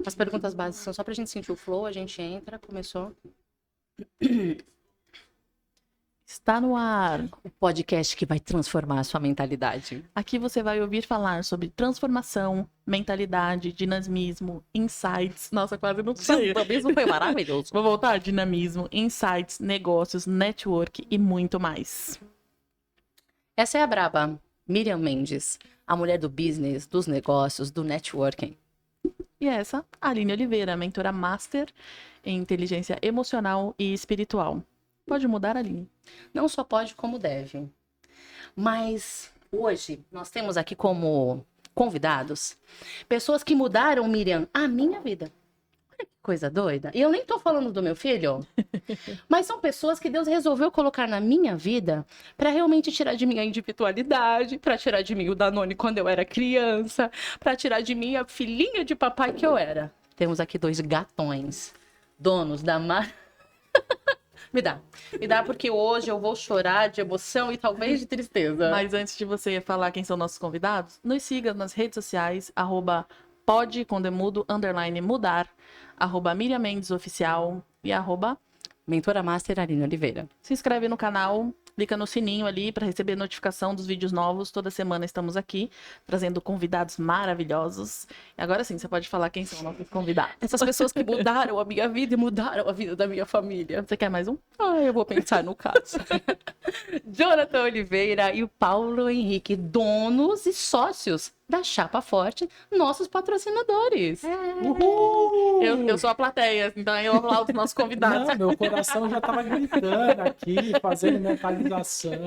As perguntas básicas são só pra gente sentir o flow, a gente entra, começou. Está no ar. O podcast que vai transformar a sua mentalidade. Aqui você vai ouvir falar sobre transformação, mentalidade, dinamismo, insights. Nossa, quase não saiu. Dinamismo foi maravilhoso. Vou voltar? Dinamismo, insights, negócios, network e muito mais. Essa é a braba, Miriam Mendes, a mulher do business, dos negócios, do networking. E essa, Aline Oliveira, mentora master em inteligência emocional e espiritual. Pode mudar, Aline? Não só pode, como deve. Mas hoje nós temos aqui como convidados pessoas que mudaram, Miriam, a minha vida. Olha que coisa doida. E eu nem tô falando do meu filho, mas são pessoas que Deus resolveu colocar na minha vida para realmente tirar de mim a individualidade, para tirar de mim o Danone quando eu era criança, para tirar de mim a filhinha de papai que eu era. Temos aqui 2 gatões, donos da Me dá porque hoje eu vou chorar de emoção e talvez de tristeza. Mas antes de você falar quem são nossos convidados, nos siga nas redes sociais, @podcondemudo_mudar, @Miriam Mendes Oficial e Mentora Master Aline Oliveira. Se inscreve no canal, clica no sininho ali para receber notificação dos vídeos novos. Toda semana estamos aqui, trazendo convidados maravilhosos. E agora sim, você pode falar quem são nossos convidados. Essas pessoas que mudaram a minha vida e mudaram a vida da minha família. Você quer mais um? Eu vou pensar no caso. Jonathan Oliveira e o Paulo Henrique, donos e sócios da Chapa Forte, nossos patrocinadores. Uhul! Eu sou a plateia, então eu vou falar dos nossos convidados. Não, meu coração já tava gritando aqui, fazendo mentalização.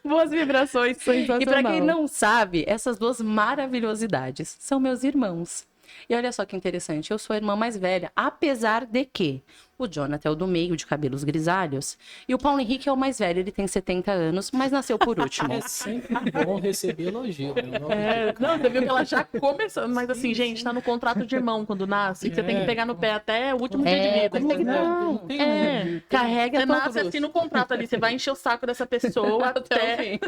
Boas vibrações, sensacional. E para quem não sabe, essas 2 maravilhosidades são meus irmãos. E olha só que interessante, eu sou a irmã mais velha, apesar de que o Jonathan é o do meio, de cabelos grisalhos, e o Paulo Henrique é o mais velho, ele tem 70 anos, mas nasceu por último. É sempre bom receber elogio. Né? Não, você viu que ela já começou, mas assim, gente, tá no contrato de irmão quando nasce, que você tem que pegar no pé até o último dia de vida. como é que Não tem Carrega Você todos. nasce assim no contrato ali, você vai encher o saco dessa pessoa Até o até... fim.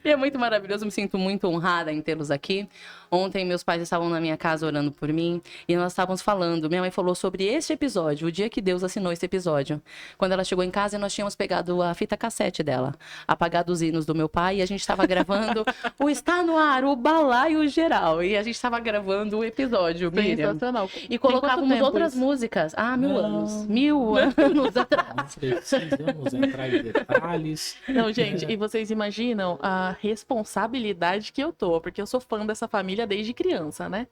E é muito maravilhoso, me sinto muito honrada em tê-los aqui. Ontem meus pais estavam na minha casa orando por mim e nós estávamos falando, minha mãe falou sobre este episódio, o dia que Deus assinou esse episódio. Quando ela chegou em casa, nós tínhamos pegado a fita cassete dela, apagado os hinos do meu pai, e a gente estava gravando o Está no Ar, o Balaio Geral, e a gente estava gravando o episódio, Miriam. Sensacional. E colocávamos outras músicas. 1000 anos. 1000 anos atrás. Não precisamos entrar em detalhes. Não, gente, e vocês imaginam a responsabilidade que eu tô, porque eu sou fã dessa família desde criança, né?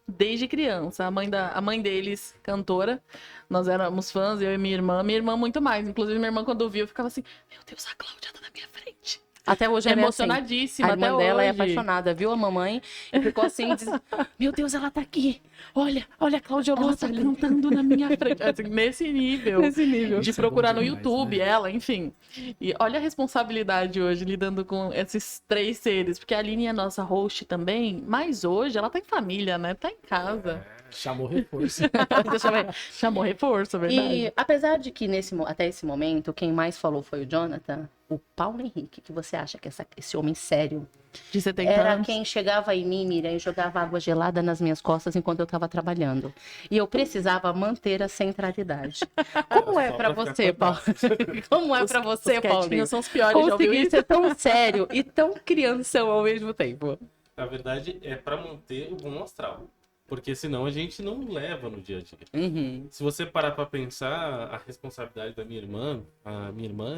Desde criança. A mãe deles, cantora, nós éramos fãs, eu e minha irmã muito mais. Inclusive, minha irmã, quando viu, ficava assim: meu Deus, a Cláudia tá na minha frente. Até hoje ela é assim. Emocionadíssima, A irmã até dela hoje. é apaixonada, viu a mamãe? E ficou assim, meu Deus, ela tá aqui. Olha a Cláudia Ela Lúcia tá cantando na minha frente. Assim, nesse nível. Nesse nível. De Isso é procurar bom no demais, YouTube, né? ela, enfim. E olha a responsabilidade hoje, lidando com esses 3 seres. Porque a Aline é nossa host também, mas hoje ela tá em família, né? Tá em casa. Chamou reforço. Chamou reforço, é verdade. E apesar de que até esse momento, quem mais falou foi o Jonathan, o Paulo Henrique, que você acha que esse homem sério, De 70 era anos. quem chegava em mim, Miriam, e jogava água gelada nas minhas costas enquanto eu estava trabalhando. E eu precisava manter a centralidade. Como é pra você, Paulo? Como é pra você, Os Paulo? quietinhos são os piores, já ouviu Conseguir isso? ser tão sério e tão crianção ao mesmo tempo. Na verdade, é pra manter o bom astral. Porque senão a gente não leva no dia a dia. Uhum. Se você parar pra pensar a responsabilidade da minha irmã,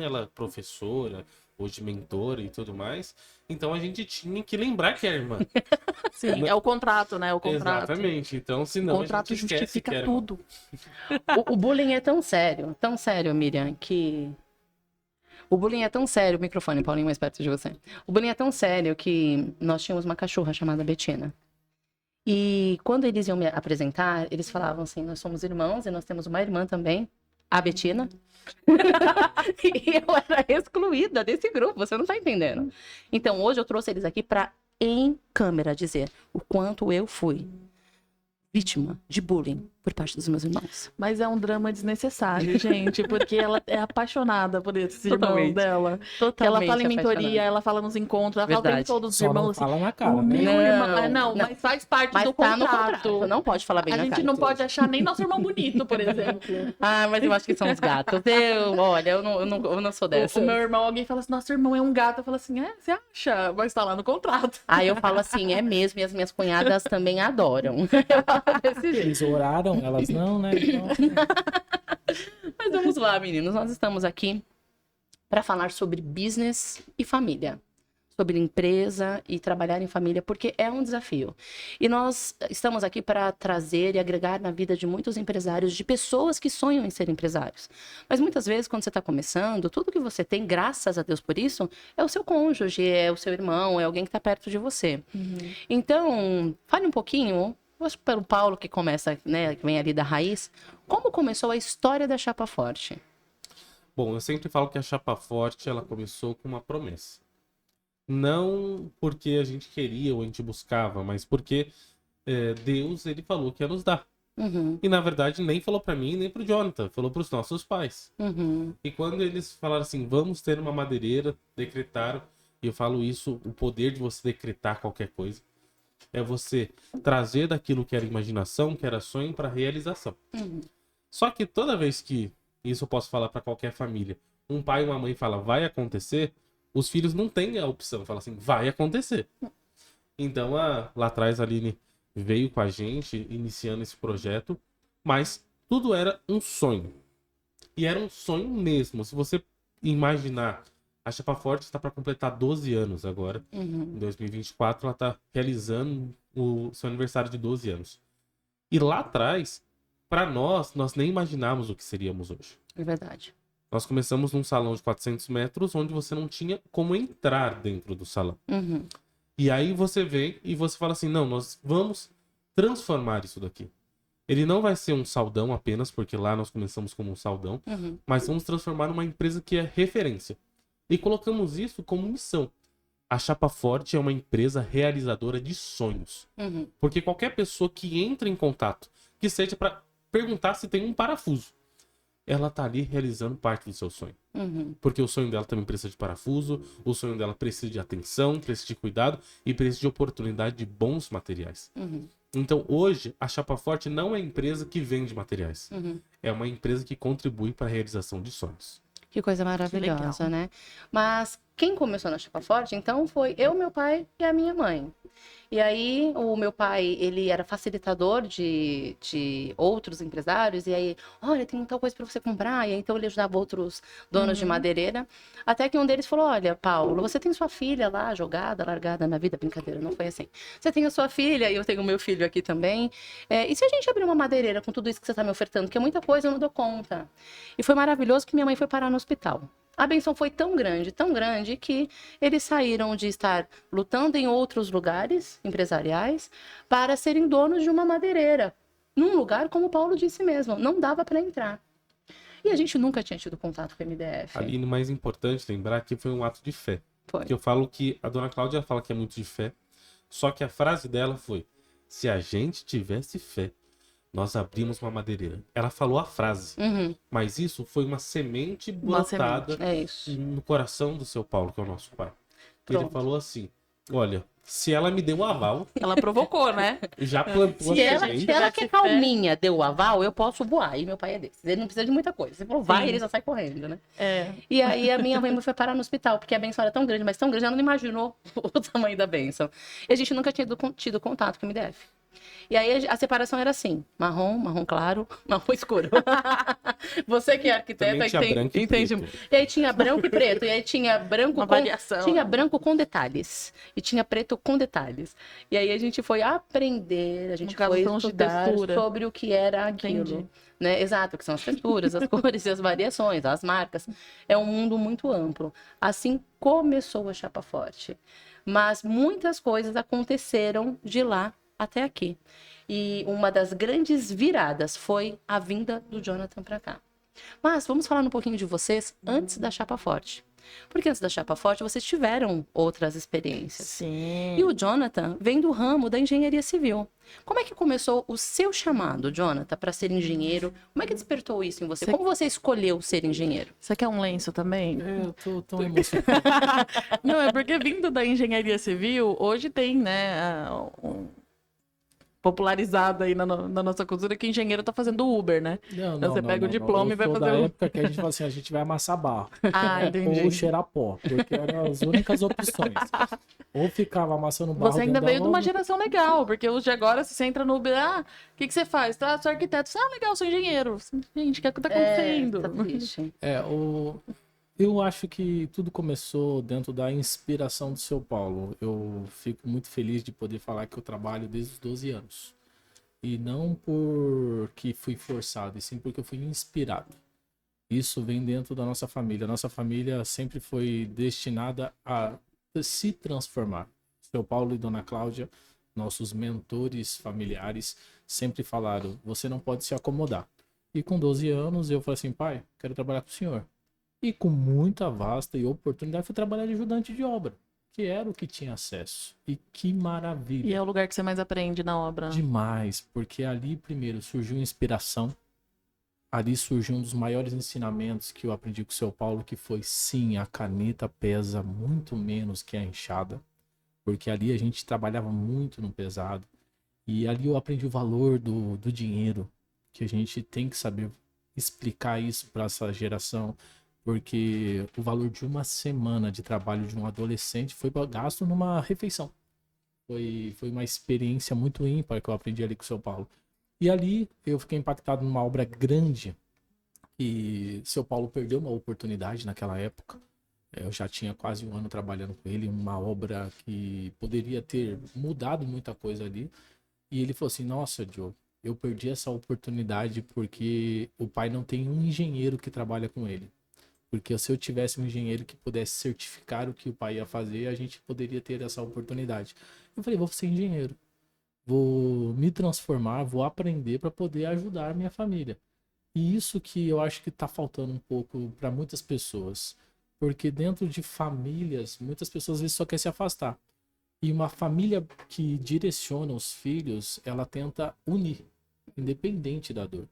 ela é professora, hoje mentora e tudo mais, então a gente tinha que lembrar que é irmã. Sim, é o contrato, né? O contrato. Exatamente. Então, O senão contrato a gente esquece que justifica é irmã. tudo. O bullying é tão sério, Miriam, que... O bullying é tão sério, o microfone, Paulinho, mais perto de você. O bullying é tão sério que nós tínhamos uma cachorra chamada Betina. E quando eles iam me apresentar, eles falavam assim, nós somos irmãos e nós temos uma irmã também, a Betina. E eu era excluída desse grupo, você não tá entendendo. Então, hoje eu trouxe eles aqui para, em câmera, dizer o quanto eu fui vítima de bullying por parte dos meus irmãos. Mas é um drama desnecessário, gente, porque ela é apaixonada por esses irmãos Totalmente. dela. Totalmente Ela fala em mentoria, apaixonada. ela fala nos encontros, ela fala o tempo Verdade. todo dos Só não irmãos assim. fala na cara, O né? meu Não, irmão. não. Mas faz parte Mas do tá no contrato. contrato, não pode falar bem A na gente cara. não pode achar nem nosso irmão bonito, por exemplo. Ah, mas eu acho que são os gatos. Olha, eu não sou dessa. O meu irmão, alguém fala assim, nosso irmão é um gato. Eu falo assim, você acha? Mas tá lá no contrato. Aí eu falo assim, é mesmo, e as minhas cunhadas também adoram. Eu falo desse jeito. Eles oraram, elas não, né? Então, Mas vamos lá, meninos. Nós estamos aqui para falar sobre business e família. Sobre empresa e trabalhar em família, porque é um desafio. E nós estamos aqui para trazer e agregar na vida de muitos empresários, de pessoas que sonham em ser empresários. Mas muitas vezes, quando você está começando, tudo que você tem, graças a Deus por isso, é o seu cônjuge, é o seu irmão, é alguém que está perto de você. Então, fale um pouquinho, acho que pelo Paulo que começa, né, que vem ali da raiz, como começou a história da Chapa Forte? Bom, eu sempre falo que a Chapa Forte, ela começou com uma promessa. Não porque a gente queria ou a gente buscava, mas porque Deus, ele falou que ia nos dar. Uhum, E na verdade nem falou pra mim nem pro Jonathan, falou pros nossos pais. uhum, E quando eles falaram assim, vamos ter uma madeireira, decretaram, e eu falo isso, o poder de você decretar qualquer coisa, é você trazer daquilo que era imaginação, que era sonho, pra realização. uhum. Só que toda vez que, isso eu posso falar pra qualquer família, um pai e uma mãe fala, vai acontecer, os filhos não têm a opção, fala assim, vai acontecer. Então, lá atrás a Aline veio com a gente, iniciando esse projeto, mas tudo era um sonho. E era um sonho mesmo. Se você imaginar, a Chapa Forte está para completar 12 anos agora. Uhum. Em 2024, ela está realizando o seu aniversário de 12 anos. E lá atrás, para nós nem imaginávamos o que seríamos hoje. É verdade. Nós começamos num salão de 400 metros, onde você não tinha como entrar dentro do salão. Uhum. E aí você vem e você fala assim, não, nós vamos transformar isso daqui. Ele não vai ser um saldão apenas, porque lá nós começamos como um saldão, Uhum. mas vamos transformar numa empresa que é referência. E colocamos isso como missão. A Chapa Forte é uma empresa realizadora de sonhos. Uhum. Porque qualquer pessoa que entra em contato, que seja para perguntar se tem um parafuso, ela tá ali realizando parte do seu sonho. Uhum. Porque o sonho dela também precisa de parafuso, o sonho dela precisa de atenção, precisa de cuidado e precisa de oportunidade de bons materiais. Uhum. Então, hoje, a Chapa Forte não é empresa que vende materiais. Uhum. É uma empresa que contribui para a realização de sonhos. Que coisa maravilhosa, legal. né? Mas quem começou na Chapa Forte, então, foi eu, meu pai e a minha mãe. E aí, o meu pai, ele era facilitador de outros empresários, e aí, olha, tem tal coisa para você comprar, e aí, então ele ajudava outros donos de madeireira, até que um deles falou, olha, Paulo, você tem sua filha lá, jogada, largada na vida, brincadeira, não foi assim. Você tem a sua filha, e eu tenho o meu filho aqui também, e se a gente abrir uma madeireira com tudo isso que você está me ofertando, que é muita coisa, eu não dou conta. E foi maravilhoso que minha mãe foi parar no hospital. A benção foi tão grande, que eles saíram de estar lutando em outros lugares empresariais para serem donos de uma madeireira. Num lugar, como o Paulo disse mesmo, não dava para entrar. E a gente nunca tinha tido contato com o MDF. Ali, o mais importante lembrar que foi um ato de fé. Foi. Que eu falo que a dona Cláudia fala que é muito de fé, só que a frase dela foi, se a gente tivesse fé, nós abrimos uma madeireira. Ela falou a frase, Uhum, mas isso foi uma semente Uma plantada é isso. no coração do seu Paulo, que é o nosso pai. Ele Pronto. falou assim, olha, se ela me deu um aval, Ela provocou, né? já plantou Se a ela, semente. se ela que é tivesse fé. calminha deu o aval, eu posso voar. E meu pai é desse. Ele não precisa de muita coisa. Você falou, vai, Sim. ele já sai correndo, né? É. E aí a minha mãe foi parar no hospital, porque a benção era tão grande, mas tão grande, ela não imaginou o tamanho da benção. E a gente nunca tinha tido contato com o MDF. E aí a separação era assim, marrom claro, marrom escuro. Você que é arquiteta Também tinha branco e entende. preto. E aí tinha branco e preto, e aí tinha branco Uma com variação. tinha branco com detalhes e tinha preto com detalhes. E aí a gente foi aprender, a gente No caso, foi tons de estudar textura. sobre o que era aquilo. Entendi. Né? Exato, que são as texturas, as cores e as variações, as marcas. É um mundo muito amplo. Assim começou a Chapa Forte. Mas muitas coisas aconteceram de lá até aqui. E uma das grandes viradas foi a vinda do Jonathan para cá. Mas vamos falar um pouquinho de vocês antes da Chapa Forte. Porque antes da Chapa Forte, vocês tiveram outras experiências. Sim. E o Jonathan vem do ramo da engenharia civil. Como é que começou o seu chamado, Jonathan, para ser engenheiro? Como é que despertou isso em você? Como você escolheu ser engenheiro? Você quer um lenço também? Eu tô tão emocionado. Não, é porque vindo da engenharia civil, hoje tem, né, popularizado aí na nossa cultura que engenheiro tá fazendo Uber, né? Não, Então você pega o diploma e vai Eu sou fazer da o... época que a gente fala assim, a gente vai amassar barro. Ah, entendi. Ou cheirar pó, porque eram as únicas opções. Ou ficava amassando barro Você ainda dentro veio da de uma obra. geração legal, porque os de agora, se você entra no Uber, o que você faz? Tá, sou arquiteto. Você, legal, sou engenheiro. Gente, o que é que tá acontecendo? Tá triste. Eu acho que tudo começou dentro da inspiração do seu Paulo. Eu fico muito feliz de poder falar que eu trabalho desde os 12 anos. E não porque fui forçado, e sim porque eu fui inspirado. Isso vem dentro da nossa família. A nossa família sempre foi destinada a se transformar. Seu Paulo e Dona Cláudia, nossos mentores familiares, sempre falaram, você não pode se acomodar. E com 12 anos eu falei assim, pai, quero trabalhar com o senhor. E com muita vasta e oportunidade fui trabalhar de ajudante de obra, que era o que tinha acesso. E que maravilha. E é o lugar que você mais aprende na obra. Demais, porque ali primeiro surgiu inspiração. Ali surgiu um dos maiores ensinamentos que eu aprendi com o seu Paulo, que foi sim, a caneta pesa muito menos que a enxada. Porque ali a gente trabalhava muito no pesado. E ali eu aprendi o valor do dinheiro, que a gente tem que saber explicar isso para essa geração. Porque o valor de uma semana de trabalho de um adolescente foi gasto numa refeição. Foi uma experiência muito ímpar que eu aprendi ali com o seu Paulo. E ali eu fiquei impactado numa obra grande e seu Paulo perdeu uma oportunidade naquela época. Eu já tinha quase um ano trabalhando com ele, uma obra que poderia ter mudado muita coisa ali. E ele falou assim, nossa, Joe, eu perdi essa oportunidade porque o pai não tem um engenheiro que trabalha com ele. Porque se eu tivesse um engenheiro que pudesse certificar o que o pai ia fazer, a gente poderia ter essa oportunidade. Eu falei, vou ser engenheiro. Vou me transformar, vou aprender para poder ajudar a minha família. E isso que eu acho que está faltando um pouco para muitas pessoas. Porque dentro de famílias, muitas pessoas às vezes só querem se afastar. E uma família que direciona os filhos, ela tenta unir, independente da dor.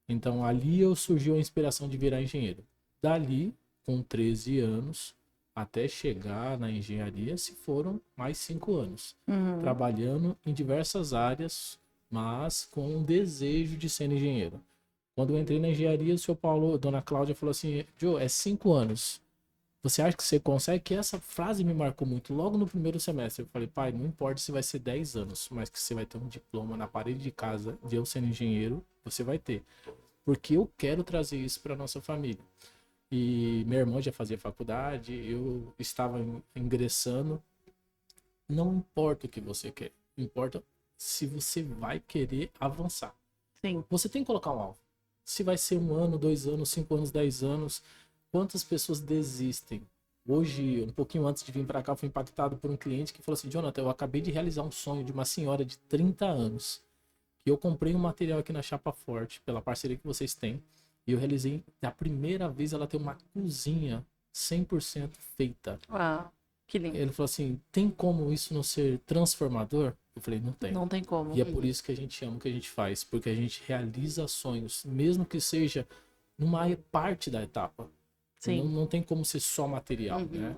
Então ali surgiu a inspiração de virar engenheiro. Dali, com 13 anos, até chegar na engenharia, se foram mais 5 anos. Trabalhando em diversas áreas, mas com um desejo de ser engenheiro. Quando eu entrei na engenharia, o seu Paulo, Dona Cláudia falou assim, Joe, é 5 anos. Você acha que você consegue? Que essa frase me marcou muito. Logo no primeiro semestre, eu falei, pai, não importa se vai ser 10 anos, mas que você vai ter um diploma na parede de casa de eu sendo engenheiro, você vai ter. Porque eu quero trazer isso para nossa família. E minha irmã já fazia faculdade, eu estava ingressando. Não importa o que você quer, importa se você vai querer avançar. Sim. Você tem que colocar um alvo. Se vai ser 1 ano, 2 anos, 5 anos, 10 anos, quantas pessoas desistem? Hoje, um pouquinho antes de vir para cá, eu fui impactado por um cliente que falou assim, Jonathan, eu acabei de realizar um sonho de uma senhora de 30 anos. E eu comprei um material aqui na Chapa Forte, pela parceria que vocês têm. E eu realizei, a primeira vez, ela ter uma cozinha 100% feita. Uau, que lindo. Ele falou assim, tem como isso não ser transformador? Eu falei, não tem. Não tem como. E é por isso que a gente ama o que a gente faz, porque a gente realiza sonhos, mesmo que seja numa parte da etapa. Sim. Não tem como ser só material, né?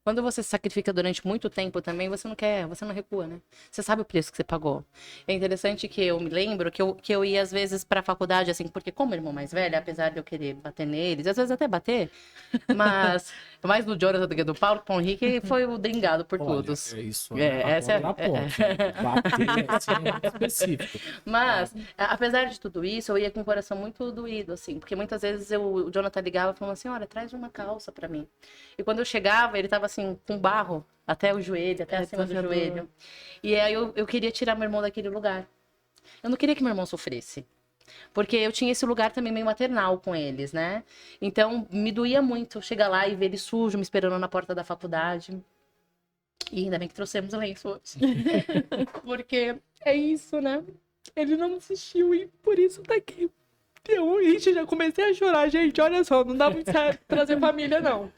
Quando você se sacrifica durante muito tempo também, você não recua, né? Você sabe o preço que você pagou. É interessante que eu me lembro que eu ia às vezes pra faculdade, assim, porque como irmão mais velho, apesar de eu querer bater neles, às vezes até bater, mas mais do Jonathan do que do Paulo, o Henrique foi o dringado por Olha, todos. é isso, Essa é- na ponte. Bater assim é muito específico. Mas, apesar de tudo isso, eu ia com o coração muito doído, assim, porque muitas vezes o Jonathan ligava falando assim, olha, traz uma calça pra mim. E quando eu chegava, ele tava assim, com barro até o joelho, até acima do desafiador. joelho. E aí eu queria tirar meu irmão daquele lugar. Eu não queria que meu irmão sofresse. Porque eu tinha esse lugar também meio maternal com eles, né? Então, me doía muito chegar lá e ver ele sujo, me esperando na porta da faculdade. E ainda bem que trouxemos o lenço hoje. Porque é isso, né? Ele não assistiu e por isso tá aqui. Ixi, já comecei a chorar, gente. Olha só, não dá muito certo trazer família, não.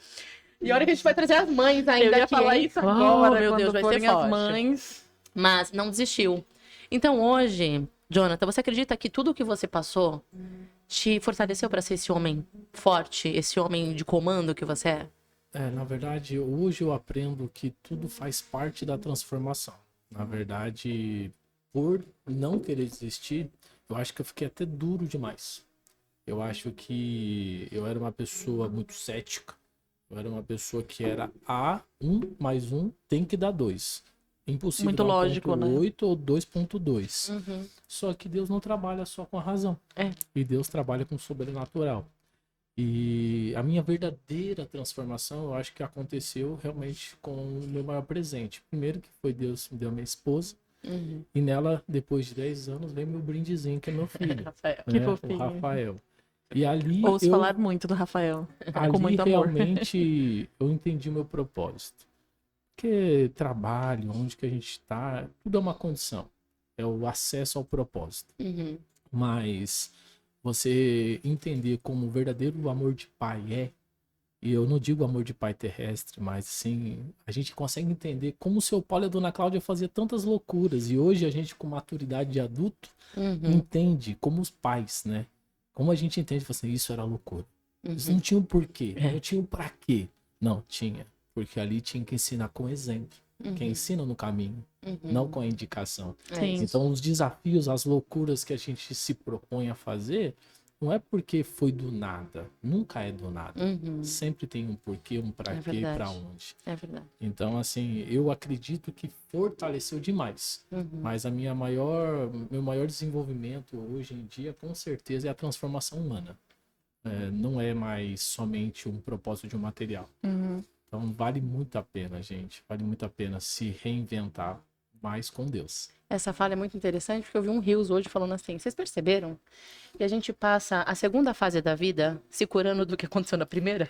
E a hora que a gente vai trazer as mães ainda Eu ia aqui, falar hein? isso Oh, agora, meu quando Deus, vai forem ser as forte. mães. Mas não desistiu. Então hoje, Jonathan, você acredita que tudo o que você passou te fortaleceu para ser esse homem forte, esse homem de comando que você é? Na verdade, hoje eu aprendo que tudo faz parte da transformação. Na verdade, por não querer desistir, eu acho que eu fiquei até duro demais. Eu acho que eu era uma pessoa muito cética. Eu era uma pessoa que era 1 mais 1 tem que dar 2. Impossível Muito dar lógico, né? 1,8 ou 2,2. Uhum. Só que Deus não trabalha só com a razão. É. E Deus trabalha com o sobrenatural. E a minha verdadeira transformação, eu acho que aconteceu realmente com o meu maior presente. Primeiro que foi Deus me deu minha esposa. Uhum. E nela, depois de 10 anos, vem meu brindezinho, que é meu filho. Rafael. Que né? fofinho. O Rafael. E ali Ouço falar muito do Rafael. Com ali muito amor. realmente eu entendi o meu propósito. Porque trabalho, onde que a gente está, tudo é uma condição. É o acesso ao propósito. Uhum. Mas você entender como o verdadeiro amor de pai é, e eu não digo amor de pai terrestre, mas assim, a gente consegue entender como o seu Paulo e a dona Cláudia faziam tantas loucuras. E hoje a gente, com maturidade de adulto, Uhum. entende como os pais, né? Como a gente entende, assim, isso era loucura. Isso não tinha um porquê, não tinha um pra quê. Não, tinha. Porque ali tinha que ensinar com exemplo. Quem ensina no caminho, não com a indicação. Sim. Então, os desafios, as loucuras que a gente se propõe a fazer, não é porque foi do nada. Nunca é do nada. Uhum. Sempre tem um porquê, um pra É quê e verdade. pra onde. É verdade. Então, assim, eu acredito que fortaleceu demais. Mas meu maior desenvolvimento hoje em dia, com certeza, é a transformação humana. Não é mais somente um propósito de um material. Uhum. Então, vale muito a pena, gente. Vale muito a pena se reinventar mais com Deus. Essa fala é muito interessante porque eu vi um Reels hoje falando assim, vocês perceberam que a gente passa a segunda fase da vida se curando do que aconteceu na primeira?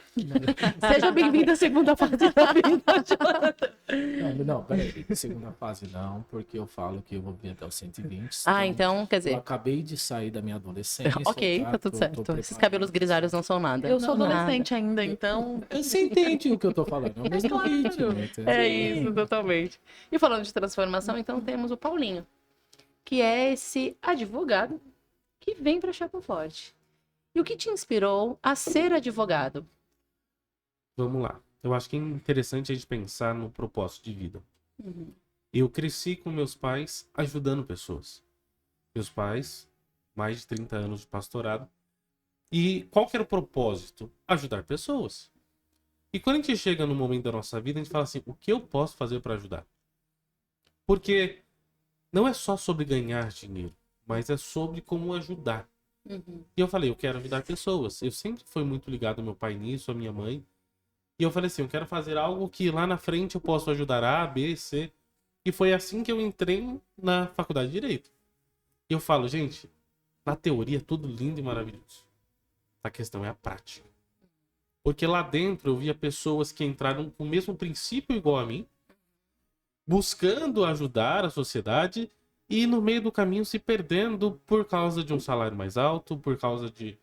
Seja bem-vindo à segunda fase da vida, Jonathan. Não, peraí. Segunda fase não, porque eu falo que eu vou vir até os 120. Ah, então, quer Eu dizer, acabei de sair da minha adolescência. ok, tá tudo certo. Esses cabelos grisalhos não são nada. Eu sou Nada. adolescente ainda, então. Você entende o que eu tô falando? É o mesmo Claro. ritmo. entendeu? É isso, totalmente. E falando de transformação, então temos o Paulinho, que é esse advogado que vem para Chapa Forte. E o que te inspirou a ser advogado? Vamos lá. Eu acho que é interessante a gente pensar no propósito de vida. Uhum. Eu cresci com meus pais ajudando pessoas. Meus pais, mais de 30 anos de pastorado. E qual que era o propósito? Ajudar pessoas. E quando a gente chega no momento da nossa vida, a gente fala assim, o que eu posso fazer para ajudar? Porque não é só sobre ganhar dinheiro, mas é sobre como ajudar. Uhum. E eu falei, eu quero ajudar pessoas. Eu sempre fui muito ligado ao meu pai nisso, à minha mãe. E eu falei assim, eu quero fazer algo que lá na frente eu possa ajudar A, B, C. E foi assim que eu entrei na faculdade de Direito. E eu falo, gente, na teoria é tudo lindo e maravilhoso. A questão é a prática. Porque lá dentro eu via pessoas que entraram com o mesmo princípio igual a mim, buscando ajudar a sociedade e no meio do caminho se perdendo por causa de um salário mais alto, por causa de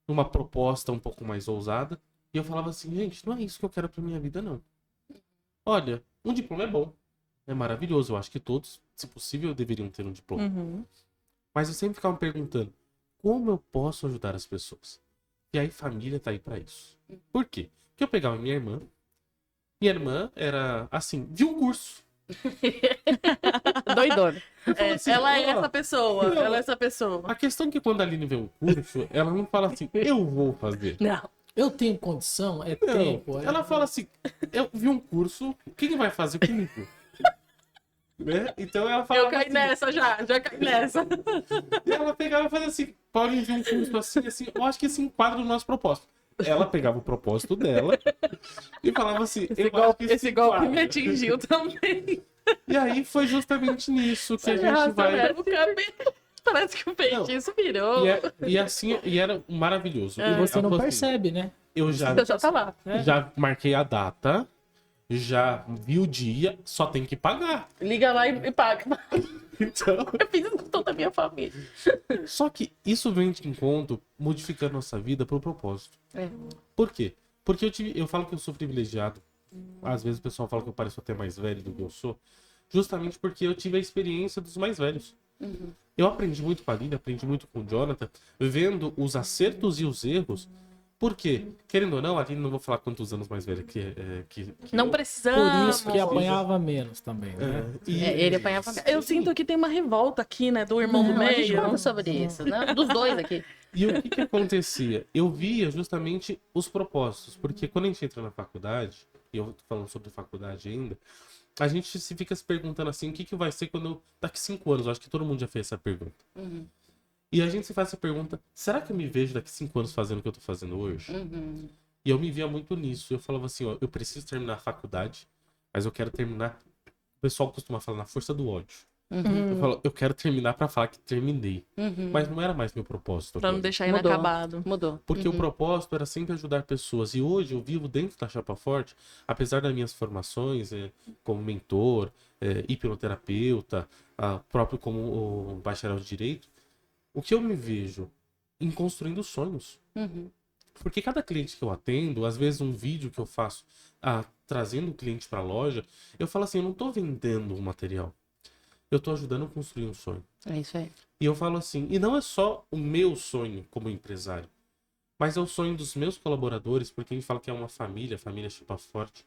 uma proposta um pouco mais ousada. E eu falava assim, gente, não é isso que eu quero pra minha vida, não. Olha, um diploma é bom, é maravilhoso. Eu acho que todos, se possível, deveriam ter um diploma. Uhum. Mas eu sempre ficava me perguntando, como eu posso ajudar as pessoas? E aí família tá aí pra isso. Por quê? Porque eu pegava minha irmã era, assim, de um curso. Doidona. Eu falava assim, Ela é "Ó, essa pessoa. não. Ela é essa pessoa. a questão é que quando a Aline vê um curso, ela não fala assim, eu vou fazer. Não. Eu tenho condição, é Não, tempo. ela fala assim, eu vi um curso, quem vai fazer comigo? Né? Então ela falava Eu caí assim, nessa já caí nessa. e ela pegava e fazia assim, Paulinho viu um curso assim, eu acho que esse enquadra no nosso propósito. Ela pegava o propósito dela e falava assim, Esse golpe me atingiu também. E aí foi justamente nisso que a gente vai... O cabelo. Parece que o feitiço virou. E era maravilhoso. E você Ela não falou assim, percebe, né? eu já Então já tá lá. já marquei a data, já vi o dia, só tem que pagar. Liga lá e paga. Então, Eu fiz isso com toda a minha família. só que isso vem de encontro, modificando nossa vida pro propósito. É. Por quê? Porque eu falo que eu sou privilegiado. Às vezes o pessoal fala que eu pareço até mais velho do que eu sou. Justamente porque eu tive a experiência dos mais velhos. Eu aprendi muito com a Aline, aprendi muito com o Jonathan, vendo os acertos e os erros. Por quê? Querendo ou não, a Aline, não vou falar quantos anos mais velha que Não eu. precisamos. Por isso que apanhava menos também, né? Ele apanhava. Eu sinto que tem uma revolta aqui, né, do irmão do Não, a gente meio. conta sobre isso, né? Dos dois aqui. E o que acontecia? Eu via justamente os propósitos, porque quando a gente entra na faculdade, e eu tô falando sobre faculdade ainda, a gente se fica se perguntando assim, o que vai ser quando daqui 5 anos? Eu acho que todo mundo já fez essa pergunta. E a gente se faz essa pergunta, será que eu me vejo daqui 5 anos fazendo o que eu tô fazendo hoje? E eu me via muito nisso. Eu falava assim, ó, eu preciso terminar a faculdade, mas eu quero terminar... O pessoal costuma falar na força do ódio. Eu falo, eu quero terminar pra falar que terminei. Mas não era mais meu propósito. Pra não agora. deixar Mudou. inacabado. Mudou. Porque o propósito era sempre ajudar pessoas. E hoje eu vivo dentro da Chapa Forte, apesar das minhas formações como mentor, hipnoterapeuta, próprio como o bacharel de Direito, o que eu me vejo em construindo sonhos. Porque cada cliente que eu atendo, às vezes um vídeo que eu faço trazendo o cliente para a loja, eu falo assim, eu não estou vendendo um material. Eu estou ajudando a construir um sonho. É isso aí. E eu falo assim, e não é só o meu sonho como empresário, mas é o sonho dos meus colaboradores, porque a gente fala que é uma família, a família Chapa Forte.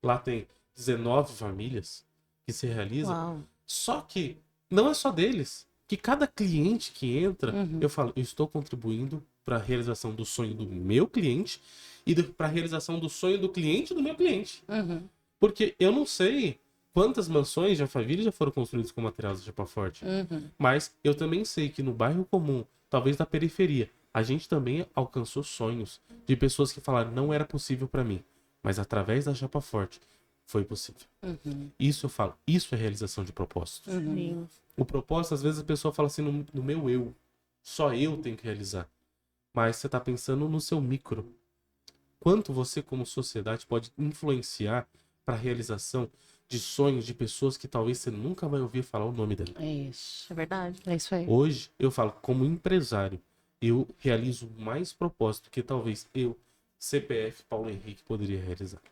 Lá tem 19 famílias que se realizam. Uau. Só que não é só deles. Que cada cliente que entra, eu falo, eu estou contribuindo para a realização do sonho do meu cliente e para a realização do sonho do cliente do meu cliente. Porque eu não sei quantas mansões de Alphaville já foram construídas com materiais de Chapa Forte. Mas eu também sei que no bairro comum, talvez da periferia, a gente também alcançou sonhos de pessoas que falaram não era possível para mim, mas através da Chapa Forte foi possível. Isso eu falo, isso é realização de propósito. Sim. O propósito, às vezes a pessoa fala assim, no meu eu, só eu tenho que realizar. Mas você tá pensando no seu micro. Quanto você, como sociedade, pode influenciar para a realização de sonhos de pessoas que talvez você nunca vai ouvir falar o nome dela. É isso. É verdade. É isso aí. Hoje, eu falo, como empresário, eu realizo mais propósito que talvez eu, CPF Paulo Henrique, poderia realizar.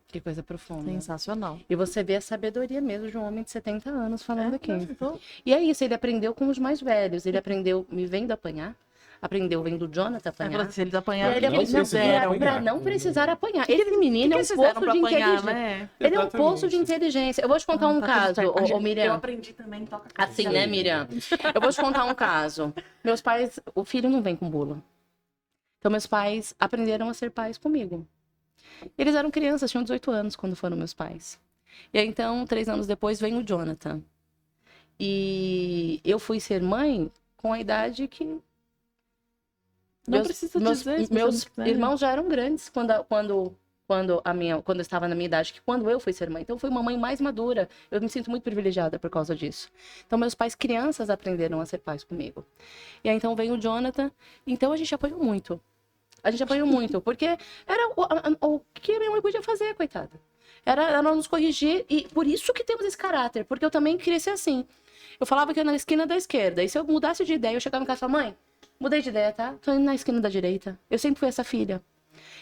Que coisa profunda. Sensacional. E você vê a sabedoria mesmo de um homem de 70 anos falando aqui. Então, E é isso, ele aprendeu com os mais velhos. Ele aprendeu me vendo apanhar. Aprendeu vendo o Jonathan apanhar. se eles E apanharem, ele o que eles precisam fizeram? apanhar. Pra não precisar apanhar. Esse menino é um eles fizeram poço pra de apanhar, inteligência. né? Ele é um Exatamente. poço de inteligência. Eu vou te contar um Tá tudo caso, certo. ô Eu Miriam. aprendi também, toca Assim, né, Miriam? Eu vou te contar um caso. Meus pais, o filho não vem com bula. Então, meus pais aprenderam a ser pais comigo. Eles eram crianças, tinham 18 anos quando foram meus pais. E aí, então, 3 anos depois, vem o Jonathan. E eu fui ser mãe com a idade que... Não precisa dizer. se meus você não quiser. irmãos já eram grandes quando eu estava na minha idade, que quando eu fui ser mãe. Então, eu fui uma mãe mais madura. Eu me sinto muito privilegiada por causa disso. Então, meus pais, crianças, aprenderam a ser pais comigo. E aí, então, veio o Jonathan. Então, a gente apanhou muito. A gente apanhou muito, porque era o que a minha mãe podia fazer, coitada. Era nos corrigir, e por isso que temos esse caráter, porque eu também queria ser assim. Eu falava que eu ia na esquina da esquerda, e se eu mudasse de ideia, eu chegava em casa e falava, mãe, mudei de ideia, tá? Tô indo na esquina da direita. Eu sempre fui essa filha.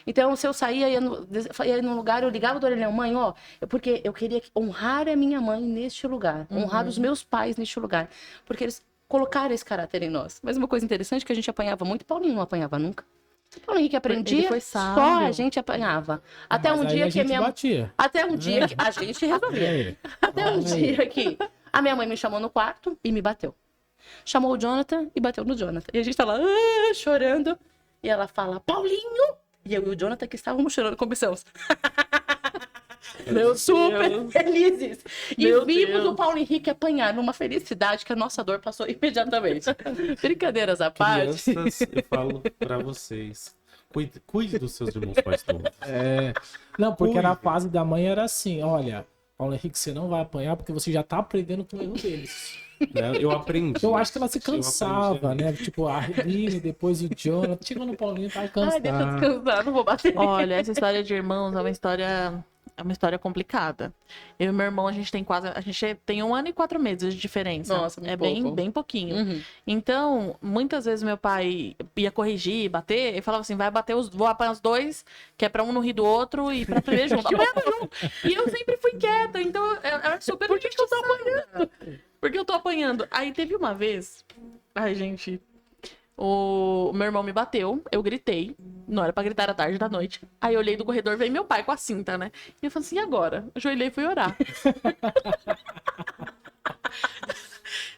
Então, se eu saía, ia num lugar, eu ligava do orelhão, mãe, ó, porque eu queria honrar a minha mãe neste lugar, honrar os meus pais neste lugar, porque eles colocaram esse caráter em nós. Mas uma coisa interessante é que a gente apanhava muito, Paulinho não apanhava nunca. Paulo Henrique aprendia, Ele foi só sábio. a gente apanhava. Até Mas um aí dia a que gente minha batia. Até um dia que a gente resolvia. Aí. Até um Olha aí. dia que a minha mãe me chamou no quarto e me bateu. Chamou o Jonathan e bateu no Jonathan. E a gente tá lá chorando. E ela fala, Paulinho! E eu e o Jonathan que estávamos chorando, começamos. Meu super felizes. E Meu vimos Deus. o Paulo Henrique apanhar numa felicidade que a nossa dor passou imediatamente. Brincadeiras à parte. Crianças, eu falo pra vocês, cuide dos seus irmãos mais novos. Não, porque Cuide. na fase da mãe era assim, olha, Paulo Henrique, você não vai apanhar porque você já tá aprendendo com o erro deles. Né? Eu aprendi. Eu acho que ela se Eu aprendi. cansava, né? Tipo, a Rini, depois o Jonathan. Chegou no Paulinho, tá Ai, deixa eu cansado. descansar, não vou bater. Olha, essa história de irmãos é uma história é uma história complicada. Eu e meu irmão, a gente tem 1 ano e 4 meses de diferença. Nossa, muito é pouco. bem pouquinho. Uhum. Então, muitas vezes meu pai ia corrigir, bater, e falava assim, vou apanhar os dois, que é pra um não rir do outro e pra aprender junto. Apanhava junto. E eu sempre fui quieta, então eu era super Por que eu tô apanhando? Porque eu tô apanhando. Aí teve uma vez, ai gente, o meu irmão me bateu, eu gritei, não era pra gritar, era tarde da noite. Aí eu olhei do corredor, veio meu pai com a cinta, né? E eu falei assim, e agora? Ajoelhei e fui orar.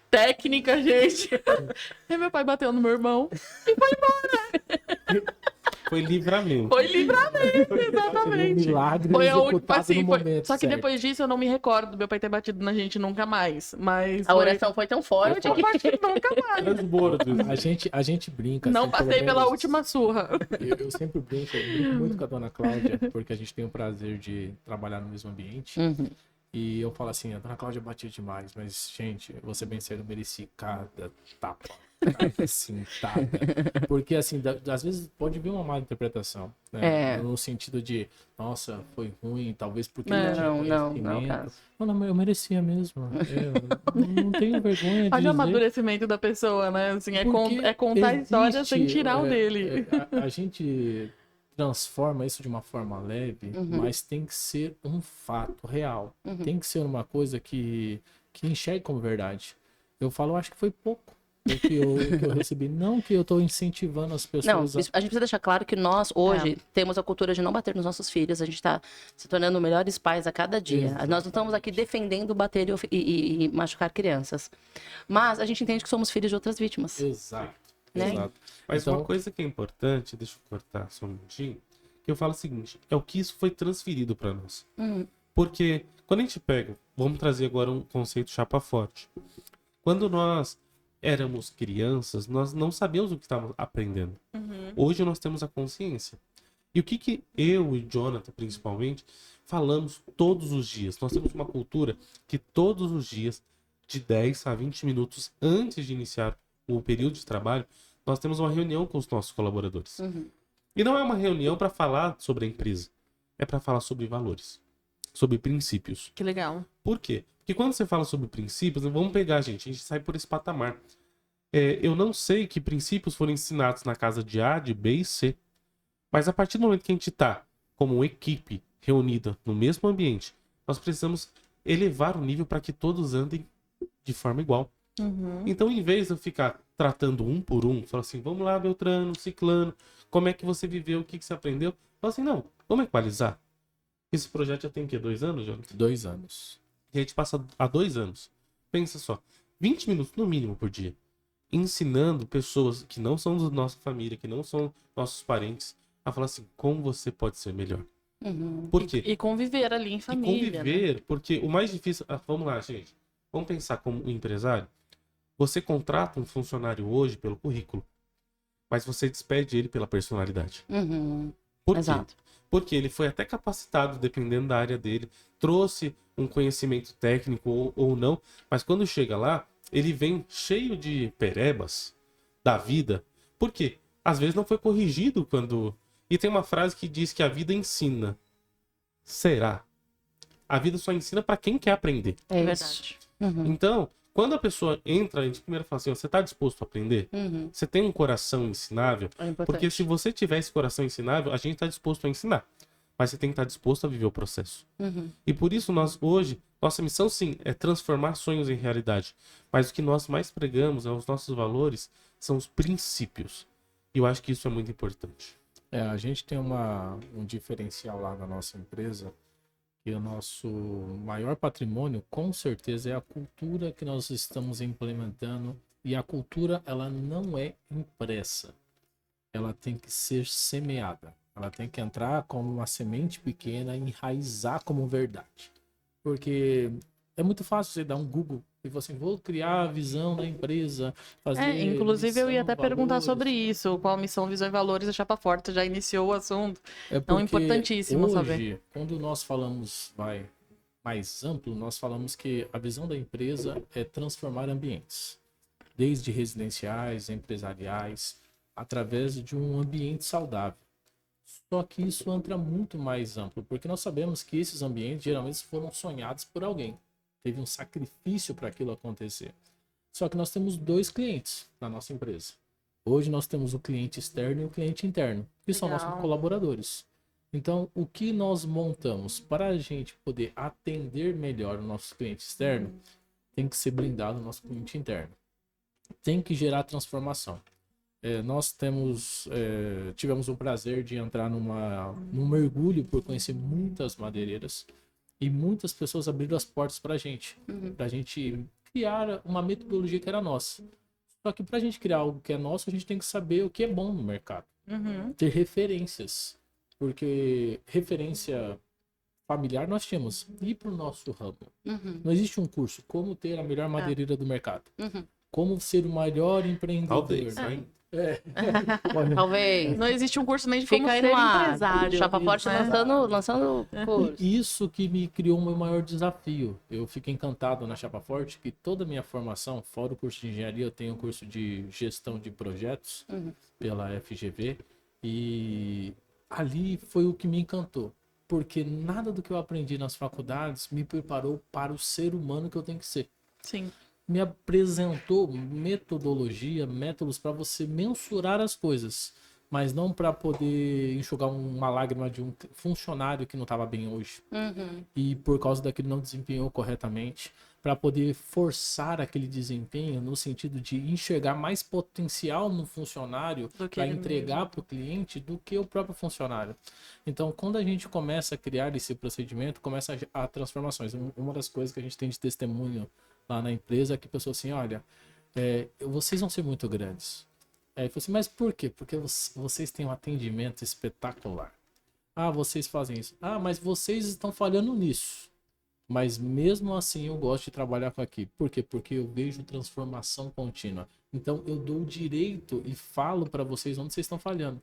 Técnica, gente. Aí meu pai bateu no meu irmão e foi embora. Foi livramento. Foi livramento, exatamente. Um milagre Foi a última, executado assim, no momento só que certo. depois disso eu não me recordo do meu pai ter batido na gente nunca mais. Mas A oração foi tão forte. Eu acho que nunca mais. Transbordo. A gente brinca. Não assim, pelo passei pela menos- última surra. Eu sempre brinco muito com a dona Cláudia, porque a gente tem o prazer de trabalhar no mesmo ambiente. Uhum. E eu falo assim, a dona Cláudia batia demais, mas, gente, você bem cedo merecia cada tapa. Cada cintada. Porque, assim, às vezes pode vir uma má interpretação, né? É. No sentido de, nossa, foi ruim, talvez porque Não, não tinha não é o conhecimento. caso. Não, eu merecia mesmo. Eu não tenho vergonha de Olha o dizer. amadurecimento da pessoa, né? Assim, Porque é contar a história sem existe, tirar o dele. A gente transforma isso de uma forma leve, mas tem que ser um fato real. Tem que ser uma coisa que enxergue como verdade. Eu falo, eu acho que foi pouco o que eu recebi. Não que eu estou incentivando as Não, pessoas a gente precisa deixar claro que nós, hoje, É. temos a cultura de não bater nos nossos filhos. A gente está se tornando melhores pais a cada dia. Exato. Nós não estamos aqui defendendo bater e machucar crianças. Mas a gente entende que somos filhos de outras vítimas. Exato. Né? Exato. Mas Então- uma coisa que é importante, deixa eu cortar só um minutinho, que eu falo o seguinte, é o que isso foi transferido para nós. Uhum. Porque quando a gente pega, vamos trazer agora um conceito chapa forte. Quando nós éramos crianças, nós não sabíamos o que estávamos aprendendo. Hoje nós temos a consciência. E o que eu e Jonathan, principalmente, falamos todos os dias? Nós temos uma cultura que todos os dias, de 10 a 20 minutos antes de iniciar o período de trabalho, nós temos uma reunião com os nossos colaboradores. E não é uma reunião para falar sobre a empresa, é para falar sobre valores, sobre princípios. Que legal. Por quê? Porque quando você fala sobre princípios, vamos pegar, gente, a gente sai por esse patamar. Eu não sei que princípios foram ensinados na casa de A, de B e C. Mas a partir do momento que a gente está como uma equipe reunida no mesmo ambiente, nós precisamos elevar o nível para que todos andem de forma igual. Então, em vez de eu ficar tratando um por um, falar assim, vamos lá, Beltrano, Ciclano, como é que você viveu, o que você aprendeu? Fala assim, não, vamos equalizar. Esse projeto já tem o quê? 2 anos, Jonathan? 2 anos. E a gente passa há 2 anos. Pensa só, 20 minutos no mínimo por dia, ensinando pessoas que não são da nossa família, que não são nossos parentes, a falar assim, como você pode ser melhor. Por quê? E conviver ali em E família. Né? conviver, porque o mais difícil... vamos lá, gente. Vamos pensar como um empresário. Você contrata um funcionário hoje pelo currículo, mas você despede ele pela personalidade. Por quê? Exato. Porque ele foi até capacitado, dependendo da área dele, trouxe um conhecimento técnico ou não, mas quando chega lá, ele vem cheio de perebas da vida. Por quê? Às vezes não foi corrigido quando... E tem uma frase que diz que a vida ensina. Será? A vida só ensina para quem quer aprender. É É isso. verdade. Então, quando a pessoa entra, a gente primeiro fala assim, ó, você está disposto a aprender? Você tem um coração ensinável? É importante. Porque se você tiver esse coração ensinável, a gente está disposto a ensinar. Mas você tem que estar disposto a viver o processo. E por isso nós hoje, nossa missão sim, é transformar sonhos em realidade. Mas o que nós mais pregamos, os nossos valores, são os princípios. E eu acho que isso é muito importante. A gente tem um diferencial lá na nossa empresa, que o nosso maior patrimônio, com certeza, é a cultura que nós estamos implementando. E a cultura, ela não é impressa. Ela tem que ser semeada. Ela tem que entrar como uma semente pequena e enraizar como verdade. Porque é muito fácil você dar um Google e falar assim, vou criar a visão da empresa, fazer Inclusive eu ia até missão, perguntar valores. sobre isso, qual missão, visão e valores da Chapa Forte, já iniciou o assunto. É Então, porque importantíssimo hoje, saber. quando nós falamos mais amplo, nós falamos que a visão da empresa é transformar ambientes, desde residenciais, empresariais, através de um ambiente saudável. Só que isso entra muito mais amplo, porque nós sabemos que esses ambientes geralmente foram sonhados por alguém. Teve um sacrifício para aquilo acontecer. Só que nós temos 2 clientes na nossa empresa. Hoje nós temos o cliente externo e o cliente interno, que são nossos Legal. colaboradores. Então, o que nós montamos para a gente poder atender melhor o nosso cliente externo, tem que ser blindado o nosso cliente interno. Tem que gerar transformação. Nós tivemos o prazer de entrar num mergulho por conhecer muitas madeireiras e muitas pessoas abriram as portas para a gente criar uma metodologia que era nossa. Só que para a gente criar algo que é nosso, a gente tem que saber o que é bom no mercado. Ter referências. Porque referência familiar nós tínhamos. E para o nosso ramo? Não existe um curso. Como ter a melhor madeireira do mercado? Como ser o maior empreendedor? Talvez, hein? Talvez. Não existe um curso nem de como Fica aí ser no ar. empresário. Chapa Forte né? lançando curso. Isso que me criou o meu maior desafio. Eu fiquei encantado na Chapa Forte que toda a minha formação, fora o curso de engenharia, eu tenho um curso de gestão de projetos pela FGV. E ali foi o que me encantou. Porque nada do que eu aprendi nas faculdades me preparou para o ser humano que eu tenho que ser. Sim. Me apresentou metodologia, métodos para você mensurar as coisas, mas não para poder enxugar uma lágrima de um funcionário que não estava bem hoje e por causa daquilo não desempenhou corretamente, para poder forçar aquele desempenho no sentido de enxergar mais potencial no funcionário para entregar para o cliente do que o próprio funcionário. Então, quando a gente começa a criar esse procedimento, começa a transformações. Uma das coisas que a gente tem de testemunho lá na empresa, que a pessoa assim, olha, vocês vão ser muito grandes. Eu falei assim, mas por quê? Porque vocês têm um atendimento espetacular. Ah, vocês fazem isso. Ah, mas vocês estão falhando nisso. Mas mesmo assim eu gosto de trabalhar com aqui. Por quê? Porque eu vejo transformação contínua. Então eu dou o direito e falo para vocês onde vocês estão falhando.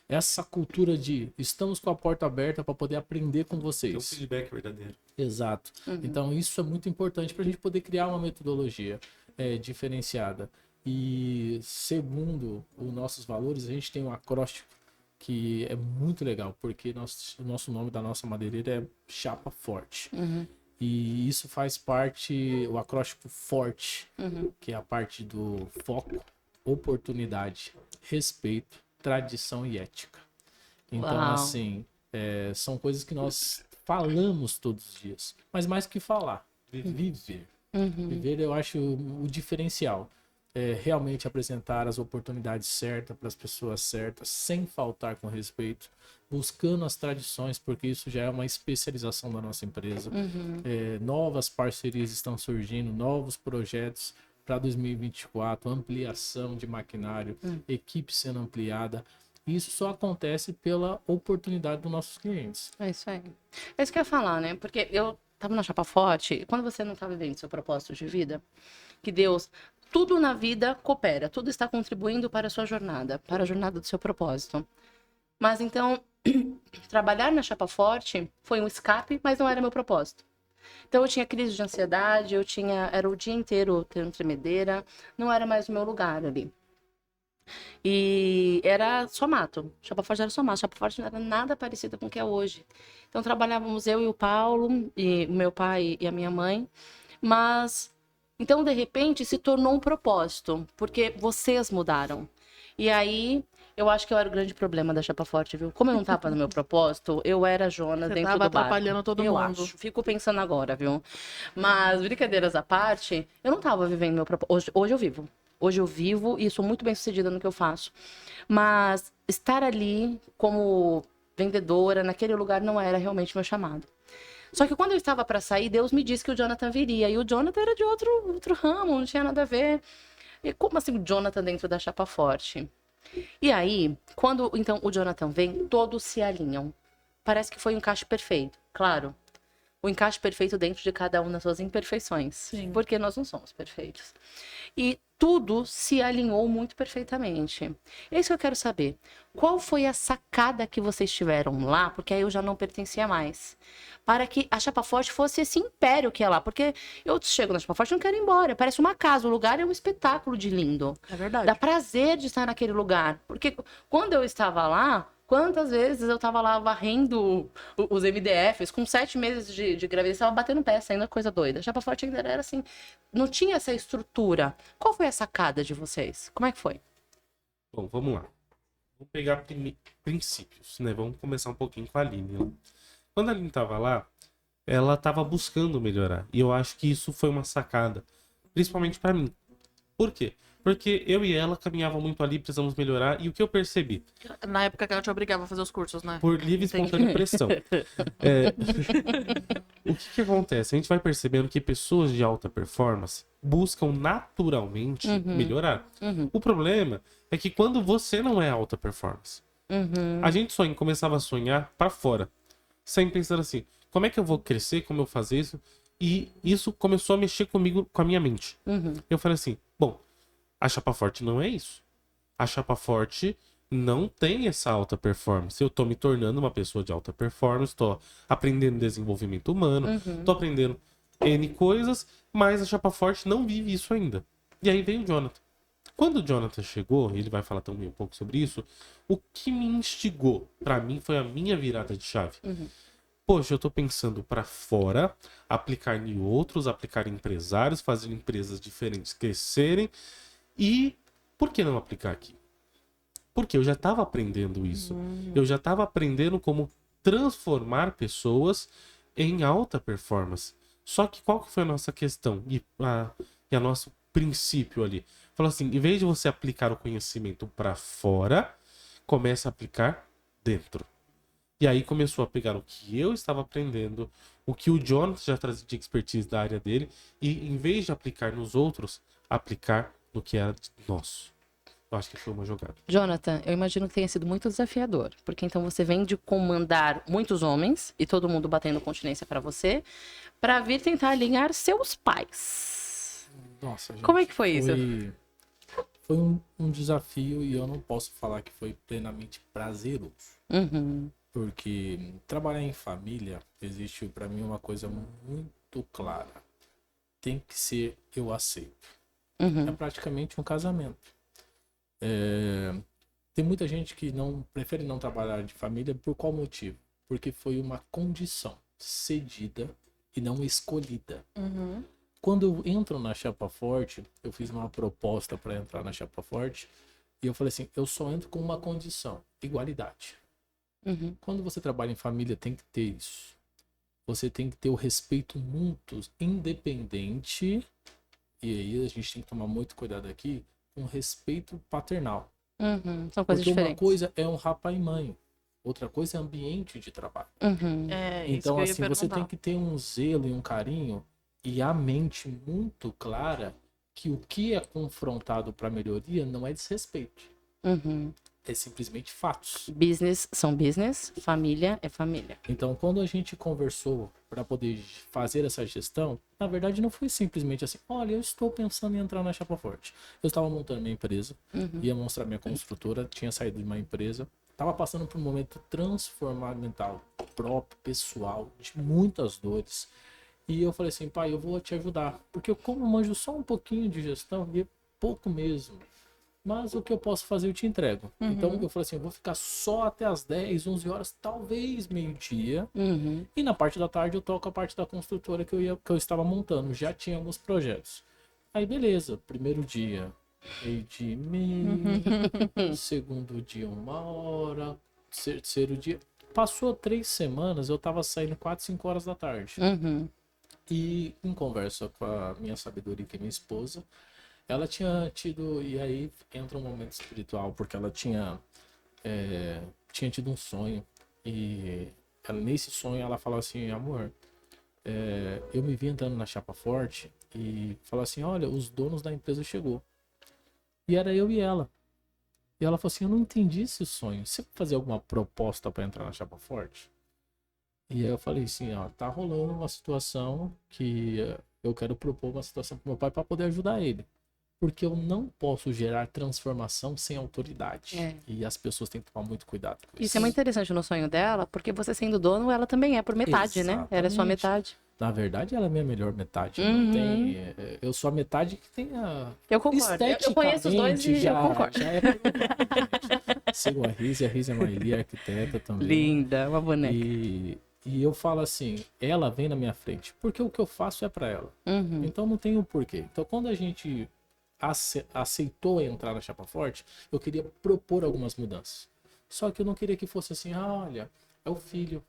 Essa cultura de estamos com a porta aberta para poder aprender com vocês. Tem um feedback verdadeiro. Exato. Então isso é muito importante para a gente poder criar uma metodologia diferenciada. E segundo os nossos valores, a gente tem um acróstico que é muito legal, porque o nosso nome da nossa madeireira é Chapa Forte. E isso faz parte, o acróstico FORTE, que é a parte do foco, oportunidade, respeito, tradição e ética. Então, Uau. assim, são coisas que nós falamos todos os dias. Mas mais que falar, viver. Viver eu acho o diferencial. Realmente apresentar as oportunidades certas para as pessoas certas, sem faltar com respeito, buscando as tradições, porque isso já é uma especialização da nossa empresa. Novas parcerias estão surgindo, novos projetos para 2024, ampliação de maquinário, equipe sendo ampliada. Isso só acontece pela oportunidade dos nossos clientes. É isso aí. É isso que eu ia falar, né? Porque eu tava na Chapa Forte, e quando você não tá vivendo seu propósito de vida, que Deus, tudo na vida coopera, tudo está contribuindo para a sua jornada, para a jornada do seu propósito. Mas então, trabalhar na Chapa Forte foi um escape, mas não era meu propósito. Então eu tinha crise de ansiedade, era o dia inteiro tendo tremedeira, não era mais o meu lugar ali. E era só mato. Chapa Forte era só mato. Chapa Forte não era nada parecido com o que é hoje. Então trabalhávamos eu e o Paulo, e o meu pai e a minha mãe. Mas, então de repente se tornou um propósito, porque vocês mudaram. E aí, eu acho que eu era o grande problema da Chapa Forte, viu? Como eu não tava no meu propósito, eu era a Jonas Você dentro tava do barco. atrapalhando todo Eu mundo. acho. Fico pensando agora, viu? Mas, brincadeiras à parte, eu não tava vivendo meu propósito. Hoje eu vivo. Hoje eu vivo e sou muito bem sucedida no que eu faço. Mas estar ali como vendedora, naquele lugar, não era realmente meu chamado. Só que quando eu estava para sair, Deus me disse que o Jonathan viria. E o Jonathan era de outro ramo, não tinha nada a ver. E como assim o Jonathan dentro da Chapa Forte? E aí, quando então o Jonathan vem, todos se alinham. Parece que foi um encaixe perfeito. Claro, o encaixe perfeito dentro de cada um das suas imperfeições. Sim. Porque nós não somos perfeitos. E tudo se alinhou muito perfeitamente. É isso que eu quero saber. Qual foi a sacada que vocês tiveram lá? Porque aí eu já não pertencia mais. Para que a Chapa Forte fosse esse império que é lá. Porque eu chego na Chapa Forte e não quero ir embora. Parece uma casa. O lugar é um espetáculo de lindo. É verdade. Dá prazer de estar naquele lugar. Porque quando eu estava lá, Quantas vezes eu tava lá varrendo os MDFs, com 7 meses de gravidez, tava batendo pé, saindo coisa doida. Chapa Forte ainda era assim, não tinha essa estrutura. Qual foi a sacada de vocês? Como é que foi? Bom, vamos lá. Vamos pegar princípios, né? Vamos começar um pouquinho com a Aline. Lá. Quando a Aline tava lá, ela tava buscando melhorar. E eu acho que isso foi uma sacada, principalmente pra mim. Por quê? Porque eu e ela caminhavam muito ali, precisamos melhorar. E o que eu percebi? Na época que ela te obrigava a fazer os cursos, né? Por livre e Entendi. espontânea pressão. O que acontece? A gente vai percebendo que pessoas de alta performance buscam naturalmente melhorar. O problema é que quando você não é alta performance, a gente começava a sonhar pra fora. Sem pensar assim, como é que eu vou crescer, como eu vou fazer isso? E isso começou a mexer comigo, com a minha mente. Eu falei assim, bom, a Chapa Forte não é isso. A Chapa Forte não tem essa alta performance. Eu tô me tornando uma pessoa de alta performance, tô aprendendo desenvolvimento humano, tô aprendendo N coisas, mas a Chapa Forte não vive isso ainda. E aí veio o Jonathan. Quando o Jonathan chegou, ele vai falar também um pouco sobre isso, o que me instigou, pra mim, foi a minha virada de chave. Poxa, eu tô pensando pra fora, aplicar em outros, aplicar em empresários, fazer empresas diferentes crescerem. E por que não aplicar aqui? Porque eu já estava aprendendo isso. Eu já estava aprendendo como transformar pessoas em alta performance. Só que qual que foi a nossa questão? E a nosso princípio ali? Falou assim, em vez de você aplicar o conhecimento para fora, comece a aplicar dentro. E aí começou a pegar o que eu estava aprendendo, o que o Jonathan já trazia de expertise da área dele, e em vez de aplicar nos outros, aplicar no que era nosso. Eu acho que foi uma jogada. Jonathan, eu imagino que tenha sido muito desafiador, porque então você vem de comandar muitos homens e todo mundo batendo continência pra você, pra vir tentar alinhar seus pais. Nossa, gente, Como é que foi isso? Foi um desafio e eu não posso falar que foi plenamente prazeroso. Porque trabalhar em família existe pra mim uma coisa muito clara. Tem que ser eu aceito. É praticamente um casamento. Tem muita gente que prefere não trabalhar de família por qual motivo? Porque foi uma condição cedida e não escolhida. Quando eu entro na Chapa Forte, eu fiz uma proposta para entrar na Chapa Forte e eu falei assim, eu só entro com uma condição, igualdade. Quando você trabalha em família, tem que ter isso. Você tem que ter o respeito mútuo, independente. E aí a gente tem que tomar muito cuidado aqui com respeito paternal. São coisas Porque diferentes. uma coisa é honrar pai e mãe, outra coisa é ambiente de trabalho. É, isso Então que eu ia assim, você perguntar. tem que ter um zelo e um carinho e a mente muito clara que o que é confrontado para melhoria não é desrespeito. É simplesmente fatos. Business são business, família é família. Então, quando a gente conversou para poder fazer essa gestão, na verdade não foi simplesmente assim, olha, eu estou pensando em entrar na Chapa Forte. Eu estava montando minha empresa, ia mostrar minha construtora, tinha saído de uma empresa, estava passando por um momento transformamental próprio, pessoal, de muitas dores. E eu falei assim, pai, eu vou te ajudar, porque eu como manjo só um pouquinho de gestão, e pouco mesmo. Mas o que eu posso fazer eu te entrego. Então eu falei assim, eu vou ficar só até as 10, 11 horas, talvez meio-dia. E na parte da tarde eu toco a parte da construtora que eu estava montando. Já tinha alguns projetos. Aí beleza, primeiro dia, meio-dia e meio. Segundo dia, 1 hora. Terceiro dia. Passou 3 semanas, eu tava saindo 4, 5 horas da tarde. E em conversa com a minha sabedoria, que é minha esposa, ela tinha tido, e aí entra um momento espiritual, porque ela tinha tido um sonho, e nesse sonho ela falou assim, amor, eu me vi entrando na Chapa Forte, e falou assim, olha, os donos da empresa chegou. E era eu e ela. E ela falou assim, eu não entendi esse sonho, você vai fazer alguma proposta para entrar na Chapa Forte? E aí eu falei assim, ó, tá rolando uma situação que eu quero propor uma situação pro meu pai para poder ajudar ele. Porque eu não posso gerar transformação sem autoridade. E as pessoas têm que tomar muito cuidado com isso. Isso é muito interessante no sonho dela, porque você sendo dono, ela também é por metade, né? Ela é sua Exatamente. metade. Na verdade, ela é a minha melhor metade. Uhum. Não tem, eu sou a metade que tem a. Eu concordo. Eu conheço os dois e eu concordo. Já é sigo a Rízia é uma ilha arquiteta também. Linda, uma boneca. E eu falo assim, ela vem na minha frente, porque o que eu faço é pra ela. Uhum. Então não tem o porquê. Então quando a gente aceitou entrar na Chapa Forte, eu queria propor algumas mudanças. Só que eu não queria que fosse assim, olha, é o filho,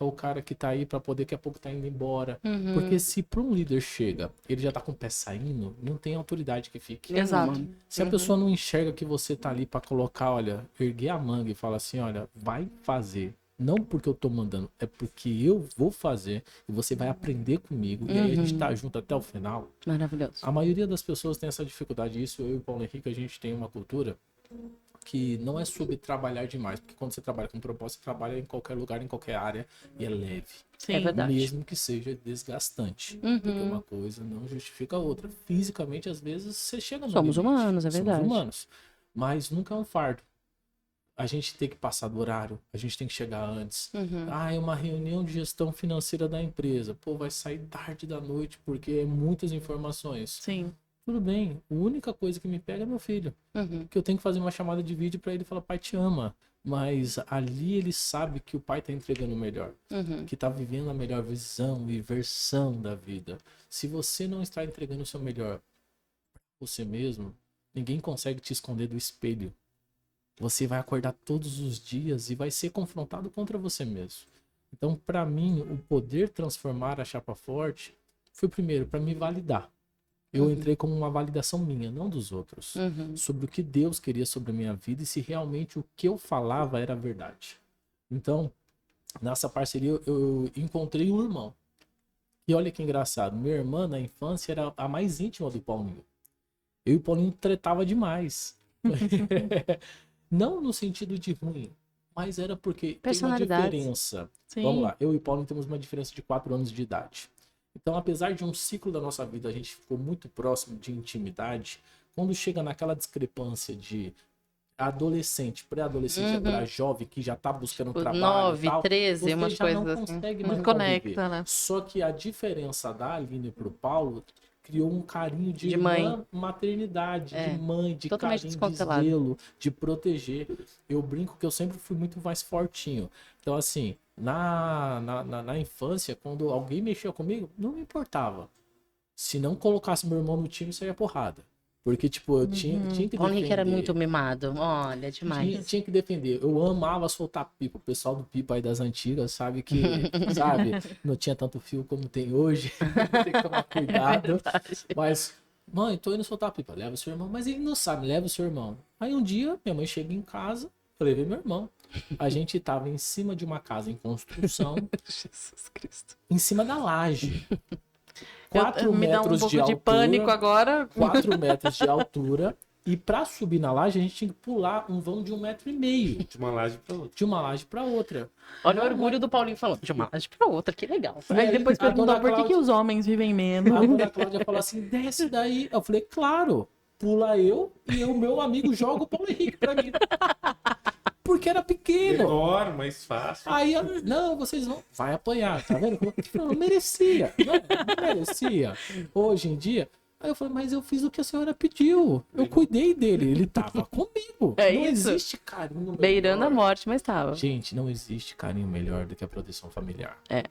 é o cara que tá aí pra poder, daqui a pouco tá indo embora. Uhum. Porque se pra um líder chega, ele já tá com o pé saindo, não tem autoridade que fique. Exato. Se a pessoa não enxerga que você tá ali pra colocar, olha, erguer a manga e falar assim, olha, vai fazer. Não porque eu tô mandando, é porque eu vou fazer e você vai aprender comigo. E aí a gente tá junto até o final. Maravilhoso. A maioria das pessoas tem essa dificuldade. Isso, eu e o Paulo Henrique, a gente tem uma cultura que não é sobre trabalhar demais. Porque quando você trabalha com propósito, você trabalha em qualquer lugar, em qualquer área e é leve. Sim. É verdade. Mesmo que seja desgastante. Uhum. Porque uma coisa não justifica a outra. Fisicamente, às vezes, você chega no Somos limite. humanos, é verdade. Somos humanos. Mas nunca é um fardo. A gente tem que passar do horário, a gente tem que chegar antes. Uhum. É uma reunião de gestão financeira da empresa. Pô, vai sair tarde da noite porque é muitas informações. Sim. Tudo bem, a única coisa que me pega é meu filho. Uhum. Que eu tenho que fazer uma chamada de vídeo pra ele falar, pai, te ama. Mas ali ele sabe que o pai tá entregando o melhor. Uhum. Que tá vivendo a melhor visão e versão da vida. Se você não está entregando o seu melhor pra você mesmo, ninguém consegue te esconder do espelho. Você vai acordar todos os dias e vai ser confrontado contra você mesmo. Então, para mim, o poder transformar a Chapa Forte foi primeiro para me validar. Eu entrei como uma validação minha, não dos outros, Uhum. sobre o que Deus queria sobre a minha vida e se realmente o que eu falava era verdade. Então, nessa parceria, eu encontrei um irmão. E olha que engraçado, minha irmã na infância era a mais íntima do Paulinho. Eu e o Paulinho tretava demais. Não no sentido de ruim, mas era porque tem uma Personalidades. diferença. Sim. Vamos lá, eu e o Paulo temos uma diferença de 4 anos de idade. Então, apesar de um ciclo da nossa vida, a gente ficou muito próximo de intimidade, quando chega naquela discrepância de adolescente, pré-adolescente para jovem que já tá buscando Tipo, trabalho 9, e tal, 13, você umas já coisas não assim. consegue mais Desconecta, conviver. né? Só que a diferença da Aline pro Paulo criou um carinho de, De irmã, maternidade, É, de mãe, de totalmente carinho, de descontrolado. zelo, de proteger. Eu brinco que eu sempre fui muito mais fortinho. Então, assim, na infância, quando alguém mexia comigo, não me importava. Se não colocasse meu irmão no time, saía porrada. Porque, tipo, eu tinha que O Henrique era defender. muito mimado. Olha, demais. Tinha que defender. Eu amava soltar pipa. O pessoal do pipa aí das antigas sabe que, sabe, não tinha tanto fio como tem hoje. Tem que tomar cuidado. Mas, mãe, tô indo soltar pipa. Leva o seu irmão. Mas ele não sabe, leva o seu irmão. Aí um dia, minha mãe chega em casa, eu levei meu irmão. A gente tava em cima de uma casa em construção, Jesus Cristo. em cima da laje. 4 Me dá um metros pouco de de altura. pânico agora. 4 metros de altura. E pra subir na laje, a gente tinha que pular um vão de 1,5 metro. De uma laje pra outra. De uma laje pra outra. Olha o orgulho do Paulinho falando. De uma laje pra outra, que legal. Aí depois a perguntou dona por que Cláudia- os homens vivem menos. A dona Cláudia falou assim, desce daí. Eu falei, claro, pula eu e o meu amigo joga o Paulo Henrique pra mim. Porque era pequeno. Menor, mais fácil. Aí, não, vocês vão... Vai apanhar, tá vendo? Não merecia. Não merecia. Hoje em dia... Aí eu falei, mas eu fiz o que a senhora pediu. Eu cuidei dele, ele tava comigo. É não isso. existe carinho melhor. Beirando a morte, mas tava. Gente, não existe carinho melhor do que a proteção familiar. É.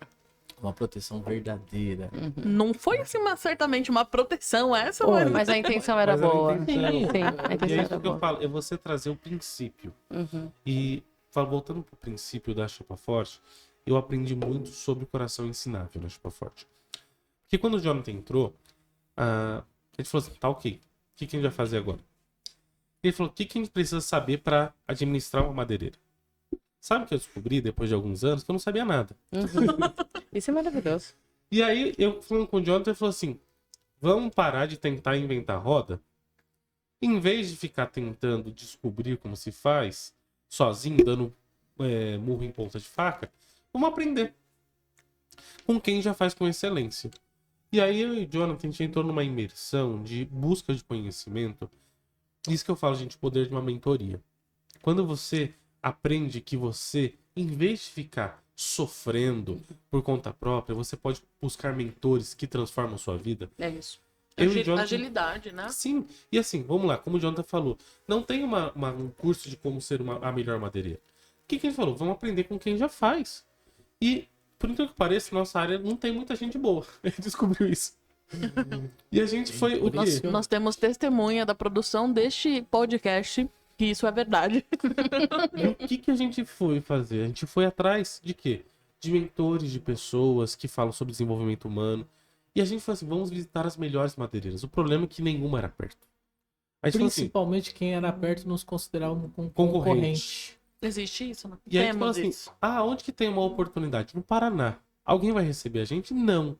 Uma proteção verdadeira. Não foi assim, certamente uma proteção essa, Olha, Mas a intenção era Mas era a boa. intenção. Sim, a E intenção é era isso que eu boa. falo, é você trazer o princípio. Uhum. E voltando pro princípio da Chapa Forte, eu aprendi muito sobre o coração ensinável na Chapa Forte. Porque quando o Jonathan entrou, a gente falou assim, tá ok, o que a gente vai fazer agora? Ele falou, o que a gente precisa saber para administrar uma madeireira? Sabe o que eu descobri depois de alguns anos? Que eu não sabia nada. Isso é maravilhoso. E aí, eu falando com o Jonathan, ele falou assim, vamos parar de tentar inventar roda? Em vez de ficar tentando descobrir como se faz, sozinho, dando murro em ponta de faca, vamos aprender com quem já faz com excelência. E aí eu e o Jonathan, a gente entrou numa imersão de busca de conhecimento. Isso que eu falo, gente, o poder de uma mentoria. Quando você aprende que você, em vez de ficar sofrendo por conta própria, você pode buscar mentores que transformam sua vida. É isso. Eu e o Jonathan- Agilidade, né? Sim, e assim, vamos lá, como o Jonathan falou, não tem um curso de como ser a melhor madeireira. O que ele falou? Vamos aprender com quem já faz. E, por incrível que pareça, nossa área não tem muita gente boa. Ele descobriu isso. E a gente foi o quê? Nós temos testemunha da produção deste podcast, que isso é verdade. E o que a gente foi fazer? A gente foi atrás de quê? De mentores, de pessoas que falam sobre desenvolvimento humano. E a gente falou assim, vamos visitar as melhores madeireiras. O problema é que nenhuma era perto. A gente falou assim, Principalmente quem era perto nos considerava um concorrente. concorrente. Existe isso, né? E aí a gente falou Temos assim, isso. onde que tem uma oportunidade? No Paraná. Alguém vai receber a gente? Não.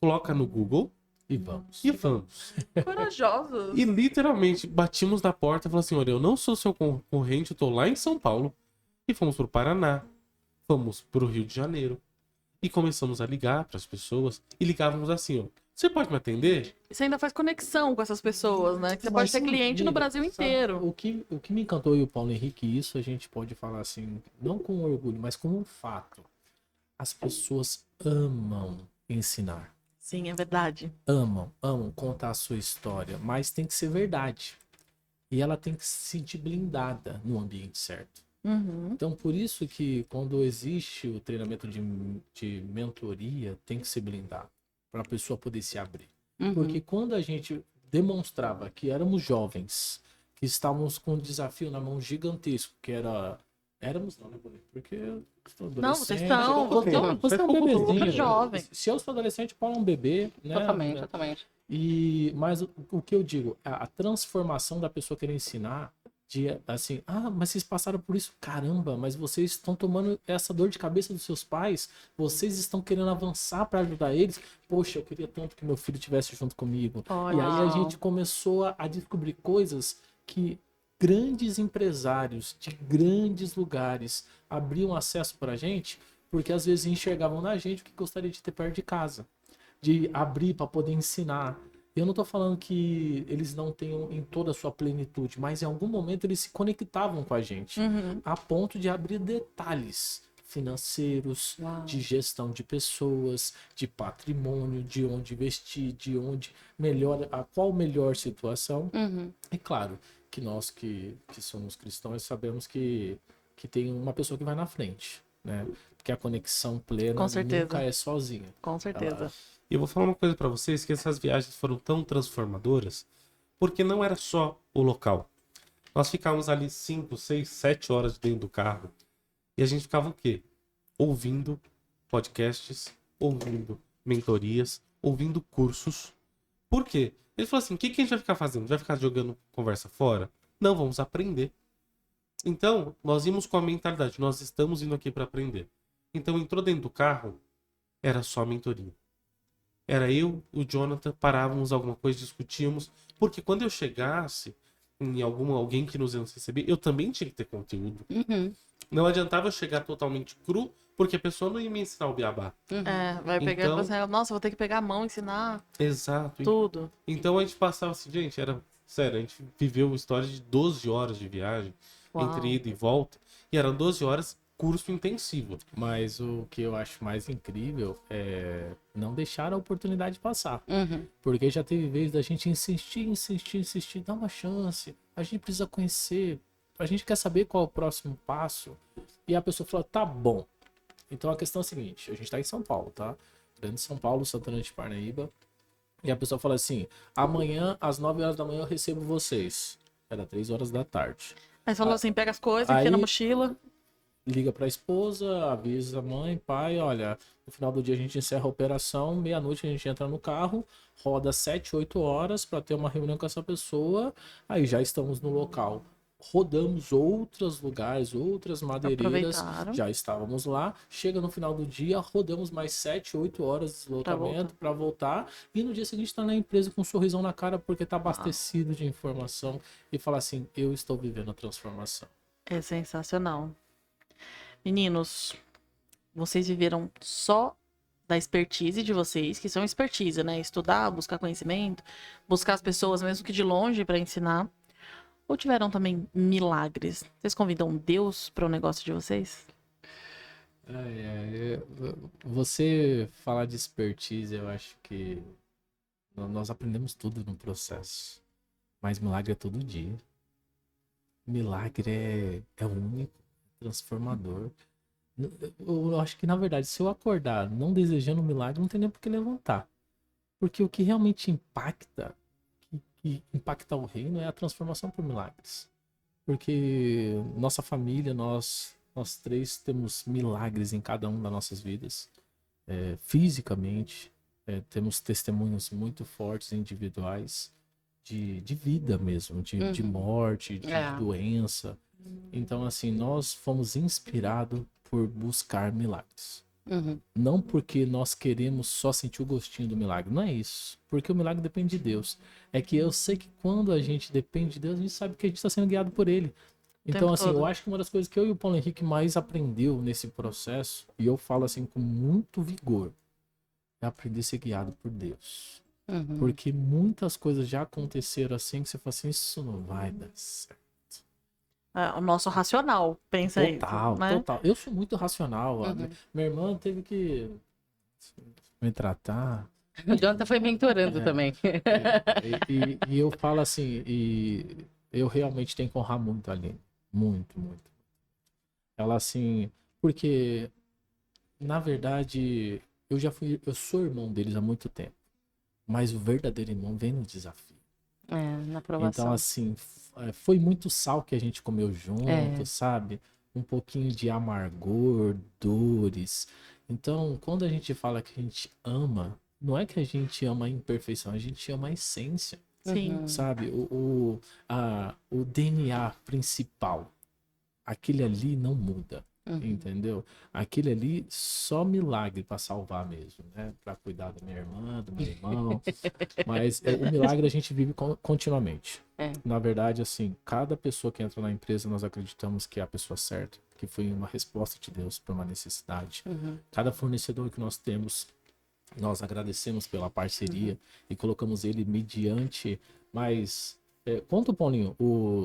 Coloca no Google E vamos. e vamos. Corajosos. E literalmente batimos na porta e falamos assim, olha, eu não sou seu concorrente, eu tô lá em São Paulo. E fomos pro Paraná. Fomos pro Rio de Janeiro. E começamos a ligar pras pessoas. E ligávamos assim, ó. Você pode me atender? Você ainda faz conexão com essas pessoas, né? Que você pode Mas ser sim, cliente no amiga, Brasil sabe, inteiro. O que me encantou e o Paulo Henrique, isso a gente pode falar assim, não com orgulho, mas como um fato. As pessoas amam ensinar. Sim, é verdade. Amam contar a sua história, mas tem que ser verdade. E ela tem que se sentir blindada no ambiente certo. Uhum. Então, por isso que quando existe o treinamento de mentoria, tem que ser blindado, para a pessoa poder se abrir. Uhum. Porque quando a gente demonstrava que éramos jovens, que estávamos com um desafio na mão gigantesco, que era... Éramos não, né, Bonito? Porque eu sou adolescente. Não, vocês são. Você é um Super bebezinho. jovem. Se eu sou adolescente, o Paulo é um bebê, né? Totalmente, totalmente. Mas o que eu digo, a transformação da pessoa querer ensinar, de assim, mas vocês passaram por isso, caramba, mas vocês estão tomando essa dor de cabeça dos seus pais, vocês estão querendo avançar para ajudar eles. Poxa, eu queria tanto que meu filho estivesse junto comigo. Olha. E aí a gente começou a descobrir coisas que grandes empresários de grandes lugares abriam acesso para a gente, porque às vezes enxergavam na gente o que gostaria de ter perto de casa, de abrir para poder ensinar. Eu não estou falando que eles não tenham em toda a sua plenitude, mas em algum momento eles se conectavam com a gente, Uhum. a ponto de abrir detalhes financeiros, Uau. de gestão de pessoas, de patrimônio, de onde investir, de onde melhor, a qual melhor situação. Uhum. É claro que nós que somos cristãos sabemos que tem uma pessoa que vai na frente, né? Porque a conexão plena Com certeza. nunca é sozinha. Com certeza. E eu vou falar uma coisa pra vocês, que essas viagens foram tão transformadoras, porque não era só o local. Nós ficávamos ali 5, 6, 7 horas dentro do carro. E a gente ficava o quê? Ouvindo podcasts, ouvindo mentorias, ouvindo cursos. Por quê? Ele falou assim, o que a gente vai ficar fazendo? Vai ficar jogando conversa fora? Não, vamos aprender. Então, nós íamos com a mentalidade, nós estamos indo aqui para aprender. Então, entrou dentro do carro, era só mentoria. Era eu, o Jonathan, parávamos alguma coisa, discutíamos. Porque quando eu chegasse em alguém que nos ia nos receber, eu também tinha que ter conteúdo. Uhum. Não adiantava eu chegar totalmente cru, porque a pessoa não ia me ensinar o beabá. É, vai pegar Então- e falar assim, nossa, vou ter que pegar a mão e ensinar Exato. tudo. Então a gente passava assim, gente, era sério, a gente viveu história de 12 horas de viagem, Uau. entre ida e volta, e eram 12 horas curso intensivo. Mas o que eu acho mais incrível é não deixar a oportunidade passar. Uhum. Porque já teve vez da gente insistir, dá uma chance. A gente precisa conhecer, a gente quer saber qual é o próximo passo. E a pessoa fala, tá bom. Então a questão é a seguinte, a gente tá em São Paulo, tá? Grande São Paulo, Santana de Parnaíba. E a pessoa fala assim, amanhã às 9 horas da manhã eu recebo vocês. Era 3 horas da tarde. Aí você falou assim, pega as coisas, aí- enfia na mochila. Liga pra esposa, avisa a mãe, pai, olha, no final do dia a gente encerra a operação, meia-noite a gente entra no carro, roda 7, 8 horas para ter uma reunião com essa pessoa, aí já estamos no local. Rodamos outros lugares, outras madeireiras, Aproveitaram. já estávamos lá, chega no final do dia, rodamos mais 7, 8 horas de deslocamento para voltar, e no dia seguinte está na empresa com um sorrisão na cara porque está abastecido de informação e fala assim, eu estou vivendo a transformação. É sensacional. Meninos, vocês viveram só da expertise de vocês, que são expertise, né? Estudar, buscar conhecimento, buscar as pessoas, mesmo que de longe, para ensinar. Ou tiveram também milagres? Vocês convidam Deus para o negócio de vocês? Você falar de expertise, eu acho que nós aprendemos tudo no processo. Mas milagre é todo dia. Milagre é único, transformador. Eu acho que, na verdade, se eu acordar não desejando um milagre, não tem nem por que levantar. Porque o que realmente impacta, que impacta o reino é a transformação por milagres. Porque nossa família, nós três temos milagres em cada uma das nossas vidas. Fisicamente, temos testemunhos muito fortes individuais de vida mesmo, de morte, de É. doença. Então, assim, nós fomos inspirados por buscar milagres. Uhum. Não porque nós queremos só sentir o gostinho do milagre, não é isso. Porque o milagre depende de Deus. É que eu sei que quando a gente depende de Deus, a gente sabe que a gente está sendo guiado por Ele. Então, Tempo assim, todo. eu acho que uma das coisas que eu e o Paulo Henrique mais aprendeu nesse processo, e eu falo assim com muito vigor, é aprender a ser guiado por Deus. Uhum. Porque muitas coisas já aconteceram assim que você fala assim, isso não vai dar certo. O nosso racional pensa Total, isso, né? total. Eu sou muito racional. Uhum. Minha irmã teve que me tratar. O Jonathan foi mentorando também. E eu falo assim, e eu realmente tenho que honrar muito a Aline. Muito, muito. Ela assim, porque na verdade eu sou irmão deles há muito tempo. Mas o verdadeiro irmão vem no desafio. Na aprovação. Então, assim, foi muito sal que a gente comeu junto, É. sabe? Um pouquinho de amargor, dores. Então, quando a gente fala que a gente ama, não é que a gente ama a imperfeição, a gente ama a essência, Sim. Uhum. sabe? O DNA principal, aquele ali não muda. Uhum. Entendeu? Aquele ali só milagre para salvar mesmo, né? Para cuidar da minha irmã, do meu irmão. Mas o milagre a gente vive continuamente. É. Na verdade, assim, cada pessoa que entra na empresa, nós acreditamos que é a pessoa certa, que foi uma resposta de Deus para uma necessidade. Uhum. Cada fornecedor que nós temos, nós agradecemos pela parceria e colocamos ele mediante. Mas conta, Paulinho,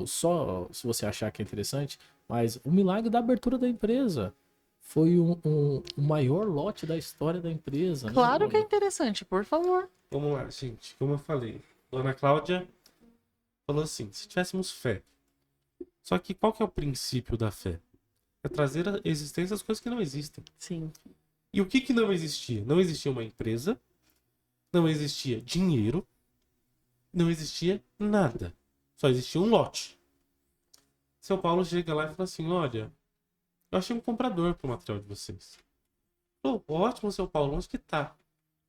só se você achar que é interessante, mas o milagre da abertura da empresa foi o maior lote da história da empresa. né, Claro que é Paulinho? interessante, por favor. Vamos lá, gente. Como eu falei, Dona Cláudia falou assim: se tivéssemos fé. Só que qual que é o princípio da fé? É trazer à existência as coisas que não existem. Sim. E o que que não existia? Não existia uma empresa, não existia dinheiro, não existia nada. Só existia um lote. Seu Paulo chega lá e fala assim: olha, eu achei um comprador pro material de vocês. Pô, ótimo, seu Paulo, onde que tá?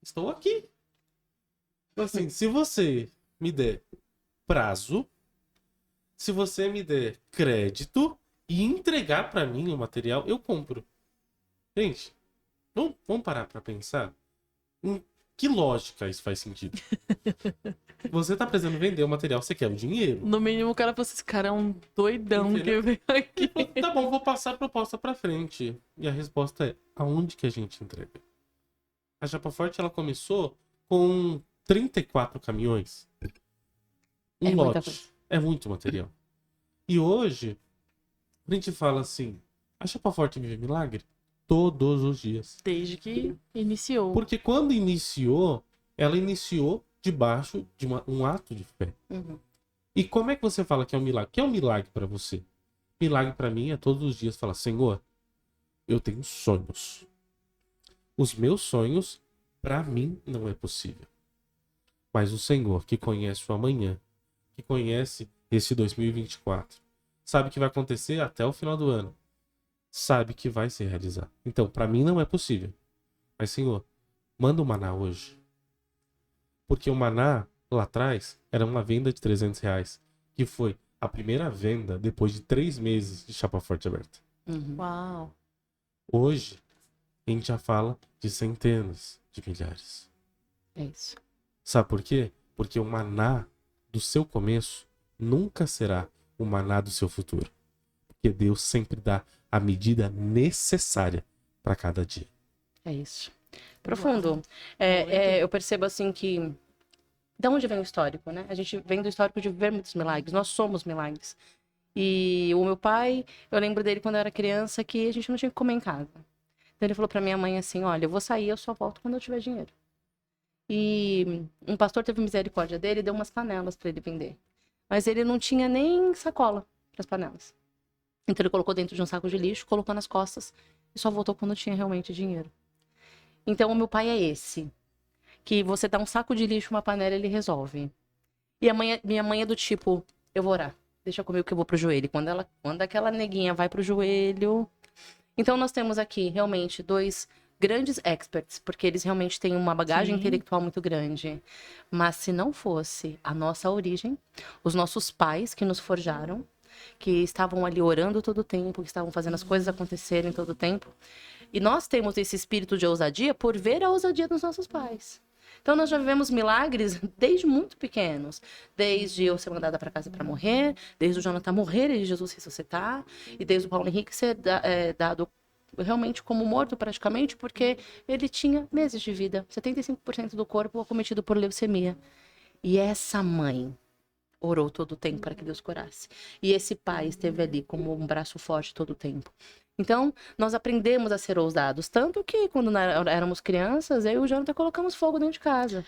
Estou aqui. Então, assim, se você me der prazo, se você me der crédito e entregar pra mim o material, eu compro. Gente, vamos parar pra pensar? Em que lógica isso faz sentido? Você tá precisando vender o material, você quer o dinheiro. No mínimo, o cara falou assim: esse cara é um doidão Entendeu? que veio aqui. Tá bom, vou passar a proposta pra frente. E a resposta é: aonde que a gente entrega? A Chapa Forte, ela começou com 34 caminhões. Um É muita lote. coisa. É muito material. E hoje, a gente fala assim: a Chapa Forte vive milagre todos os dias. Desde que iniciou. Porque quando iniciou, ela iniciou debaixo de um ato de fé. Uhum. E como é que você fala que é um milagre? O que é um milagre pra você? Milagre pra mim é todos os dias falar: Senhor, eu tenho sonhos. Os meus sonhos, pra mim, não é possível. Mas o Senhor, que conhece o amanhã, que conhece esse 2024, sabe que vai acontecer até o final do ano, sabe que vai se realizar. Então, pra mim não é possível. Mas, Senhor, manda o maná hoje. Porque o maná, lá atrás, era uma venda de R$300, que foi a primeira venda depois de 3 meses de Chapa Forte aberta. Uhum. Uau. Hoje, a gente já fala de centenas de milhares. É isso. Sabe por quê? Porque o maná do seu começo nunca será o maná do seu futuro. Porque Deus sempre dá a medida necessária para cada dia. É isso. Profundo. Eu percebo assim que. Da onde vem o histórico, né? A gente vem do histórico de viver muitos milagres. Nós somos milagres. E o meu pai, eu lembro dele quando eu era criança que a gente não tinha que comer em casa. Então ele falou pra minha mãe assim, olha, eu vou sair, eu só volto quando eu tiver dinheiro. E um pastor teve misericórdia dele e deu umas panelas pra ele vender. Mas ele não tinha nem sacola pras panelas. Então ele colocou dentro de um saco de lixo, colocou nas costas e só voltou quando tinha realmente dinheiro. Então o meu pai é esse, que você dá um saco de lixo, uma panela, ele resolve. E minha mãe é do tipo, eu vou orar, deixa comigo que eu vou pro joelho. Quando aquela neguinha vai pro joelho... Então nós temos aqui realmente 2 grandes experts, porque eles realmente têm uma bagagem intelectual muito grande. Mas se não fosse a nossa origem, os nossos pais que nos forjaram, que estavam ali orando todo o tempo, que estavam fazendo as coisas acontecerem todo o tempo. E nós temos esse espírito de ousadia por ver a ousadia dos nossos pais. Então nós já vivemos milagres desde muito pequenos. Desde eu ser mandada para casa para morrer, desde o Jonathan morrer e Jesus ressuscitar, e desde o Paulo Henrique ser dado realmente como morto praticamente, porque ele tinha meses de vida. 75% do corpo acometido por leucemia. E essa mãe orou todo o tempo para que Deus curasse. E esse pai esteve ali como um braço forte todo o tempo. Então, nós aprendemos a ser ousados. Tanto que, quando éramos crianças, eu e o Jonathan colocamos fogo dentro de casa.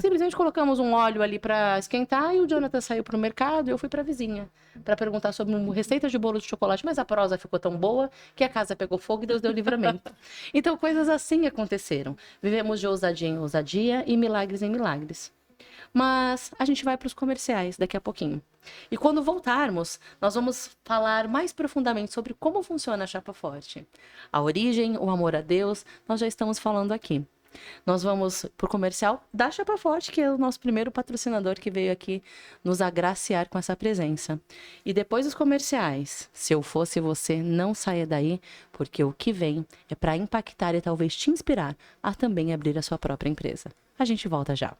Simplesmente colocamos um óleo ali para esquentar e o Jonathan saiu para o mercado e eu fui para a vizinha para perguntar sobre uma receita de bolo de chocolate. Mas a prosa ficou tão boa que a casa pegou fogo e Deus deu livramento. Então, coisas assim aconteceram. Vivemos de ousadia em ousadia e milagres em milagres. Mas a gente vai para os comerciais daqui a pouquinho. E quando voltarmos, nós vamos falar mais profundamente sobre como funciona a Chapa Forte. A origem, o amor a Deus, nós já estamos falando aqui. Nós vamos para o comercial da Chapa Forte, que é o nosso primeiro patrocinador que veio aqui nos agraciar com essa presença. E depois dos comerciais, se eu fosse você, não saia daí, porque o que vem é para impactar e talvez te inspirar a também abrir a sua própria empresa. A gente volta já.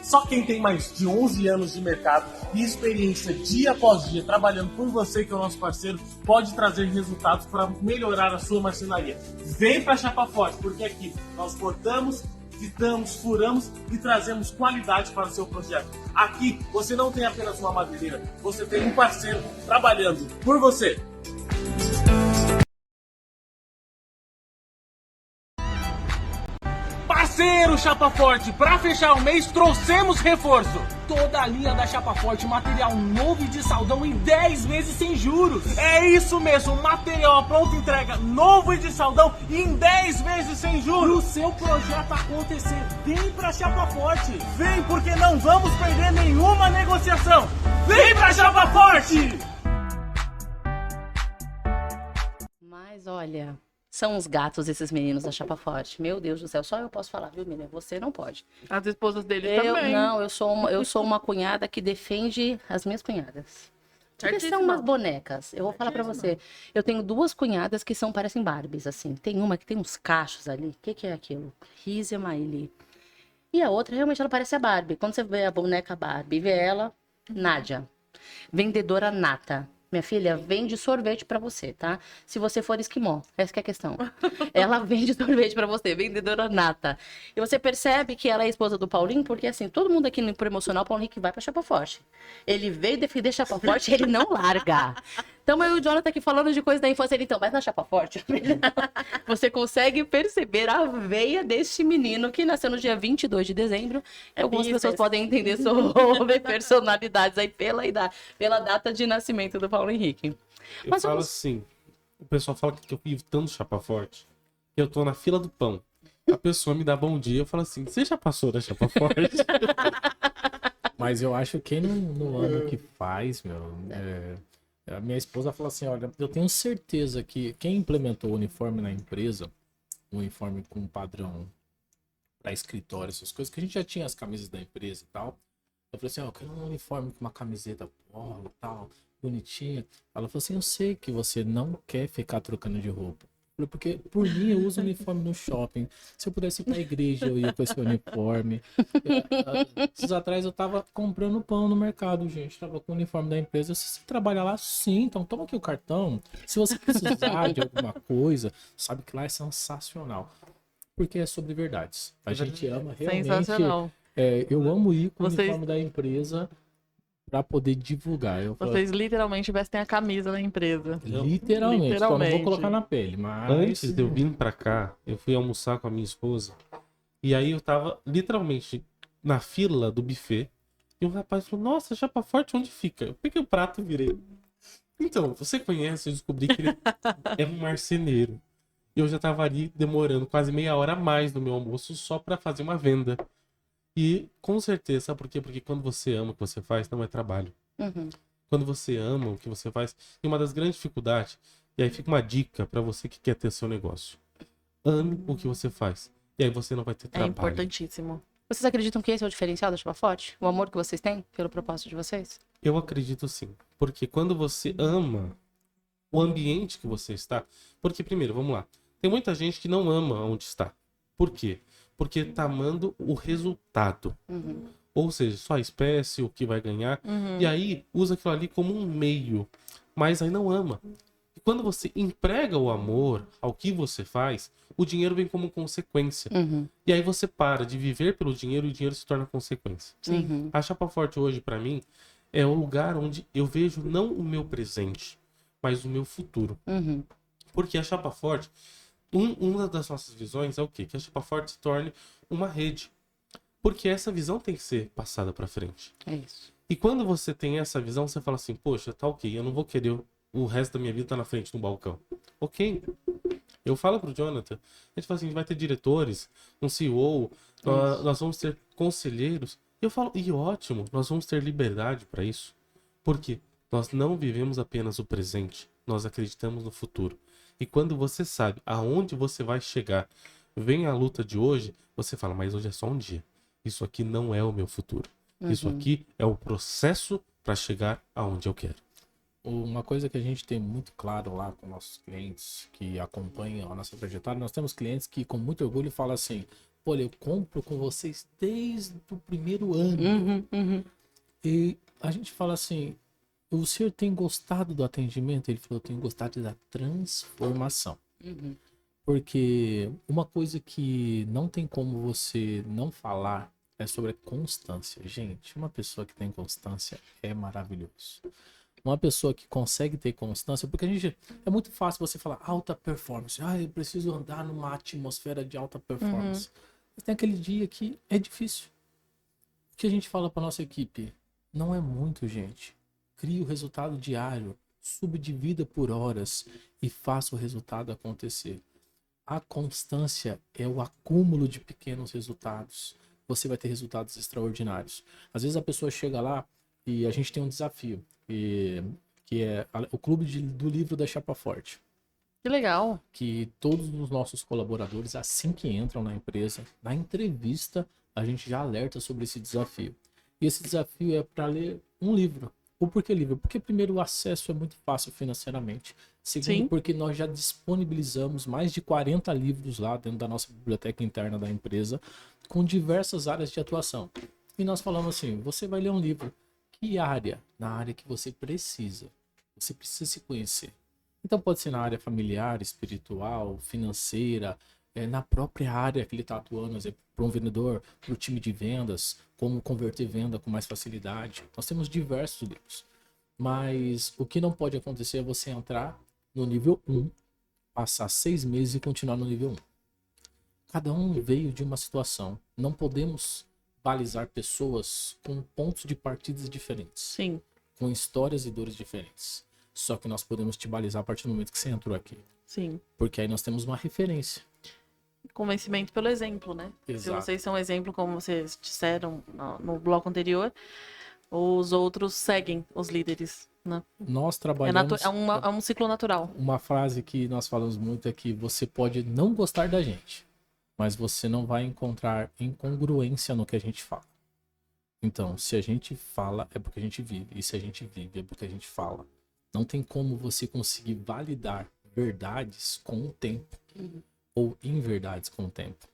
Só quem tem mais de 11 anos de mercado e experiência dia após dia trabalhando por você, que é o nosso parceiro, pode trazer resultados para melhorar a sua marcenaria. Vem para Chapa Forte, porque aqui nós cortamos, fitamos, furamos e trazemos qualidade para o seu projeto. Aqui você não tem apenas uma madeireira, você tem um parceiro trabalhando por você. Parceiro Chapa Forte, para fechar o mês trouxemos reforço. Toda a linha da Chapa Forte, material novo e de saldão em 10 vezes sem juros. É isso mesmo, material à pronta entrega, novo e de saldão em 10 vezes sem juros. O seu projeto acontecer, vem pra Chapa Forte. Vem, porque não vamos perder nenhuma negociação. Vem pra Chapa Forte! Mas olha... São os gatos, esses meninos da Chapa Forte. Meu Deus do céu, só eu posso falar, viu, menina? Você não pode. As esposas dele também. Não, eu sou uma cunhada que defende as minhas cunhadas. Porque são umas bonecas. Eu vou falar pra você. Eu tenho 2 cunhadas que parecem Barbies, assim. Tem uma que tem uns cachos ali. O que é aquilo? Rízia Maíli. E a outra, realmente, ela parece a Barbie. Quando você vê a boneca Barbie, vê ela, Nádia. Vendedora nata. Minha filha, vende sorvete pra você, tá? Se você for esquimó, essa que é a questão. Ela vende sorvete pra você, vendedora nata. E você percebe que ela é esposa do Paulinho, porque assim, todo mundo aqui no Promocional, o Paulo Henrique vai pra Chapa Forte. Ele veio defender Chapa Forte e ele não larga. Então, eu e o Jonathan aqui falando de coisa da infância, ele então, vai na Chapa Forte. Você consegue perceber a veia deste menino que nasceu no dia 22 de dezembro. Algumas pessoas podem entender sobre personalidades aí pela data de nascimento do Paulo Henrique. Eu falo assim, o pessoal fala que eu vivo tanto Chapa Forte, que eu tô na fila do pão. A pessoa me dá bom dia, eu falo assim, você já passou da Chapa Forte? Mas eu acho que no ano que faz, a minha esposa fala assim, olha, eu tenho certeza que quem implementou o uniforme na empresa, o uniforme com padrão para escritório, essas coisas, que a gente já tinha as camisas da empresa e tal. Eu falei assim, eu quero um uniforme com uma camiseta polo e tal, bonitinha. Ela falou assim, eu sei que você não quer ficar trocando de roupa. Porque, por mim, eu uso uniforme no shopping. Se eu pudesse ir pra igreja, eu ia com esse uniforme. Esses atrás eu tava comprando pão no mercado, gente. Tava com o uniforme da empresa. Se você trabalha lá, sim. Então, toma aqui o cartão. Se você precisar de alguma coisa, sabe que lá é sensacional. Porque é sobre verdades. A gente ama realmente. Sensacional. Eu amo ir com o uniforme da empresa pra poder divulgar. Eu falo, Vocês literalmente vestem a camisa da empresa. literalmente, só não vou Literalmente. colocar na pele, mas... Antes de eu vir pra cá, eu fui almoçar com a minha esposa. E aí eu tava literalmente na fila do buffet. E um rapaz falou, nossa, Chapa Forte, onde fica? Eu peguei o prato e virei. Então, você conhece, eu descobri que ele é um marceneiro. E eu já tava ali demorando quase meia hora a mais no meu almoço só pra fazer uma venda. E com certeza, sabe por quê? Porque quando você ama o que você faz, não é trabalho. Uhum. Quando você ama o que você faz, e uma das grandes dificuldades, e aí fica uma dica pra você que quer ter seu negócio. Ame o que você faz. E aí você não vai ter É trabalho. importantíssimo. Vocês acreditam que esse é o diferencial da Chapa Forte? O amor que vocês têm pelo propósito de vocês? Eu acredito sim. Porque quando você ama o ambiente que você está... Porque, primeiro, vamos lá. Tem muita gente que não ama onde está. Por quê? Porque tá amando o resultado. Uhum. Ou seja, só a espécie, o que vai ganhar. E aí, usa aquilo ali como um meio. Mas aí não ama. E quando você emprega o amor ao que você faz, o dinheiro vem como consequência. Uhum. E aí você para de viver pelo dinheiro e o dinheiro se torna consequência. Uhum. A Chapa Forte hoje, pra mim, é o lugar onde eu vejo não o meu presente, mas o meu futuro. Uhum. Porque a Chapa Forte, uma das nossas visões é o quê? Que a Chapa Forte se torne uma rede. Porque essa visão tem que ser passada pra frente. É isso. E quando você tem essa visão, você fala assim, poxa, tá ok, eu não vou querer o resto da minha vida estar na frente do balcão. Ok. Eu falo pro Jonathan, a gente fala assim, vai ter diretores, um CEO, nós vamos ter conselheiros. Eu falo, e ótimo, nós vamos ter liberdade para isso. Porque nós não vivemos apenas o presente, nós acreditamos no futuro. E quando você sabe aonde você vai chegar, vem a luta de hoje, você fala, mas hoje é só um dia. Isso aqui não é o meu futuro. Isso aqui é o processo para chegar aonde eu quero. Uma coisa que a gente tem muito claro lá com nossos clientes que acompanham a nossa trajetória, nós temos clientes que com muito orgulho falam assim, pô, eu compro com vocês desde o primeiro ano. Uhum. Uhum. E a gente fala assim, o senhor tem gostado do atendimento? Ele falou, eu tenho gostado da transformação. Uhum. Porque uma coisa que não tem como você não falar é sobre a constância. Gente, uma pessoa que tem constância é maravilhoso. Uma pessoa que consegue ter constância, porque a gente é muito fácil você falar alta performance. Ah, eu preciso andar numa atmosfera de alta performance. Mas tem aquele dia que é difícil. O que a gente fala para nossa equipe? Não é muito, gente. Crie o resultado diário, subdivida por horas e faça o resultado acontecer. A constância é o acúmulo de pequenos resultados. Você vai ter resultados extraordinários. Às vezes a pessoa chega lá e a gente tem um desafio, que é o Clube do Livro da Chapa Forte. Que legal. Que todos os nossos colaboradores, assim que entram na empresa, na entrevista, a gente já alerta sobre esse desafio. E esse desafio é para ler um livro. O porquê livro? Porque, primeiro, o acesso é muito fácil financeiramente. Segundo, Sim. porque nós já disponibilizamos mais de 40 livros lá dentro da nossa biblioteca interna da empresa, com diversas áreas de atuação. E nós falamos assim, você vai ler um livro. Que área? Na área que você precisa. Você precisa se conhecer. Então pode ser na área familiar, espiritual, financeira, na própria área que ele está atuando, por exemplo, para um vendedor, para o time de vendas, como converter venda com mais facilidade. Nós temos diversos livros. Mas o que não pode acontecer é você entrar no nível 1, passar 6 meses e continuar no nível 1. Cada um veio de uma situação. Não podemos balizar pessoas com pontos de partidas diferentes. Sim. Com histórias e dores diferentes. Só que nós podemos te balizar a partir do momento que você entrou aqui. Sim. Porque aí nós temos uma referência. Convencimento pelo exemplo, né? Exato. Se vocês são exemplo, como vocês disseram no bloco anterior, os outros seguem os líderes, né? Nós É, trabalhamos... é um ciclo natural. Uma frase que nós falamos muito é que você pode não gostar da gente, mas você não vai encontrar incongruência no que a gente fala. Então, se a gente fala, é porque a gente vive. E se a gente vive, é porque a gente fala. Não tem como você conseguir validar verdades com o tempo. Ou inverdades com o tempo.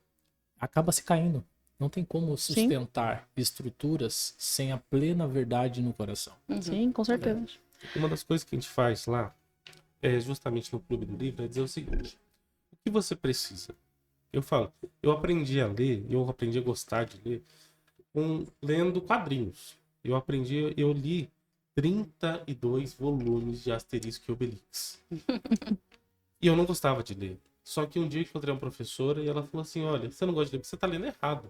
Acaba se caindo. Não tem como sustentar estruturas sem a plena verdade no coração. Sim, com certeza. Uma das coisas que a gente faz lá, justamente no Clube do Livro, é dizer o seguinte: o que você precisa? Eu falo, eu aprendi a ler, eu aprendi a gostar de ler, lendo quadrinhos. eu li 32 volumes de Asterix e Obelix. E eu não gostava de ler. Só que um dia eu encontrei uma professora e ela falou assim, olha, você não gosta de ler porque você tá lendo errado.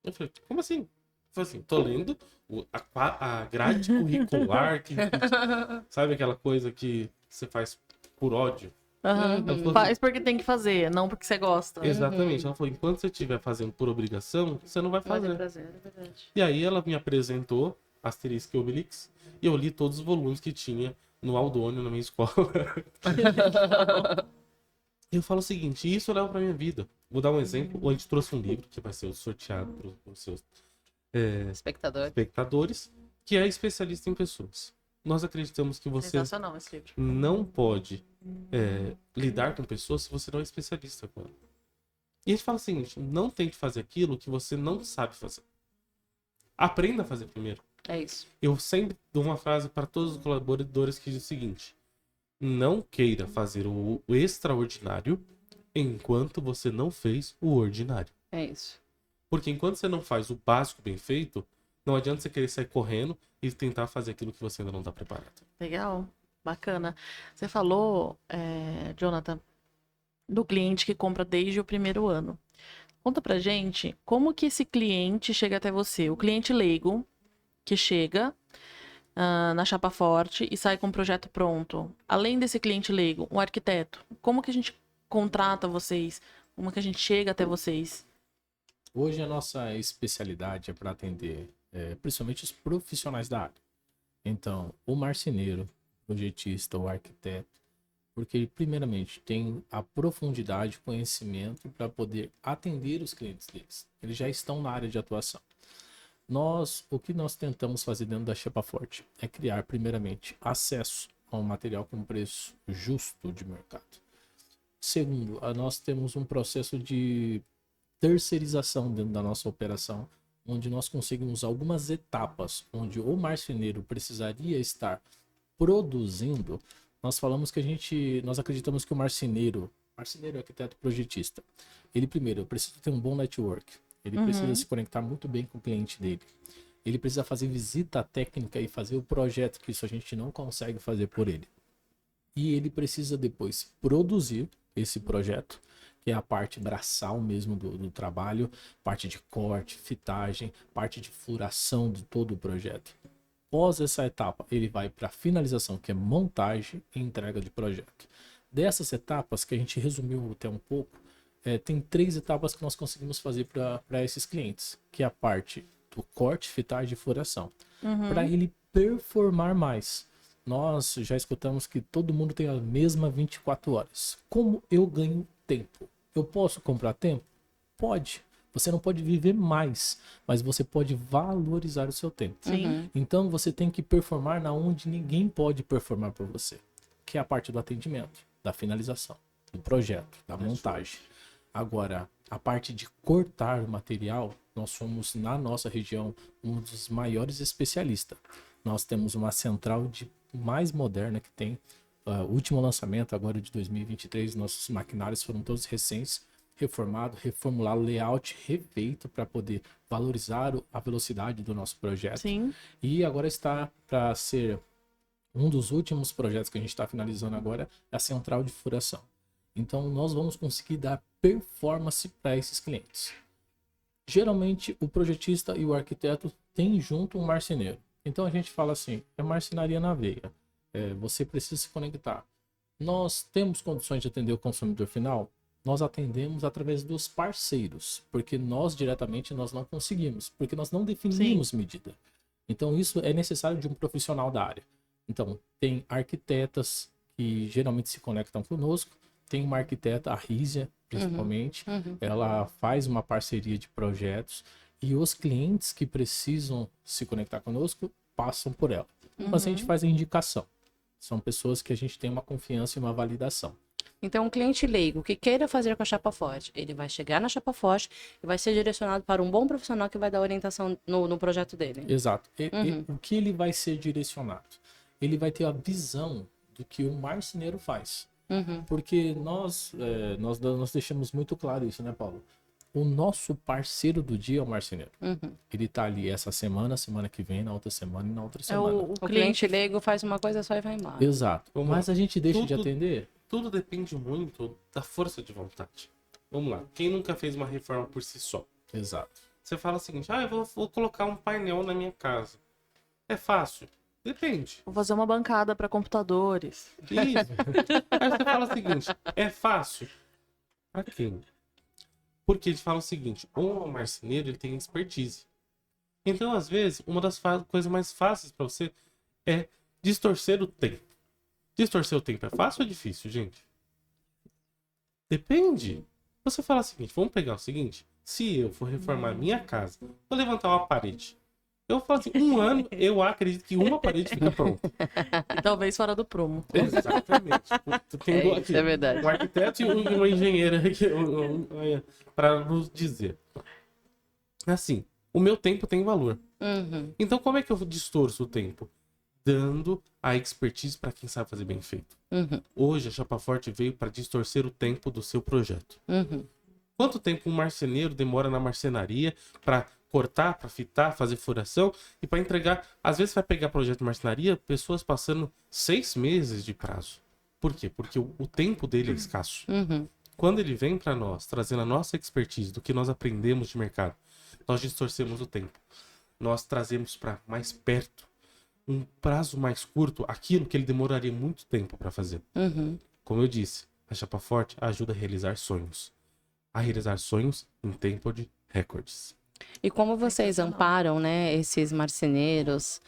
Eu falei, como assim? Eu falei assim, tô lendo a grade curricular, sabe aquela coisa que você faz por ódio? Aham. Ela falou Faz porque tem que fazer, não porque você gosta. Exatamente. Ela falou, enquanto você estiver fazendo por obrigação, você não vai Vai ter fazer. prazer, é verdade. E aí ela me apresentou Asterix e Obelix e eu li todos os volumes que tinha no Aldônio, na minha escola. E eu falo o seguinte, isso eu levo pra minha vida. Vou dar um exemplo. A gente trouxe um livro que vai ser sorteado para os seus Espectador. espectadores, que é especialista em pessoas. Nós acreditamos que você Sensacional esse livro. não pode lidar com pessoas se você não é especialista com ela. E a gente fala o seguinte, não tente fazer aquilo que você não sabe fazer. Aprenda a fazer primeiro. É isso. Eu sempre dou uma frase para todos os colaboradores que diz o seguinte, não queira fazer o extraordinário enquanto você não fez o ordinário. É isso. Porque enquanto você não faz o básico bem feito, não adianta você querer sair correndo e tentar fazer aquilo que você ainda não está preparado. Legal, bacana. Você falou, Jonathan, do cliente que compra desde o primeiro ano. Conta pra gente como que esse cliente chega até você. O cliente leigo que chega na Chapa Forte e sai com o projeto pronto. Além desse cliente leigo, um arquiteto. Como que a gente contrata vocês? Como que a gente chega até vocês? Hoje a nossa especialidade é para atender principalmente os profissionais da área. Então, o marceneiro, o projetista, o arquiteto, porque ele primeiramente tem a profundidade, conhecimento para poder atender os clientes deles. Eles já estão na área de atuação. O que nós tentamos fazer dentro da Chapa Forte é criar primeiramente acesso a um material com preço justo de mercado. Segundo, nós temos um processo de terceirização dentro da nossa operação, onde nós conseguimos algumas etapas onde o marceneiro precisaria estar produzindo. Nós falamos que nós acreditamos que o marceneiro, arquiteto, projetista, ele primeiro precisa ter um bom network, ele precisa se conectar muito bem com o cliente dele, ele precisa fazer visita técnica e fazer o projeto, que isso a gente não consegue fazer por ele. E ele precisa depois produzir esse projeto, que é a parte braçal mesmo do trabalho, parte de corte, fitagem, parte de furação de todo o projeto. Após essa etapa, ele vai para a finalização, que é montagem e entrega de projeto. Dessas etapas, que a gente resumiu até um pouco, tem 3 etapas que nós conseguimos fazer para esses clientes, que é a parte do corte, fitagem e furação. Para ele performar mais. Nós já escutamos que todo mundo tem a mesma 24 horas. Como eu ganho tempo? Eu posso comprar tempo? Pode. Você não pode viver mais, mas você pode valorizar o seu tempo. Sim. Então você tem que performar na onde ninguém pode performar por você, que é a parte do atendimento, da finalização, do projeto, da montagem. Agora, a parte de cortar o material, nós somos, na nossa região, um dos maiores especialistas. Nós temos uma central mais moderna que tem. O último lançamento agora de 2023, nossos maquinários foram todos recentes, reformado, reformulado, layout refeito para poder valorizar a velocidade do nosso projeto. Sim. E agora está para ser um dos últimos projetos que a gente está finalizando agora, é a central de furação. Então nós vamos conseguir dar performance para esses clientes. Geralmente o projetista e o arquiteto têm junto um marceneiro. Então a gente fala assim, é marcenaria na veia. Você precisa se conectar. Nós temos condições de atender o consumidor final? Nós atendemos através dos parceiros, porque nós diretamente nós não conseguimos, porque nós não definimos medida. Então isso é necessário de um profissional da área. Então tem arquitetas que geralmente se conectam conosco, tem uma arquiteta, a Rízia principalmente, ela faz uma parceria de projetos e os clientes que precisam se conectar conosco passam por ela. Mas a gente faz a indicação. São pessoas que a gente tem uma confiança e uma validação. Então, um cliente leigo que queira fazer com a Chapa Forte, ele vai chegar na Chapa Forte e vai ser direcionado para um bom profissional que vai dar orientação no projeto dele. Exato. O que ele vai ser direcionado? Ele vai ter a visão do que o marceneiro faz. Porque nós deixamos muito claro isso, né, Paulo? o nosso parceiro do dia é o marceneiro. Uhum. Ele tá ali essa semana, semana que vem, na outra semana e na outra É semana. o O cliente leigo faz uma coisa só e vai embora. Exato. Vamos Mas lá. a gente deixa de Tudo- atender? Tudo depende muito da força de vontade. Vamos lá. Quem nunca fez uma reforma por si só? Exato. Você fala o seguinte, eu vou colocar um painel na minha casa. É fácil? Depende. Vou fazer uma bancada para computadores. Isso. Aí você fala o seguinte, é fácil? Pra quem? Porque ele fala o seguinte, o marceneiro ele tem expertise. Então, às vezes, uma das coisas mais fáceis pra você é distorcer o tempo. Distorcer o tempo é fácil ou é difícil, gente? Depende. Você fala o seguinte, vamos pegar o seguinte, se eu for reformar a minha casa, vou levantar uma parede. Eu falo assim, um ano, eu acredito que uma parede fica pronta. E talvez fora do prumo. Exatamente. Tem aqui, Isso é verdade. um arquiteto e uma engenheira aqui para nos dizer. Assim, o meu tempo tem valor. Uhum. Então, como é que eu distorço o tempo? Dando a expertise para quem sabe fazer bem feito. Uhum. Hoje, a Chapa Forte veio para distorcer o tempo do seu projeto. Uhum. Quanto tempo um marceneiro demora na marcenaria para cortar, para fitar, fazer furação e para entregar? Às vezes vai pegar projeto de marcenaria, pessoas passando 6 meses de prazo. Por quê? Porque o tempo dele é escasso. Uhum. Quando ele vem para nós, trazendo a nossa expertise do que nós aprendemos de mercado, nós distorcemos o tempo. Nós trazemos para mais perto, um prazo mais curto, aquilo que ele demoraria muito tempo para fazer. Uhum. Como eu disse, a Chapa Forte ajuda a realizar sonhos. A realizar sonhos em tempo de recordes. E como vocês amparam, né, esses marceneiros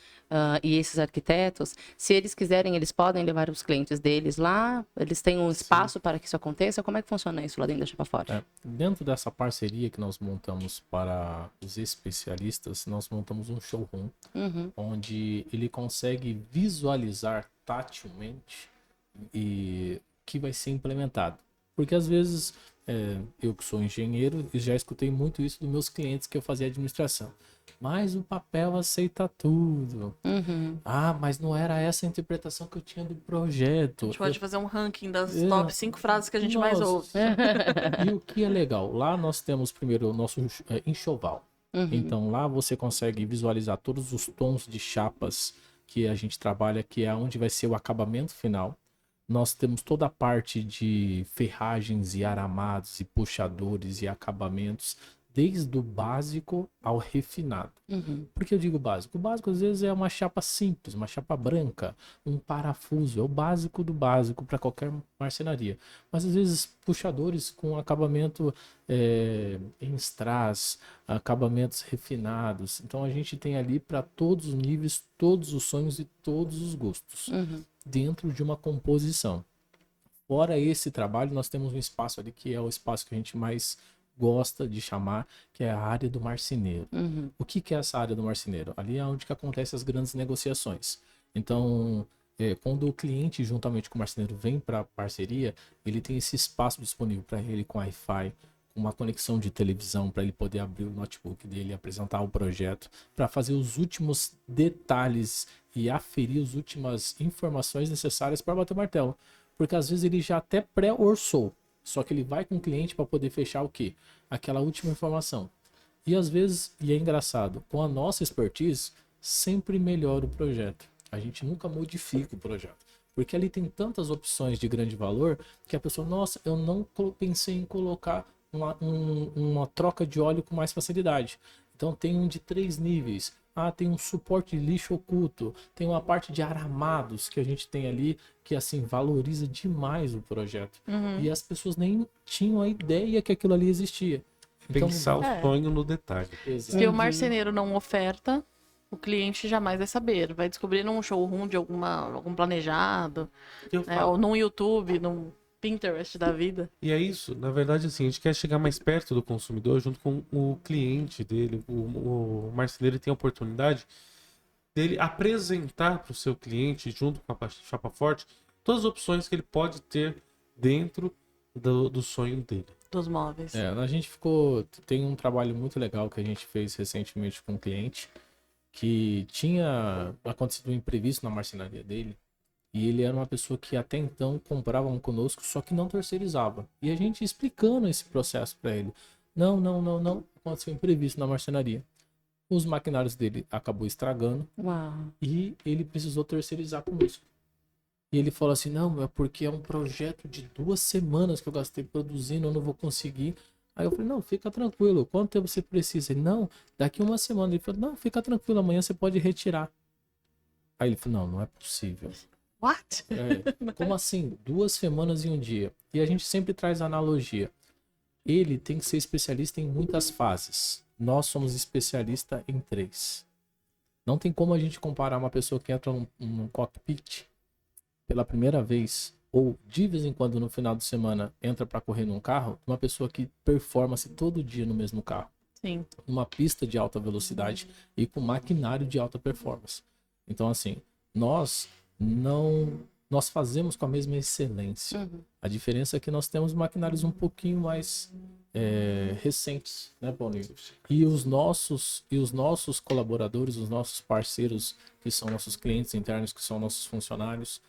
e esses arquitetos, se eles quiserem, eles podem levar os clientes deles lá? Eles têm um espaço para que isso aconteça? Como é que funciona isso lá dentro da Chapa Forte? Dentro dessa parceria que nós montamos para os especialistas, nós montamos um showroom Uhum. onde ele consegue visualizar tatilmente e que vai ser implementado. Porque às vezes, eu que sou engenheiro, e já escutei muito isso dos meus clientes que eu fazia administração. Mas o papel aceita tudo. Uhum. Ah, mas não era essa a interpretação que eu tinha do projeto. A gente pode fazer um ranking das É. top 5 frases que a gente mais Nossa. ouve. E o que é legal? Lá nós temos primeiro o nosso enxoval. Uhum. Então lá você consegue visualizar todos os tons de chapas que a gente trabalha, que é onde vai ser o acabamento final. Nós temos toda a parte de ferragens e aramados e puxadores e acabamentos, desde o básico ao refinado. Uhum. Por que eu digo básico? O básico às vezes é uma chapa simples, uma chapa branca, um parafuso, é o básico do básico para qualquer marcenaria. Mas às vezes puxadores com acabamento em strass, acabamentos refinados. Então a gente tem ali para todos os níveis, todos os sonhos e todos os gostos, Uhum. dentro de uma composição. Fora esse trabalho, nós temos um espaço ali que é o espaço que a gente mais gosta de chamar, que é a área do marceneiro. Uhum. O que é essa área do marceneiro? Ali é onde que acontecem as grandes negociações. Então, quando o cliente, juntamente com o marceneiro, vem para a parceria, ele tem esse espaço disponível para ele com Wi-Fi, com uma conexão de televisão, para ele poder abrir o notebook dele, apresentar o projeto, para fazer os últimos detalhes e aferir as últimas informações necessárias para bater o martelo. Porque às vezes ele já até pré-orçou, só que ele vai com o cliente para poder fechar o quê? Aquela última informação. E às vezes, e é engraçado, com a nossa expertise, sempre melhora o projeto. A gente nunca modifica o projeto. Porque ali tem tantas opções de grande valor que a pessoa, nossa, eu não pensei em colocar uma troca de óleo com mais facilidade. Então tem um de 3 níveis. Ah, tem um suporte de lixo oculto. Tem uma parte de aramados que a gente tem ali que assim valoriza demais o projeto. Uhum. E as pessoas nem tinham a ideia que aquilo ali existia. Então, Pensar o sonho no detalhe. exato. Se o marceneiro não oferta, o cliente jamais vai saber. Vai descobrir num showroom de algum planejado, Eu né, falo. ou num YouTube, num Pinterest da vida. E é isso, na verdade, assim, a gente quer chegar mais perto do consumidor junto com o cliente dele. O marceneiro tem a oportunidade dele apresentar para o seu cliente, junto com a Chapa Forte, todas as opções que ele pode ter dentro do sonho dele. Dos móveis. A gente tem um trabalho muito legal que a gente fez recentemente com um cliente que tinha acontecido um imprevisto na marcenaria dele. E ele era uma pessoa que até então comprava conosco, só que não terceirizava. E a gente explicando esse processo para ele. Não. Aconteceu um imprevisto na marcenaria. Os maquinários dele acabou estragando Uau. e ele precisou terceirizar conosco. E ele falou assim, não, é porque é um projeto de 2 semanas que eu gastei produzindo, eu não vou conseguir. Aí eu falei, não, fica tranquilo, quanto tempo você precisa? Ele, não, daqui 1 semana. Ele falou, não, fica tranquilo, amanhã você pode retirar. Aí ele falou, não é possível. What? Como assim? 2 semanas e 1 dia. E a gente sempre traz a analogia. Ele tem que ser especialista em muitas fases. Nós somos especialistas em 3. Não tem como a gente comparar uma pessoa que entra num cockpit pela primeira vez, ou de vez em quando no final de semana entra para correr num carro, uma pessoa que performa-se todo dia no mesmo carro. Sim. Numa pista de alta velocidade e com maquinário de alta performance. Então, assim, nós fazemos com a mesma excelência. A diferença é que nós temos maquinários um pouquinho mais recentes, né, Paulinho? E os nossos colaboradores, os nossos parceiros, que são nossos clientes internos, que são nossos funcionários,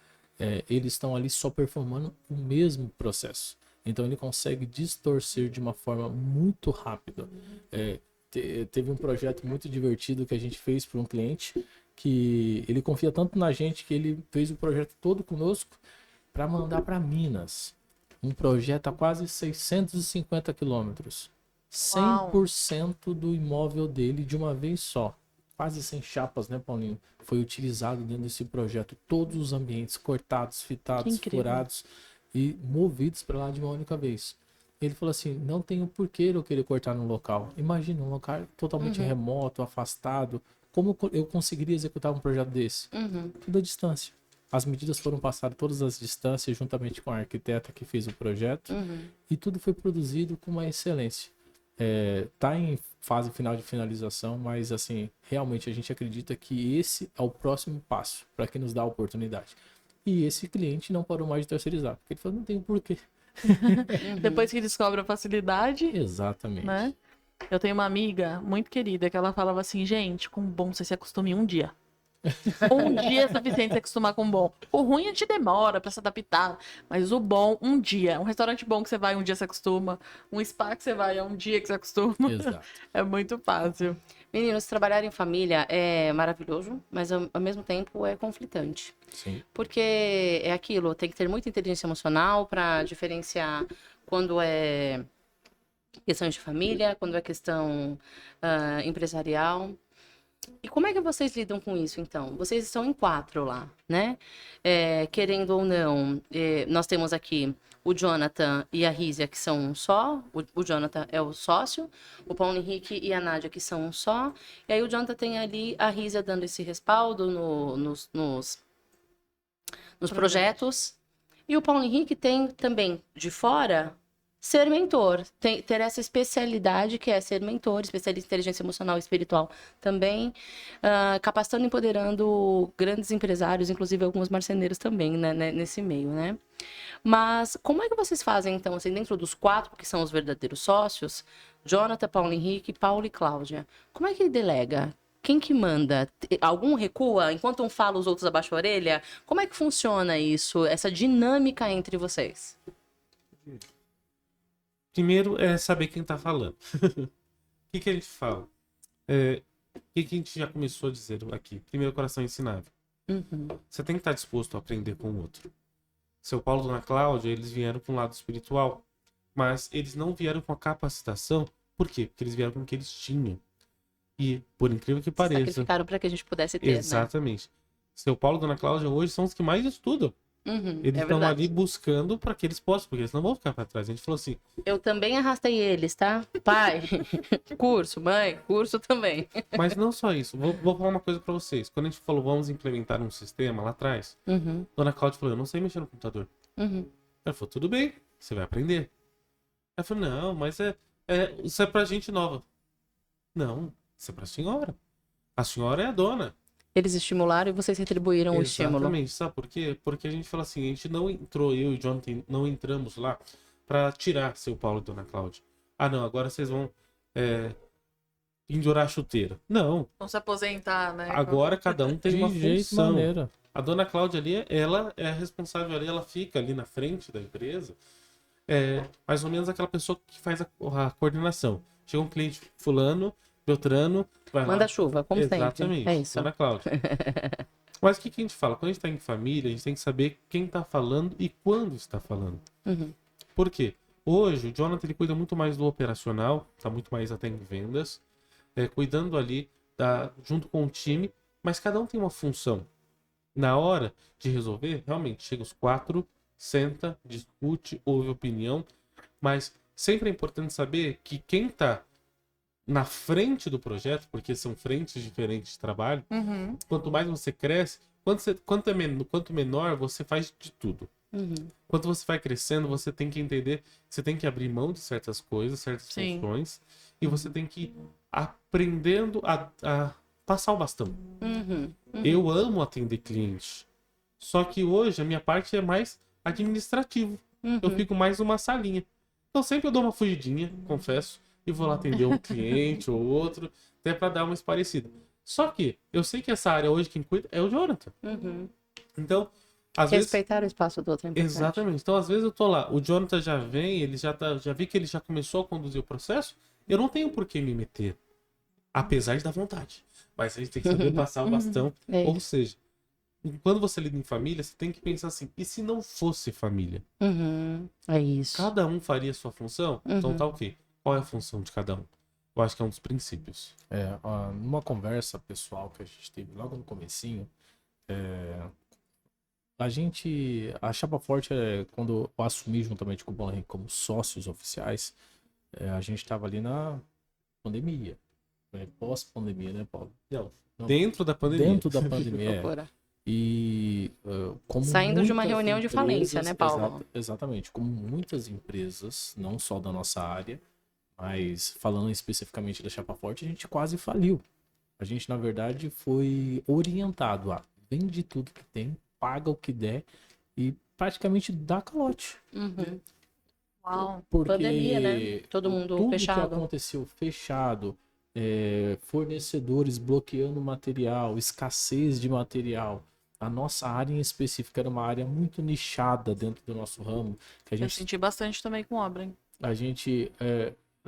eles estão ali só performando o mesmo processo. Então ele consegue distorcer de uma forma muito rápida. Teve um projeto muito divertido que a gente fez para um cliente, que ele confia tanto na gente que ele fez o projeto todo conosco para mandar para Minas. Um projeto a quase 650 quilômetros. 100% do imóvel dele de uma vez só. Quase sem chapas, né, Paulinho? Foi utilizado dentro desse projeto. Todos os ambientes cortados, fitados, furados e movidos para lá de uma única vez. Ele falou assim, não tem o porquê eu querer cortar no local. Imagina, um local totalmente remoto, afastado. Como eu conseguiria executar um projeto desse? Tudo à distância. As medidas foram passadas todas as distâncias, juntamente com a arquiteta que fez o projeto. E tudo foi produzido com uma excelência. Tá em fase final de finalização, mas assim, realmente a gente acredita que esse é o próximo passo para quem nos dá a oportunidade. E esse cliente não parou mais de terceirizar, porque ele falou, não tem porquê. Depois que descobre a facilidade, Exatamente. né? Eu tenho uma amiga muito querida que ela falava assim, gente, com bom você se acostume em 1 dia. 1 dia é suficiente se acostumar com o bom. O ruim a gente demora pra se adaptar, mas o bom, 1 dia. Um restaurante bom que você vai 1 dia se acostuma, um spa que você vai 1 dia que se acostuma. Exato. É muito fácil. Meninos, trabalhar em família é maravilhoso, mas ao mesmo tempo é conflitante. Sim. Porque é aquilo, tem que ter muita inteligência emocional para diferenciar quando é questão de família, quando é questão empresarial. E como é que vocês lidam com isso, então? Vocês estão em 4 lá, né? Querendo ou não, nós temos aqui o Jonathan e a Rízia, que são um só. O Jonathan é o sócio. O Paulo Henrique e a Nádia, que são um só. E aí o Jonathan tem ali a Rízia dando esse respaldo nos projetos. E o Paulo Henrique tem também, de fora, ser mentor, ter essa especialidade que é ser mentor, especialista em inteligência emocional e espiritual também, capacitando e empoderando grandes empresários, inclusive alguns marceneiros também, né, nesse meio, né? Mas como é que vocês fazem, então, assim, dentro dos 4, que são os verdadeiros sócios, Jonathan, Paulo Henrique, Paulo e Cláudia, como é que delega? Quem que manda? Algum recua? Enquanto um fala, os outros abaixam a orelha? Como é que funciona isso, essa dinâmica entre vocês? Primeiro é saber quem tá falando. O que a gente fala? O que a gente já começou a dizer aqui? Primeiro, coração ensinável. Você tem que estar disposto a aprender com o outro. Seu Paulo e Dona Cláudia, eles vieram com o lado espiritual, mas eles não vieram com a capacitação. Por quê? Porque eles vieram com o que eles tinham. E, por incrível que pareça... Sacrificaram para que a gente pudesse ter, exatamente. Né? Seu Paulo e Dona Cláudia hoje são os que mais estudam. Eles estão ali buscando para que eles possam, porque eles não vão ficar para trás. A gente falou assim... Eu também arrastei eles, tá? Pai, curso, mãe, curso também. Mas não só isso. Vou falar uma coisa para vocês. Quando a gente falou, vamos implementar um sistema lá atrás, Dona Cláudia falou, eu não sei mexer no computador. Ela falou, tudo bem, você vai aprender. Ela falou, não, mas isso é pra gente nova. Não, isso é pra senhora. A senhora é a dona. Eles estimularam e vocês retribuíram o estímulo. Exatamente, sabe por quê? Porque a gente fala assim, a gente não entrou, eu e o Jonathan não entramos lá pra tirar seu Paulo e Dona Cláudia. Ah, não, agora vocês vão pendurar a chuteira. Não. Vão se aposentar, né? Agora cada um tem uma De jeito, função. maneira. A Dona Cláudia ali, ela é a responsável ali, ela fica ali na frente da empresa, mais ou menos aquela pessoa que faz a coordenação. Chega um cliente fulano, Beltrano, vai lá. Manda chuva, como Exatamente, sempre. É isso. Ana Cláudia. Mas o que a gente fala? Quando a gente está em família, a gente tem que saber quem está falando e quando está falando. Uhum. Por quê? Hoje, o Jonathan ele cuida muito mais do operacional, está muito mais até em vendas, cuidando ali junto com o time, mas cada um tem uma função. Na hora de resolver, realmente, chega os 4, senta, discute, ouve opinião, mas sempre é importante saber que quem está na frente do projeto, porque são frentes diferentes de trabalho, quanto mais você cresce, quanto menor, você faz de tudo. Uhum. Quando você vai crescendo, você tem que entender que você tem que abrir mão de certas coisas, certas funções, e você tem que ir aprendendo a passar o bastão. Uhum. Eu amo atender cliente, só que hoje a minha parte é mais administrativo. Eu fico mais numa salinha. Então sempre eu dou uma fugidinha, confesso, e vou lá atender um cliente ou outro, até para dar uma parecida. Só que eu sei que essa área hoje quem cuida é o Jonathan. Uhum. Então, às vezes... Respeitar o espaço do outro é importante. Exatamente. Então, às vezes eu tô lá, o Jonathan já vem, ele já vi que ele já começou a conduzir o processo, eu não tenho por que me meter, apesar de dar vontade. Mas a gente tem que saber passar o bastão. Ou seja, quando você lida em família, você tem que pensar assim, e se não fosse família? Uhum. É isso. Cada um faria a sua função? Então tá ok. Qual é a função de cada um? Eu acho que é um dos princípios. Numa conversa pessoal que a gente teve logo no comecinho, a Chapa Forte, quando eu assumi juntamente com o Paulo Henrique como sócios oficiais, a gente estava ali na pandemia. Pós-pandemia, né, Paulo? Não. Dentro da pandemia. Dentro da pandemia, E como saindo de uma muitas reunião de falência, né, Paulo? Exatamente. Como muitas empresas, não só da nossa área, mas falando especificamente da Chapa Forte, a gente quase faliu. A gente, na verdade, foi orientado a vende tudo que tem, paga o que der e praticamente dá calote. Uhum. Uau. Porque Pandemia, né? Todo mundo tudo fechado. que aconteceu fechado, fornecedores bloqueando material, escassez de material. A nossa área em específico era uma área muito nichada dentro do nosso ramo. Que a Eu gente, senti bastante também com obra, hein? a gente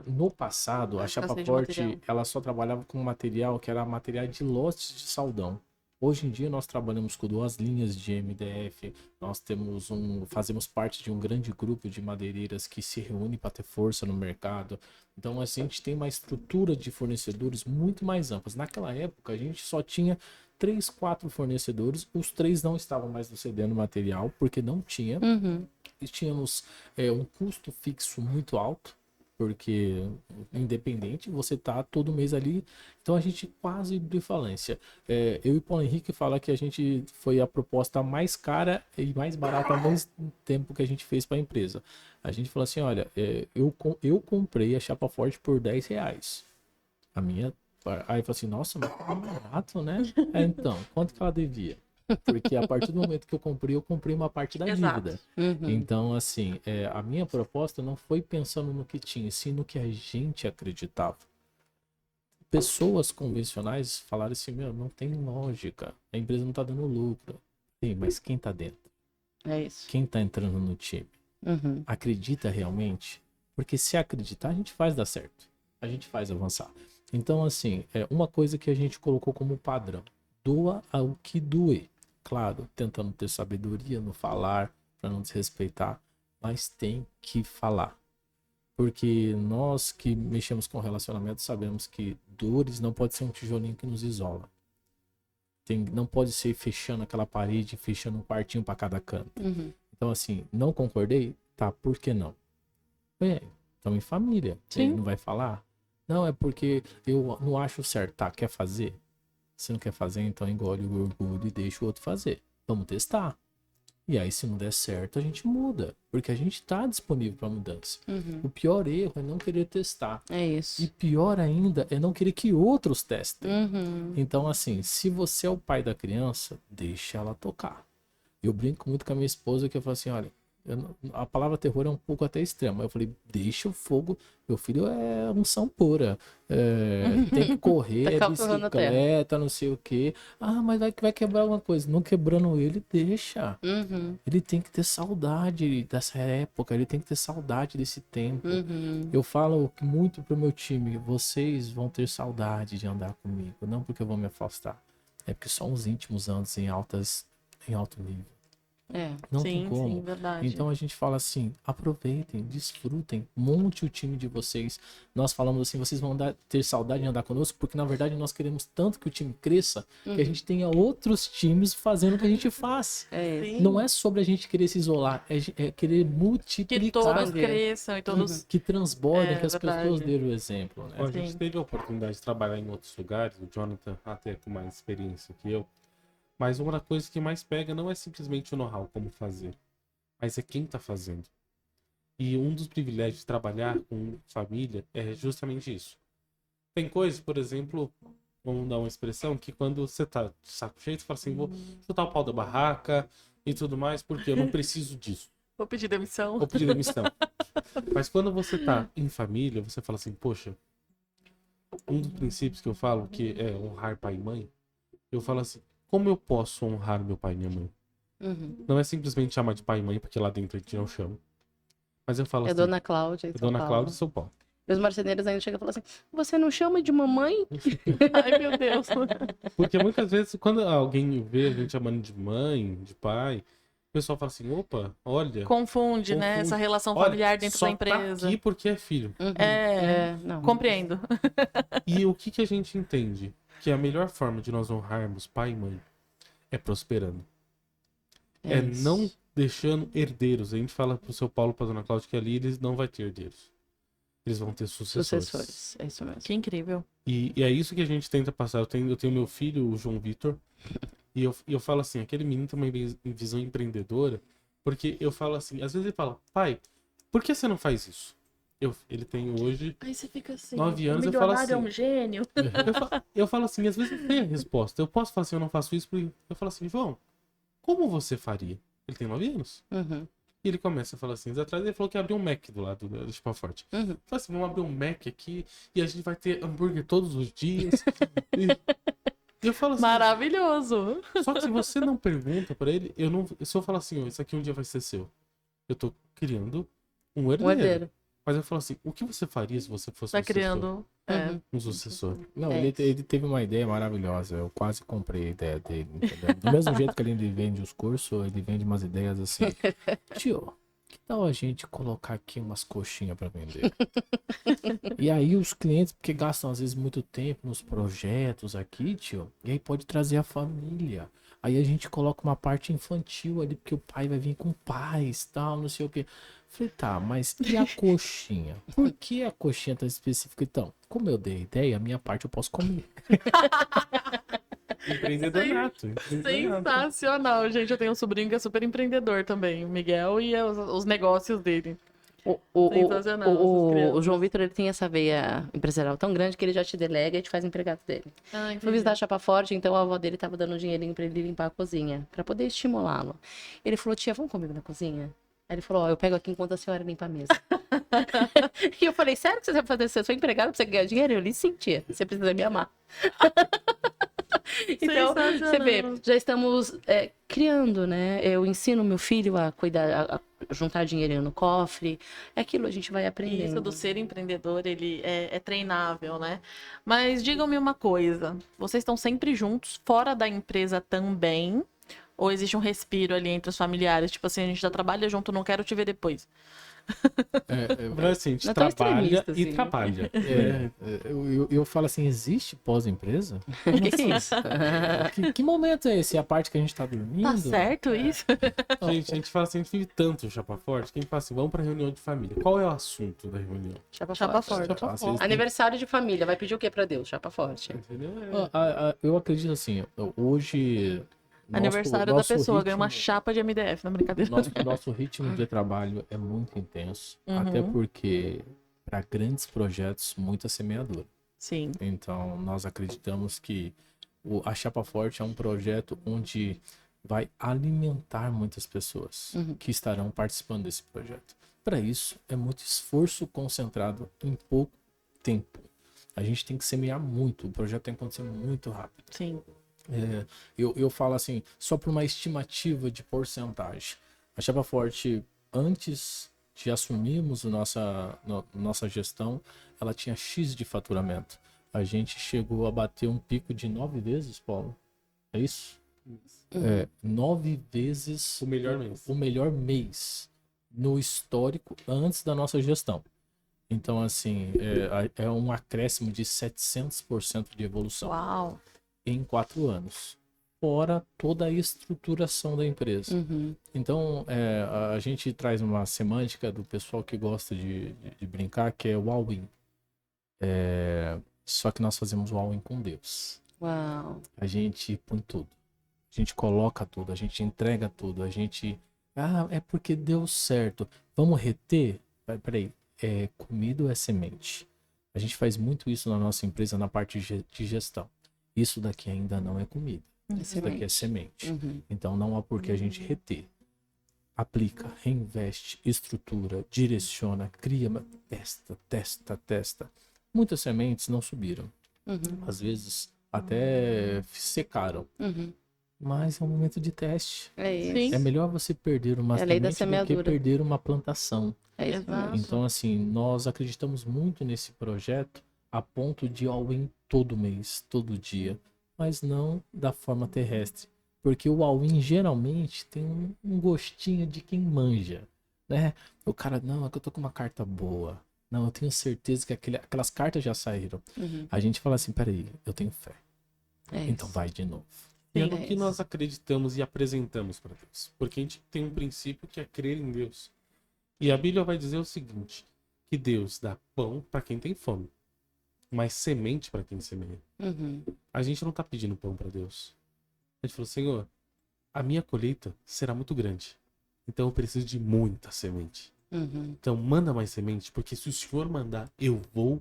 no passado, a Chapa Escassez de Forte, material. ela só trabalhava com material que era material de lotes de saldão. Hoje em dia nós trabalhamos com 2 linhas de MDF, nós fazemos parte de um grande grupo de madeireiras que se reúne para ter força no mercado. Então a gente tem uma estrutura de fornecedores muito mais amplas. Naquela época a gente só tinha 3, 4 fornecedores, os 3 não estavam mais nos cedendo material porque não tinha. Uhum. E tínhamos um custo fixo muito alto, porque independente, você tá todo mês ali, então a gente quase de falência. Eu e o Paulo Henrique fala que a gente foi a proposta mais cara e mais barata ao mesmo tempo que a gente fez para a empresa. A gente falou assim, olha, eu comprei a Chapa Forte por R$10. A minha... Aí eu falei assim, nossa, mas tá barato, né? Então, quanto que ela devia? Porque a partir do momento que eu comprei uma parte da dívida. Uhum. Então, assim, a minha proposta não foi pensando no que tinha, sim no que a gente acreditava. Pessoas convencionais falaram assim, não tem lógica, a empresa não tá dando lucro. Sim, mas quem tá dentro? É isso. Quem tá entrando no time? Uhum. Acredita realmente? Porque se acreditar, a gente faz dar certo. A gente faz avançar. Então, assim, uma coisa que a gente colocou como padrão. Doa ao que doer. Claro, tentando ter sabedoria no falar, para não desrespeitar, mas tem que falar. Porque nós que mexemos com relacionamento sabemos que dores não pode ser um tijolinho que nos isola. Não pode ser fechando aquela parede, fechando um quartinho para cada canto. Uhum. Então, assim, não concordei? Tá, por que não? Estamos em família. Sim. Ele não vai falar? Não, é porque eu não acho certo. Tá, quer fazer? Se não quer fazer, então engole o orgulho e deixa o outro fazer. Vamos testar. E aí, se não der certo, a gente muda. Porque a gente tá disponível para mudança. Uhum. O pior erro é não querer testar. É isso. E pior ainda é não querer que outros testem. Uhum. Então, assim, se você é o pai da criança, deixa ela tocar. Eu brinco muito com a minha esposa que eu falo assim, olha, A palavra terror é um pouco até extrema. Eu falei, deixa o fogo. Meu filho é unção pura. Tem que correr, Tacar o terror na terra. bicicleta, não sei o quê. Ah, mas vai quebrar alguma coisa. Não quebrando ele, deixa. Uhum, Ele tem que ter saudade dessa época. Ele tem que ter saudade desse tempo. uhum. Eu falo muito pro meu time, vocês vão ter saudade de andar comigo. Não porque eu vou me afastar. É porque só os íntimos andam em alto nível. É. Não tem Sim, como. sim, verdade. Então a gente fala assim, aproveitem, desfrutem, monte o time de vocês. Nós falamos assim, vocês vão ter saudade de andar conosco, porque na verdade nós queremos tanto que o time cresça, que a gente tenha outros times fazendo o que a gente faz. É. Sim. Não é sobre a gente querer se isolar, é querer Que multiplicar, todos Expandir. cresçam e todos. que transbordem, É, que as verdade. pessoas dêem o exemplo, né? Ó, a gente Sim. teve a oportunidade de trabalhar em outros lugares, o Jonathan até com mais experiência que eu. Mas uma das coisas que mais pega não é simplesmente o know-how, como fazer, mas é quem tá fazendo. E um dos privilégios de trabalhar com família é justamente isso. Tem coisas, por exemplo, vamos dar uma expressão, que quando você tá de saco cheio, você fala assim, vou chutar o pau da barraca e tudo mais, porque eu não preciso disso. Vou pedir demissão. Vou pedir demissão. Mas quando você tá em família, você fala assim, poxa, um dos princípios que eu falo, que é honrar pai e mãe, eu falo assim, como eu posso honrar meu pai e minha mãe? Uhum. Não é simplesmente chamar de pai e mãe, porque lá dentro a gente não chama. Mas eu falo É assim, Dona Cláudia. em é São Dona Paulo. Cláudia de São Paulo. E os marceneiros ainda chegam e falam assim: você não chama de mamãe? Ai, meu Deus. Porque muitas vezes, quando alguém vê a gente chamando de mãe, de pai, o pessoal fala assim, opa, olha... Confunde, né? Confunde. Essa relação olha, familiar dentro só da empresa. Tá aqui porque é filho. Uhum. Não. Compreendo. E o que a gente entende? Que a melhor forma de nós honrarmos pai e mãe é prosperando. É isso. não deixando herdeiros. A gente fala pro seu Paulo, pra Dona Cláudia, que ali eles não vai ter herdeiros. Eles vão ter sucessores. Sucessores. É isso mesmo. Que incrível. E é isso que a gente tenta passar. Eu tenho meu filho, o João Vitor, e eu falo assim, aquele menino tem uma visão empreendedora, porque eu falo assim, às vezes ele fala, pai, por que você não faz isso? Ele tem hoje... Aí você fica assim. 9 anos, o eu falo milionário é assim. um gênio. Eu falo assim, às vezes não tem a resposta. Eu posso falar assim, eu não faço isso, porque eu falo assim, João, como você faria? Ele tem 9 anos. Uhum. E ele começa a falar assim, atrás ele falou que ia abrir um Mac do lado do Chapa Forte. Uhum. Eu falei assim, vamos abrir um Mac aqui e a gente vai ter hambúrguer todos os dias. E eu falo assim, Maravilhoso. só que se você não pergunta pra ele, eu não. Se eu falar assim, ó, isso aqui um dia vai ser seu. Eu tô criando um herdeiro. Um herdeiro. Mas eu falo assim, o que você faria se você fosse Tá um sucessor? criando. Uhum. Um sucessor. Não, É. ele teve uma ideia maravilhosa. Eu quase comprei a ideia dele, entendeu? Do mesmo jeito que ele vende os cursos, ele vende umas ideias assim. Tio, que tal a gente colocar aqui umas coxinhas pra vender? E aí os clientes, porque gastam às vezes muito tempo nos projetos aqui, tio, e aí pode trazer a família. Aí a gente coloca uma parte infantil ali, porque o pai vai vir com paz, tal, não sei o quê. Falei, tá, mas e a coxinha? Por que a coxinha tá específica? Então, como eu dei a ideia, a minha parte eu posso comer. Empreendedor nato. Sensacional, gente. Eu tenho um sobrinho que é super empreendedor também, o Miguel, e os negócios dele. Sensacional, essas crianças. O João Vitor ele tem essa veia empresarial tão grande que ele já te delega e te faz empregado dele. Ai, Fui visitar a Chapa Forte, então a avó dele tava dando um dinheirinho pra ele limpar a cozinha, pra poder estimulá-lo. Ele falou, tia, vamos comigo na cozinha? Aí ele falou, ó, eu pego aqui enquanto a senhora limpa a mesa. E eu falei, sério que você vai fazer isso? Eu sou empregado pra você ganhar dinheiro? Eu lhe sentia, você precisa me amar. Então, você vê, já estamos criando, né? Eu ensino meu filho a cuidar, a juntar dinheirinho no cofre. É aquilo, a gente vai aprendendo. Isso do ser empreendedor, ele é treinável, né? Mas digam-me uma coisa, vocês estão sempre juntos, fora da empresa também? Ou existe um respiro ali entre os familiares? Tipo assim, a gente já trabalha junto, não quero te ver depois. Na verdade, assim, a gente Não é tão trabalha extremista, e assim. trabalha. Eu falo assim, existe pós-empresa? O que é isso? Que momento é esse? É a parte que a gente tá dormindo? Tá certo isso? Gente, a gente fala assim, a gente vive tanto o Chapa Forte, que a gente fala assim, vamos pra reunião de família. Qual é o assunto da reunião? Chapa Chapa forte. forte. Ah, vocês têm- Aniversário de família, vai pedir o que pra Deus? Chapa forte. Entendeu? Eu acredito assim, hoje... Aniversário da pessoa, ganha uma chapa de MDF, não brincadeira. Nosso ritmo de trabalho é muito intenso, até Uhum. porque para grandes projetos, muita semeadura. Sim. Então, nós acreditamos que a Chapa Forte é um projeto onde vai alimentar muitas pessoas Uhum. que estarão participando desse projeto. Para isso, é muito esforço concentrado em pouco tempo. A gente tem que semear muito, o projeto tem que acontecer muito rápido. Sim. Eu falo assim, só por uma estimativa de porcentagem. A Chapa Forte, antes de assumirmos nossa gestão, ela tinha X de faturamento. A gente chegou a bater um pico de 9 vezes, Paulo. É isso? 9 vezes O melhor mês. o melhor mês no histórico antes da nossa gestão. Então, assim, é um acréscimo de 700% de evolução Uau. em 4 anos. Fora toda a estruturação da empresa. Uhum. Então, a gente traz uma semântica do pessoal que gosta de brincar, que é o all-in. Só que nós fazemos o all-in com Deus. Uau. A gente põe tudo. A gente coloca tudo, a gente entrega tudo, a gente... Ah, é porque deu certo. Vamos reter? Peraí, comida ou é semente? A gente faz muito isso na nossa empresa, na parte de gestão. Isso daqui ainda não é comida. Isso daqui é semente. Uhum. Então não há por que a gente reter. Aplica, reinveste, estrutura, direciona, cria, testa. Muitas sementes não subiram. Uhum. Às vezes até secaram. Uhum. Mas é um momento de teste. É isso. Sim. É melhor você perder uma É a lei da semente do que semeadura. perder uma plantação. É isso Exato. mesmo. Então, assim, nós acreditamos muito nesse projeto a ponto de all-in todo mês, todo dia. Mas não da forma terrestre. Porque o all-in geralmente tem um gostinho de quem manja, né? O cara, não, é que eu tô com uma carta boa. Não, eu tenho certeza que aquelas cartas já saíram. Uhum. A gente fala assim, peraí, eu tenho fé. É Então isso. vai de novo. E é Sim, no é que isso. nós acreditamos e apresentamos para Deus. Porque a gente tem um princípio que é crer em Deus. E a Bíblia vai dizer o seguinte: que Deus dá pão para quem tem fome, mas semente para quem semeia. Uhum. A gente não tá pedindo pão para Deus. A gente falou: Senhor, a minha colheita será muito grande. Então eu preciso de muita semente. Uhum. Então manda mais semente, porque se o Senhor mandar, eu vou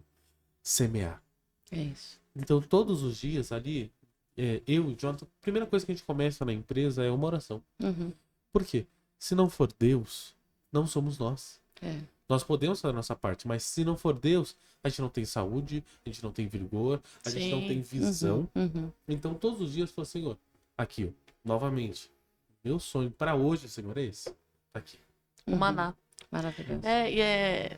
semear. É isso. Então todos os dias ali, eu e o Jonathan, a primeira coisa que a gente começa na empresa é uma oração. Uhum. Por quê? Se não for Deus, não somos nós. É. Nós podemos fazer a nossa parte, mas se não for Deus, a gente não tem saúde, a gente não tem vigor, a gente não Sim. tem visão. Uhum. Então todos os dias eu falo: Senhor, aqui, ó, novamente, meu sonho para hoje, Senhor, é esse. Tá aqui. O maná. Maravilhoso.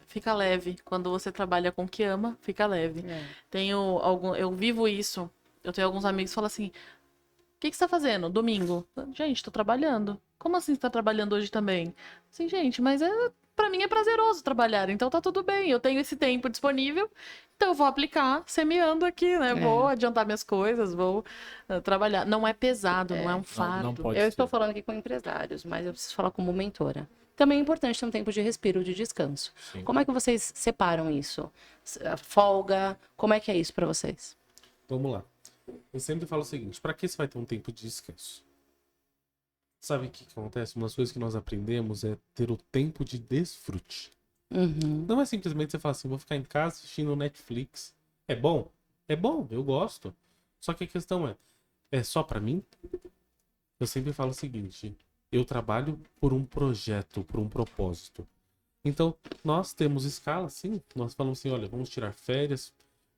Fica leve. Quando você trabalha com o que ama, fica leve. É. Eu vivo isso. Eu tenho alguns amigos que falam assim: o que você tá fazendo? Domingo. Gente, tô trabalhando. Como assim você tá trabalhando hoje também? Assim, gente, mas pra mim é prazeroso trabalhar, então tá tudo bem. Eu tenho esse tempo disponível, então eu vou aplicar semeando aqui, né? Vou adiantar minhas coisas, vou trabalhar. Não é pesado, não é um fardo. Não pode Eu ser. estou falando aqui com empresários, mas eu preciso falar como mentora. Também é importante ter um tempo de respiro, de descanso. Sim. Como é que vocês separam isso? A folga, como é que é isso pra vocês? Vamos lá. Eu sempre falo o seguinte: para que você vai ter um tempo de descanso? Sabe o que acontece? Uma das coisas que nós aprendemos é ter o tempo de desfrute. Uhum. Não é simplesmente você falar assim: vou ficar em casa assistindo Netflix. É bom? É bom, eu gosto. Só que a questão é só pra mim? Eu sempre falo o seguinte: eu trabalho por um projeto, por um propósito. Então, nós temos escala, sim. Nós falamos assim: olha, vamos tirar férias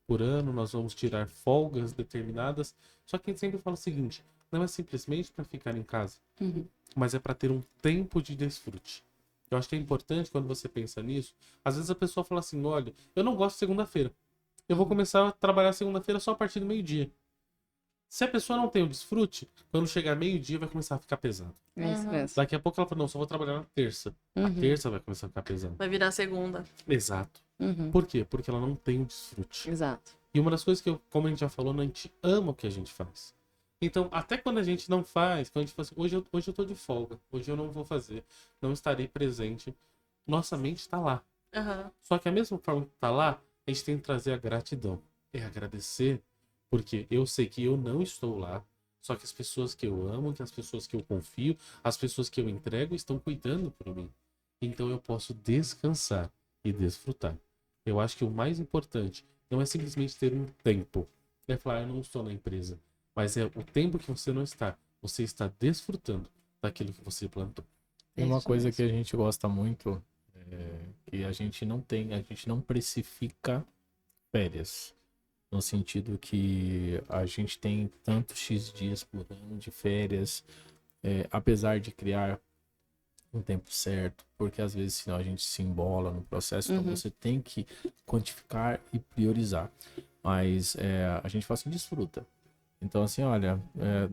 por ano, nós vamos tirar folgas determinadas. Só que a gente sempre fala o seguinte: não é simplesmente para ficar em casa, Uhum. mas é para ter um tempo de desfrute. Eu acho que é importante quando você pensa nisso. Às vezes a pessoa fala assim: olha, eu não gosto de segunda-feira. Eu vou começar a trabalhar segunda-feira só a partir do meio-dia. Se a pessoa não tem o desfrute, quando chegar meio-dia vai começar a ficar pesado. É isso Uhum. mesmo. Daqui a pouco ela fala: não, só vou trabalhar na terça. A Uhum. terça vai começar a ficar pesado. Vai virar segunda. Exato. Uhum. Por quê? Porque ela não tem o desfrute. Exato. E uma das coisas que, como a gente já falou, a gente ama o que a gente faz. Então, até quando a gente não faz, quando a gente fala assim: hoje eu tô de folga, hoje eu não vou fazer, não estarei presente, nossa mente está lá. Aham. Só que a mesma forma que tá lá, a gente tem que trazer a gratidão. É agradecer, porque eu sei que eu não estou lá, só que as pessoas que eu amo, que as pessoas que eu confio, as pessoas que eu entrego estão cuidando por mim. Então eu posso descansar e desfrutar. Eu acho que o mais importante não é simplesmente ter um tempo. É falar: eu não estou na empresa. Mas é o tempo que você não está. você está desfrutando daquilo que você plantou. Tem uma Isso coisa mesmo. que a gente gosta muito, que a gente não precifica férias. No sentido que a gente tem tantos X dias por ano de férias, apesar de criar um tempo certo, porque às vezes senão a gente se embola no processo, então Uhum. você tem que quantificar e priorizar. Mas a gente fala assim, desfruta. Então assim, olha,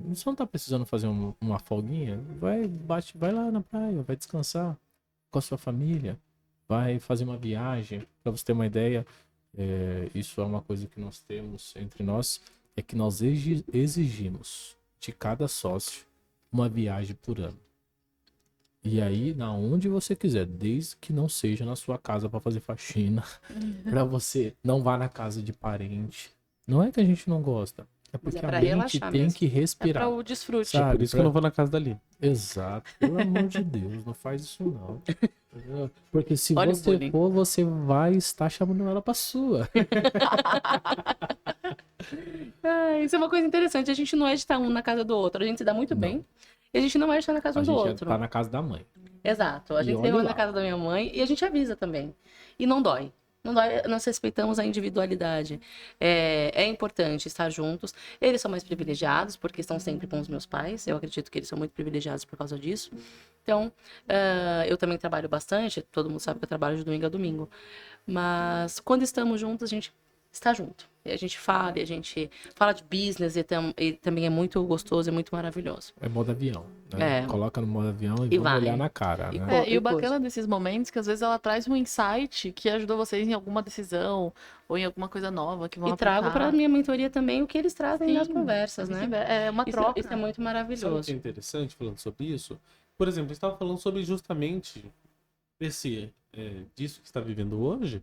você não tá precisando fazer uma folguinha? Vai lá na praia, vai descansar com a sua família, vai fazer uma viagem. Para você ter uma ideia, isso é uma coisa que nós temos entre nós, é que nós exigimos de cada sócio uma viagem por ano. E aí, na onde você quiser, desde que não seja na sua casa para fazer faxina, para você não vá na casa de parente. Não é que a gente não gosta, é Mas porque é pra a mente relaxar tem mesmo. que É respirar. pra o desfrute. Sabe? Por isso que eu não vou na casa dali. Exato, pelo amor de Deus, não faz isso não. Entendeu? Porque se Olha o você bullying. for, você vai estar chamando ela pra sua. Isso é uma coisa interessante. A gente não é de estar um na casa do outro. A gente se dá muito Não. bem. E a gente não é de estar na casa A um do gente outro. tá na casa da mãe. Exato. A E gente olhe tem uma lá. na casa da minha mãe e a gente avisa também. E não dói. Não dói, nós respeitamos a individualidade. É importante estar juntos. Eles são mais privilegiados, porque estão sempre com os meus pais. Eu acredito que eles são muito privilegiados por causa disso. Então, eu também trabalho bastante. Todo mundo sabe que eu trabalho de domingo a domingo. Mas quando estamos juntos, a gente está junto. E a gente fala de business e também é muito gostoso e muito maravilhoso. É modo avião, né? É. Coloca no modo avião e E vamos vai. olhar na cara, E né? E o bacana desses momentos é que às vezes ela traz um insight que ajudou vocês em alguma decisão ou em alguma coisa nova que vão E trago aplicar. para minha mentoria também o que eles trazem Sim, nas conversas, né? É uma troca. Isso é muito Sabe o maravilhoso. que é interessante falando sobre isso? Por exemplo, eu estava falando sobre justamente disso que está vivendo hoje,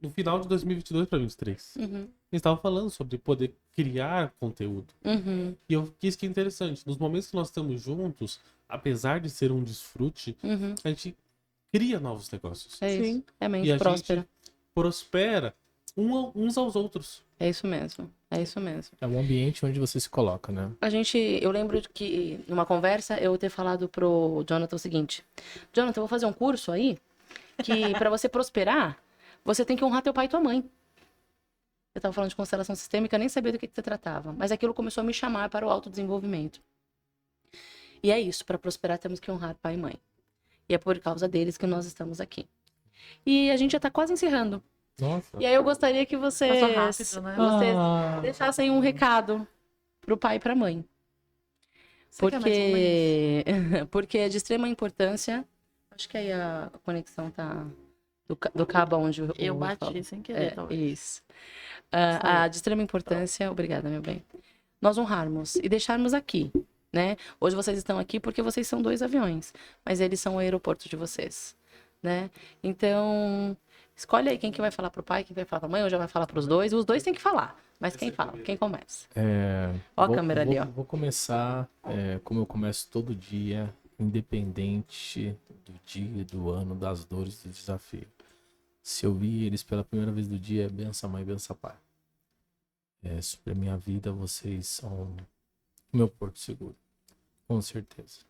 no final de 2022 para 2023. Uhum, A gente estava falando sobre poder criar conteúdo. uhum, E eu quis que é interessante. Nos momentos que nós estamos juntos, apesar de ser um desfrute, uhum. a gente cria novos negócios. É isso. Sim. É E mente a próspera. gente prospera uns aos outros. É isso mesmo. É isso mesmo. É um ambiente onde você se coloca, né? Eu lembro de que numa conversa eu ter falado pro Jonathan o seguinte: Jonathan, eu vou fazer um curso aí que para você prosperar, você tem que honrar teu pai e tua mãe. Eu tava falando de constelação sistêmica, nem sabia do que se tratava, mas aquilo começou a me chamar para o autodesenvolvimento. E é isso, para prosperar temos que honrar pai e mãe. E é por causa deles que nós estamos aqui. E a gente já tá quase encerrando. Nossa. E aí eu gostaria que Passou vocês rápido, né? deixassem um recado pro pai e pra mãe. Você quer mais um mês? Porque é de extrema importância. Acho que aí a conexão tá do cabo onde Eu o bati fala. sem querer, talvez. Isso. A de extrema importância, obrigada, meu bem. Nós honrarmos e deixarmos aqui, né? Hoje vocês estão aqui porque vocês são 2 aviões, mas eles são o aeroporto de vocês, né? Então, escolhe aí quem que vai falar pro pai, quem vai falar pra mãe, ou já vai falar pros dois. Os dois têm que falar, mas quem fala? Quem começa? Ó a câmera ali, ó. Vou começar como eu começo todo dia, independente do dia, do ano, das dores, do desafio. Se eu vi eles pela primeira vez do dia, é benção mãe, benção pai. Sobre a minha vida, vocês são o meu porto seguro, com certeza.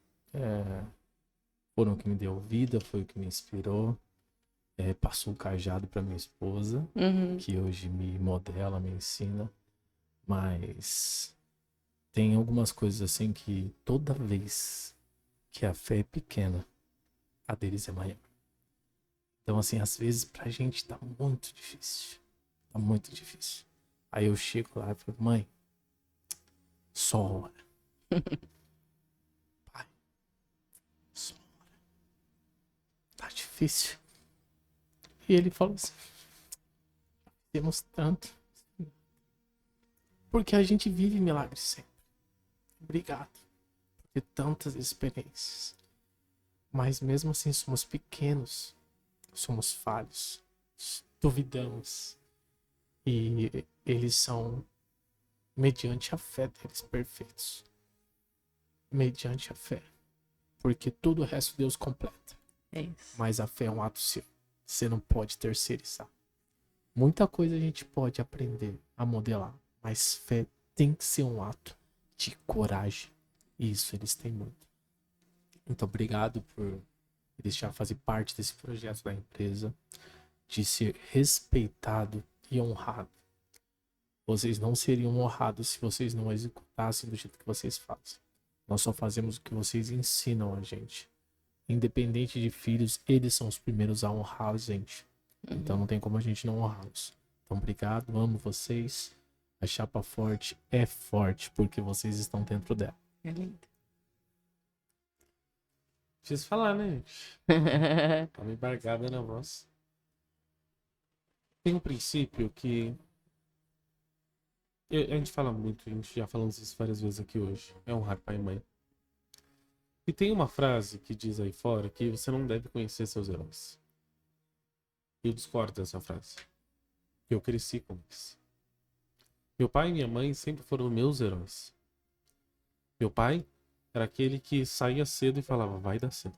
Foram o que me deu vida, foi o que me inspirou. Passou o cajado para minha esposa, Uhum. que hoje me modela, me ensina. Mas tem algumas coisas assim que toda vez que a fé é pequena, a deles é maior. Então, assim, às vezes pra gente tá muito difícil. Tá muito difícil. Aí eu chego lá e falo, mãe, só ora. Pai, só ora. Tá difícil. E ele falou assim, temos tanto. Porque a gente vive milagres sempre. Obrigado por ter tantas experiências. Mas mesmo assim somos pequenos. Somos falhos. Duvidamos. E eles são, mediante a fé deles, perfeitos. Mediante a fé. Porque todo o resto Deus completa. É isso. Mas a fé é um ato seu. Você não pode terceirizar. Muita coisa a gente pode aprender a modelar. Mas fé tem que ser um ato de coragem. Isso eles têm muito. Muito obrigado por eles já fazer parte desse projeto da empresa, de ser respeitado e honrado. Vocês não seriam honrados se vocês não executassem do jeito que vocês fazem. Nós só fazemos o que vocês ensinam a gente. Independente de filhos, eles são os primeiros a honrar a gente. Então não tem como a gente não honrá-los. Então obrigado, amo vocês. A chapa forte é forte porque vocês estão dentro dela. É lindo. Preciso falar, né, gente? Tá me embargada na voz. Tem um princípio que a gente fala muito, a gente já falamos isso várias vezes aqui hoje. É honrar pai e mãe. E tem uma frase que diz aí fora que você não deve conhecer seus heróis. Eu discordo dessa frase. Eu cresci com isso. Meu pai e minha mãe sempre foram meus heróis. Meu pai era aquele que saía cedo e falava, vai dar certo.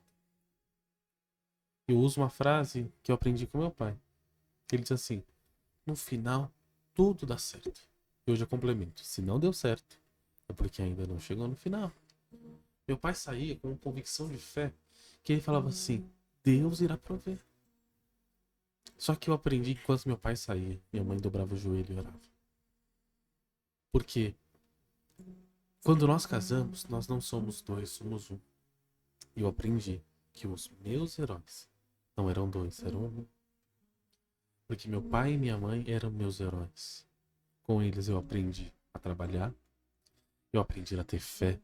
Eu uso uma frase que eu aprendi com meu pai. Ele diz assim, no final, tudo dá certo. E hoje eu complemento, se não deu certo, é porque ainda não chegou no final. Meu pai saía com uma convicção de fé, que ele falava assim, Deus irá prover. Só que eu aprendi que enquanto meu pai saía, minha mãe dobrava o joelho e orava. Porque quando nós casamos, nós não somos dois, somos um. E eu aprendi que os meus heróis não eram dois, eram um. Porque meu pai e minha mãe eram meus heróis. Com eles eu aprendi a trabalhar, eu aprendi a ter fé,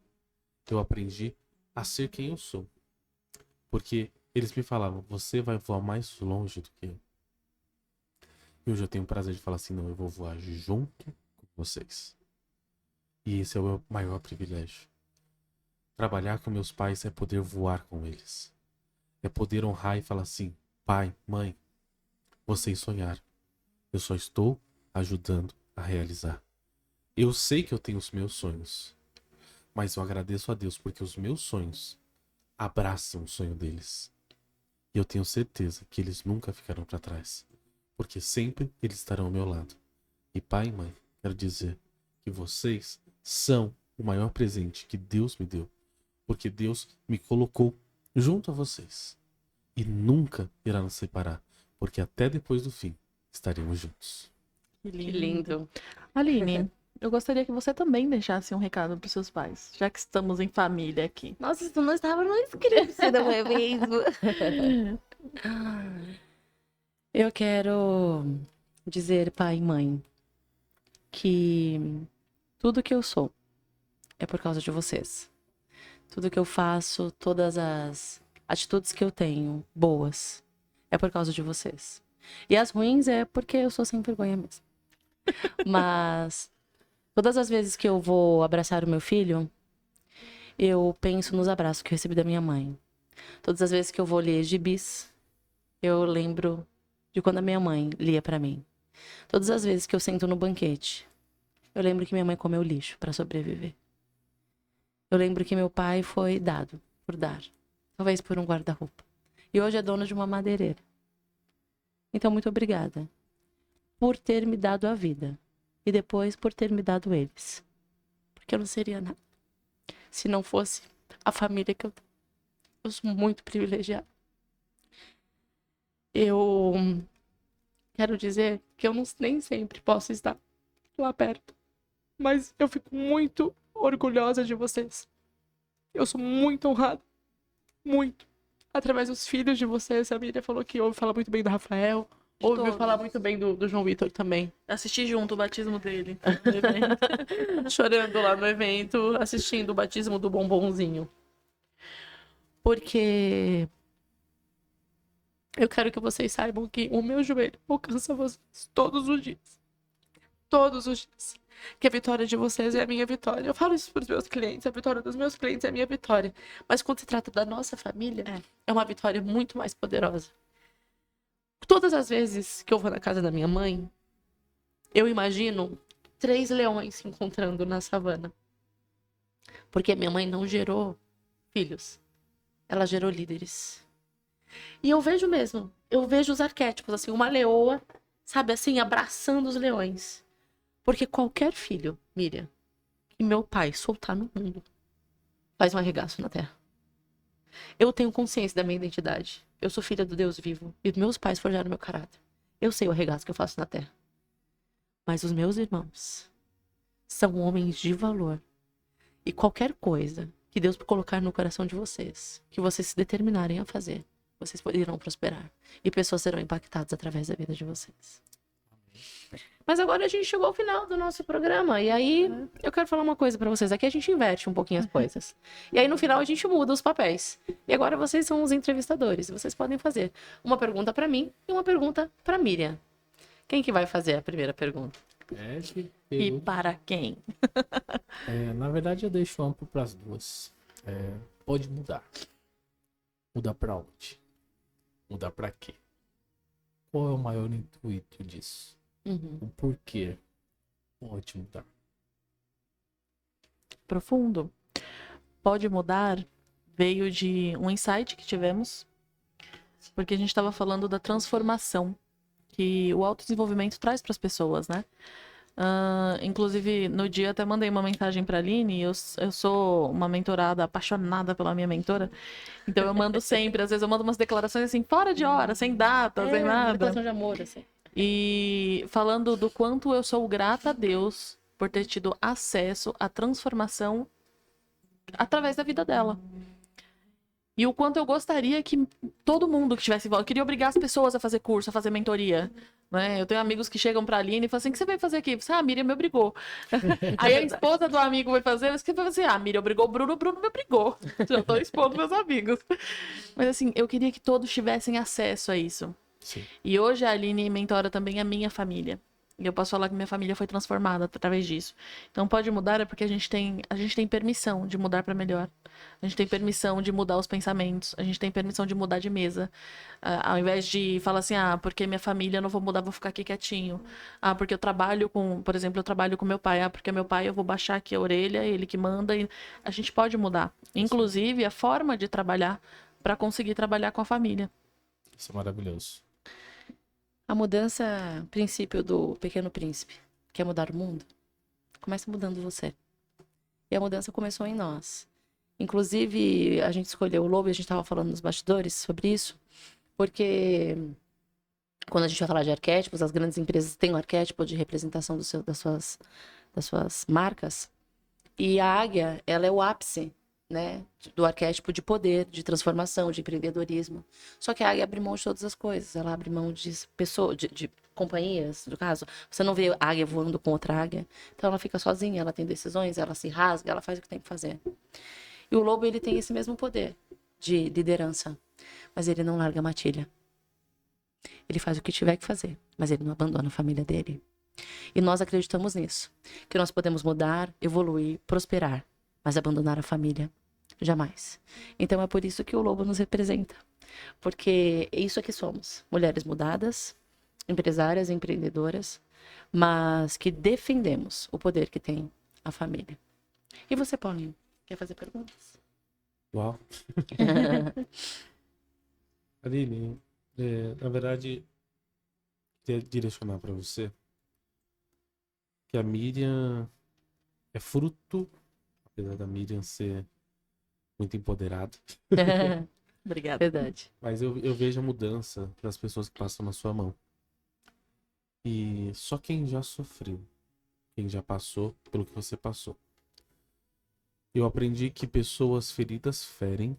eu aprendi a ser quem eu sou. Porque eles me falavam, você vai voar mais longe do que eu. E hoje eu tenho o prazer de falar assim, não, eu vou voar junto com vocês. E esse é o meu maior privilégio. Trabalhar com meus pais é poder voar com eles. É poder honrar e falar assim, pai, mãe, vocês sonharam. Eu só estou ajudando a realizar. Eu sei que eu tenho os meus sonhos, mas eu agradeço a Deus porque os meus sonhos abraçam o sonho deles. E eu tenho certeza que eles nunca ficarão para trás, porque sempre eles estarão ao meu lado. E pai e mãe, quero dizer que vocês são o maior presente que Deus me deu, porque Deus me colocou junto a vocês e nunca irá nos separar, porque até depois do fim estaremos juntos. Que Que lindo. Aline, eu gostaria que você também deixasse um recado para os seus pais, já que estamos em família aqui. Nossa, isso não estava no script, não é mesmo? Eu quero dizer, pai e mãe, que tudo que eu sou é por causa de vocês. Tudo que eu faço, todas as atitudes que eu tenho, boas, é por causa de vocês. E as ruins é porque eu sou sem vergonha mesmo. Mas todas as vezes que eu vou abraçar o meu filho, eu penso nos abraços que eu recebi da minha mãe. Todas as vezes que eu vou ler gibis, eu lembro de quando a minha mãe lia pra mim. Todas as vezes que eu sento no banquete, eu lembro que minha mãe comeu lixo pra sobreviver. Eu lembro que meu pai foi dado por dar, talvez por um guarda-roupa. E hoje é dono de uma madeireira. Então, muito obrigada por ter me dado a vida. E depois por ter me dado eles. Porque eu não seria nada se não fosse a família que eu tenho. Eu sou muito privilegiada. Eu quero dizer que eu nem sempre posso estar lá perto. Mas eu fico muito orgulhosa de vocês. Eu sou muito honrada. Muito. Através dos filhos de vocês, a Miriam falou que ouve falar muito bem do Rafael. Ouviu todos. falar muito bem do João Vitor também. Assisti junto o batismo dele no evento. Chorando lá no evento, assistindo o batismo do bombonzinho. Porque eu quero que vocês saibam que o meu joelho alcança vocês todos os dias. Todos os dias. Que a vitória de vocês é a minha vitória. Eu falo isso para os meus clientes, a vitória dos meus clientes é a minha vitória. Mas quando se trata da nossa família, é uma vitória muito mais poderosa. Todas as vezes que eu vou na casa da minha mãe, eu imagino 3 leões se encontrando na savana. Porque minha mãe não gerou filhos. Ela gerou líderes. E eu vejo mesmo. Eu vejo os arquétipos, assim, uma leoa, sabe, assim, abraçando os leões. Porque qualquer filho, Miriam, e meu pai soltar no mundo, faz um arregaço na terra. Eu tenho consciência da minha identidade. Eu sou filha do Deus vivo. E meus pais forjaram meu caráter. Eu sei o arregaço que eu faço na terra. Mas os meus irmãos são homens de valor. E qualquer coisa que Deus colocar no coração de vocês, que vocês se determinarem a fazer, vocês irão prosperar. E pessoas serão impactadas através da vida de vocês. Mas agora a gente chegou ao final do nosso programa. E aí, eu quero falar uma coisa pra vocês. Aqui a gente inverte um pouquinho as coisas. E aí, no final, a gente muda os papéis. E agora vocês são os entrevistadores. Vocês podem fazer uma pergunta pra mim e uma pergunta pra Miriam. Quem que vai fazer a primeira pergunta? E para quem? Na verdade, eu deixo amplo para as duas. Pode mudar. Mudar para onde? Mudar para quê? Qual é o maior intuito disso? O porquê pode mudar? Profundo. Pode mudar veio de um insight que tivemos, porque a gente estava falando da transformação que o autodesenvolvimento traz para as pessoas, né? Inclusive, no dia até mandei uma mensagem para a Aline. Eu sou uma mentorada apaixonada pela minha mentora, então eu mando sempre. Às vezes eu mando umas declarações assim, fora de hora, sem data, sem nada. Declaração de amor, assim. E falando do quanto eu sou grata a Deus por ter tido acesso à transformação através da vida dela. E o quanto eu gostaria que todo mundo que estivesse envolvido... Eu queria obrigar as pessoas a fazer curso, a fazer mentoria. Né? Eu tenho amigos que chegam pra Aline e falam assim, o que você veio fazer aqui? A Miriam me obrigou. Aí a esposa do amigo vai fazer, eu falei assim, a Miriam obrigou o Bruno me obrigou. Já tô expondo meus amigos. Mas assim, eu queria que todos tivessem acesso a isso. Sim. E hoje a Aline mentora também a minha família. E eu posso falar que minha família foi transformada através disso. Então pode mudar é porque a gente tem permissão de mudar para melhor. A gente tem permissão de mudar os pensamentos. A gente tem permissão de mudar de mesa. Ao invés de falar assim, porque minha família eu não vou mudar, vou ficar aqui quietinho. Porque eu trabalho com, por exemplo, eu trabalho com meu pai. Porque meu pai eu vou baixar aqui a orelha, ele que manda. E a gente pode mudar. Inclusive a forma de trabalhar para conseguir trabalhar com a família. Isso é maravilhoso. A mudança, princípio do Pequeno Príncipe, que é mudar o mundo, começa mudando você. E a mudança começou em nós. Inclusive, a gente escolheu o lobo e a gente estava falando nos bastidores sobre isso, porque quando a gente vai falar de arquétipos, as grandes empresas têm um arquétipo de representação das suas marcas. E a águia, ela é o ápice, né, do arquétipo de poder, de transformação, de empreendedorismo. Só que a águia abre mão de todas as coisas. Ela abre mão de pessoas, de companhias, no caso. Você não vê a águia voando com outra águia. Então ela fica sozinha, ela tem decisões, ela se rasga, ela faz o que tem que fazer. E o lobo, ele tem esse mesmo poder de liderança. Mas ele não larga a matilha. Ele faz o que tiver que fazer, mas ele não abandona a família dele. E nós acreditamos nisso. Que nós podemos mudar, evoluir, prosperar. Mas abandonar a família, jamais. Então é por isso que o lobo nos representa. Porque é isso que somos. Mulheres mudadas, empresárias, empreendedoras, mas que defendemos o poder que tem a família. E você, Paulinho, quer fazer perguntas? Uau. Aline, na verdade, queria direcionar para você que a Miriam é fruto, apesar da Miriam ser muito empoderada. Obrigada. Verdade. Mas eu vejo a mudança das pessoas que passam na sua mão. E só quem já sofreu, quem já passou pelo que você passou. Eu aprendi que pessoas feridas ferem,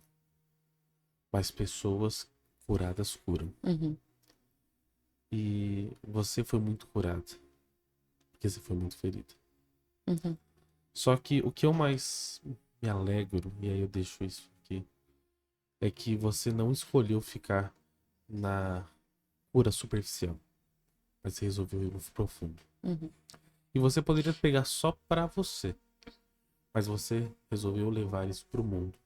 mas pessoas curadas curam. Uhum. E você foi muito curada, porque você foi muito ferida. Uhum. Só que o que eu mais me alegro, e aí eu deixo isso aqui, é que você não escolheu ficar na cura superficial, mas você resolveu ir no profundo. Uhum. E você poderia pegar só pra você, mas você resolveu levar isso pro mundo,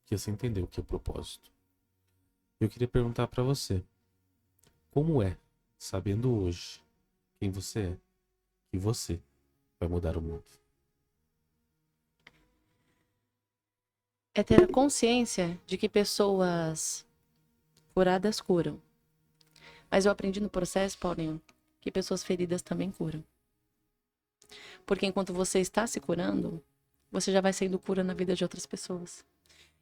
que você entendeu que é o propósito. Eu queria perguntar pra você, como é, sabendo hoje quem você é, que você vai mudar o mundo? É ter a consciência de que pessoas curadas curam. Mas eu aprendi no processo, Paulinho, que pessoas feridas também curam. Porque enquanto você está se curando, você já vai sendo cura na vida de outras pessoas.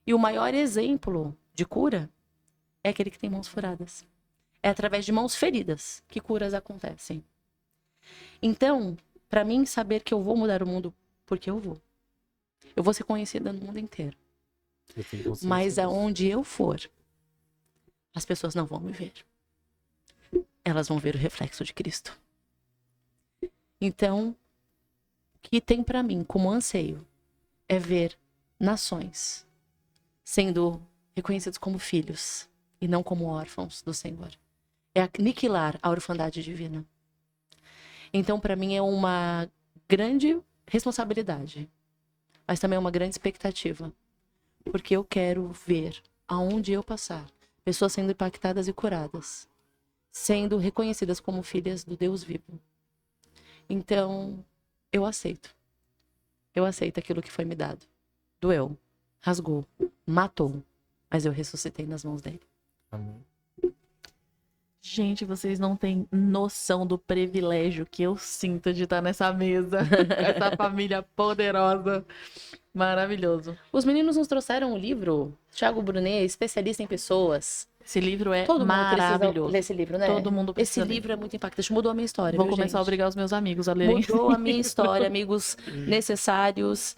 E o maior exemplo de cura é aquele que tem mãos furadas. É através de mãos feridas que curas acontecem. Então, para mim, saber que eu vou mudar o mundo, porque eu vou. Eu vou ser conhecida no mundo inteiro. Eu tenho consciência Mas disso. aonde eu for, as pessoas não vão me ver. Elas vão ver o reflexo de Cristo. Então, o que tem para mim como anseio é ver nações sendo reconhecidos como filhos e não como órfãos do Senhor. É aniquilar a orfandade divina. Então, para mim, é uma grande responsabilidade, mas também é uma grande expectativa. Porque eu quero ver, aonde eu passar, pessoas sendo impactadas e curadas, sendo reconhecidas como filhas do Deus vivo. Então, eu aceito. Eu aceito aquilo que foi me dado. Doeu, rasgou, matou, mas eu ressuscitei nas mãos dele. Amém. Gente, vocês não têm noção do privilégio que eu sinto de estar nessa mesa. Essa família poderosa. Maravilhoso. Os meninos nos trouxeram um livro, Thiago Brunet, especialista em pessoas. Esse livro é Todo mundo precisa maravilhoso. ler esse livro, né? Todo mundo precisa Esse ler. livro é muito impactante, mudou a minha história, Vou viu, começar a gente? obrigar os meus amigos a lerem. Mudou a minha história, amigos necessários,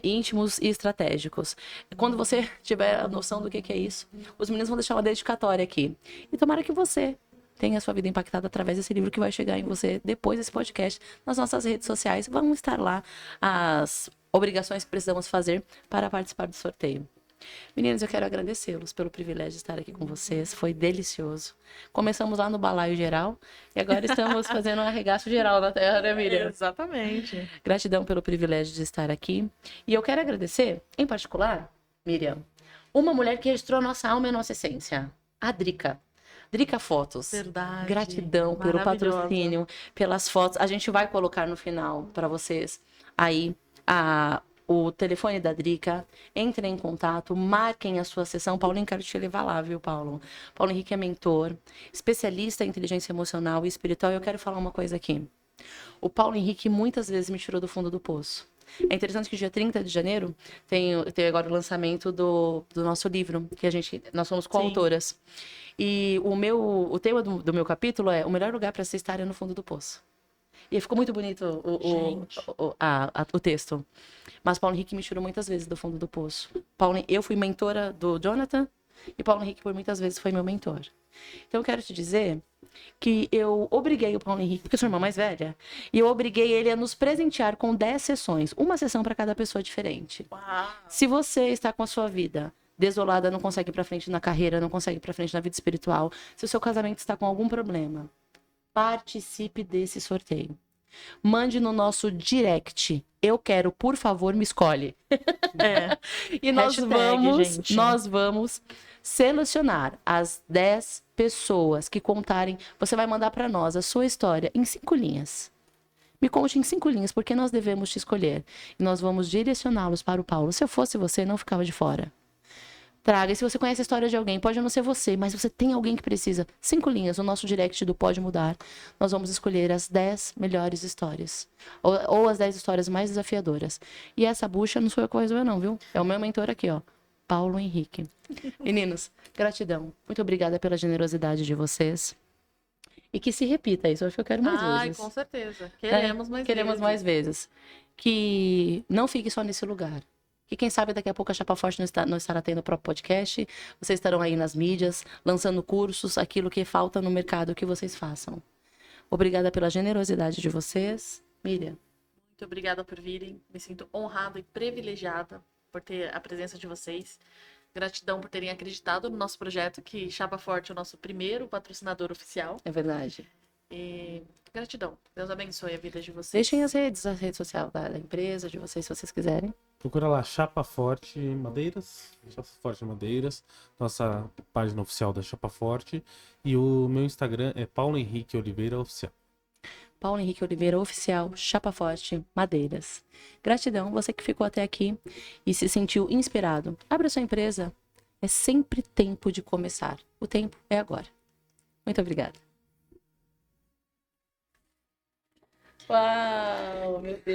íntimos e estratégicos. Quando você tiver a noção do que é isso, os meninos vão deixar uma dedicatória aqui. E tomara que você tenha a sua vida impactada através desse livro que vai chegar em você depois desse podcast. Nas nossas redes sociais vão estar lá as obrigações que precisamos fazer para participar do sorteio. Meninos, eu quero agradecê-los pelo privilégio de estar aqui com vocês. Foi delicioso. Começamos lá no balaio geral e agora estamos fazendo um arregaço geral na terra, né, Miriam? Exatamente. Gratidão pelo privilégio de estar aqui. E eu quero agradecer, em particular, Miriam, uma mulher que registrou a nossa alma e a nossa essência, a Drica. Drica Fotos. Verdade. Gratidão pelo Maravilhosa. patrocínio, pelas fotos. A gente vai colocar no final para vocês aí o telefone da Drica. Entrem em contato, marquem a sua sessão. Paulinho, quero te levar lá, viu, Paulo? Paulo Henrique é mentor, especialista em inteligência emocional e espiritual. E eu quero falar uma coisa aqui. O Paulo Henrique muitas vezes me tirou do fundo do poço. É interessante que dia 30 de janeiro tem agora o lançamento do nosso livro, que nós somos coautoras. E o tema do meu capítulo é: o melhor lugar para se estar é no fundo do poço. E ficou muito bonito o texto. Mas Paulo Henrique me tirou muitas vezes do fundo do poço. Eu fui mentora do Jonathan e Paulo Henrique por muitas vezes foi meu mentor. Então eu quero te dizer que eu obriguei o Paulo Henrique, porque eu sou irmã mais velha, e eu obriguei ele a nos presentear com 10 sessões, uma sessão para cada pessoa diferente. Uau. Se você está com a sua vida desolada, não consegue ir para frente na carreira, não consegue ir para frente na vida espiritual, se o seu casamento está com algum problema, participe desse sorteio. Mande no nosso direct. Eu quero, por favor, me escolhe. E Hashtag, nós vamos selecionar as 10 pessoas que contarem. Você vai mandar para nós a sua história em 5 linhas. Me conte em 5 linhas, porque nós devemos te escolher. E nós vamos direcioná-los para o Paulo. Se eu fosse você, não ficava de fora. Traga. E se você conhece a história de alguém, pode não ser você, mas você tem alguém que precisa. 5 linhas, o nosso direct do Pode Mudar. Nós vamos escolher as 10 melhores histórias. Ou as 10 histórias mais desafiadoras. E essa bucha não sou eu que vou resolver não, viu? É o meu mentor aqui, ó. Paulo Henrique. Meninos, gratidão. Muito obrigada pela generosidade de vocês. E que se repita isso. Eu acho que eu quero mais vezes. Com certeza. Queremos mais Queremos vezes. mais vezes. Que não fique só nesse lugar. Que quem sabe daqui a pouco a Chapa Forte não estará tendo o próprio podcast. Vocês estarão aí nas mídias, lançando cursos, aquilo que falta no mercado, que vocês façam. Obrigada pela generosidade de vocês. Miriam. Muito obrigada por virem. Me sinto honrada e privilegiada por ter a presença de vocês. Gratidão por terem acreditado no nosso projeto, que Chapa Forte é o nosso primeiro patrocinador oficial. É verdade. E gratidão. Deus abençoe a vida de vocês. Deixem a rede social da empresa, de vocês, se vocês quiserem. Procura lá, Chapa Forte Madeiras. Chapa Forte Madeiras. Nossa página oficial da Chapa Forte. E o meu Instagram é Paulo Henrique Oliveira Oficial. Paulo Henrique Oliveira Oficial, Chapa Forte Madeiras. Gratidão, você que ficou até aqui e se sentiu inspirado. Abra sua empresa. É sempre tempo de começar. O tempo é agora. Muito obrigada. Uau, meu Deus.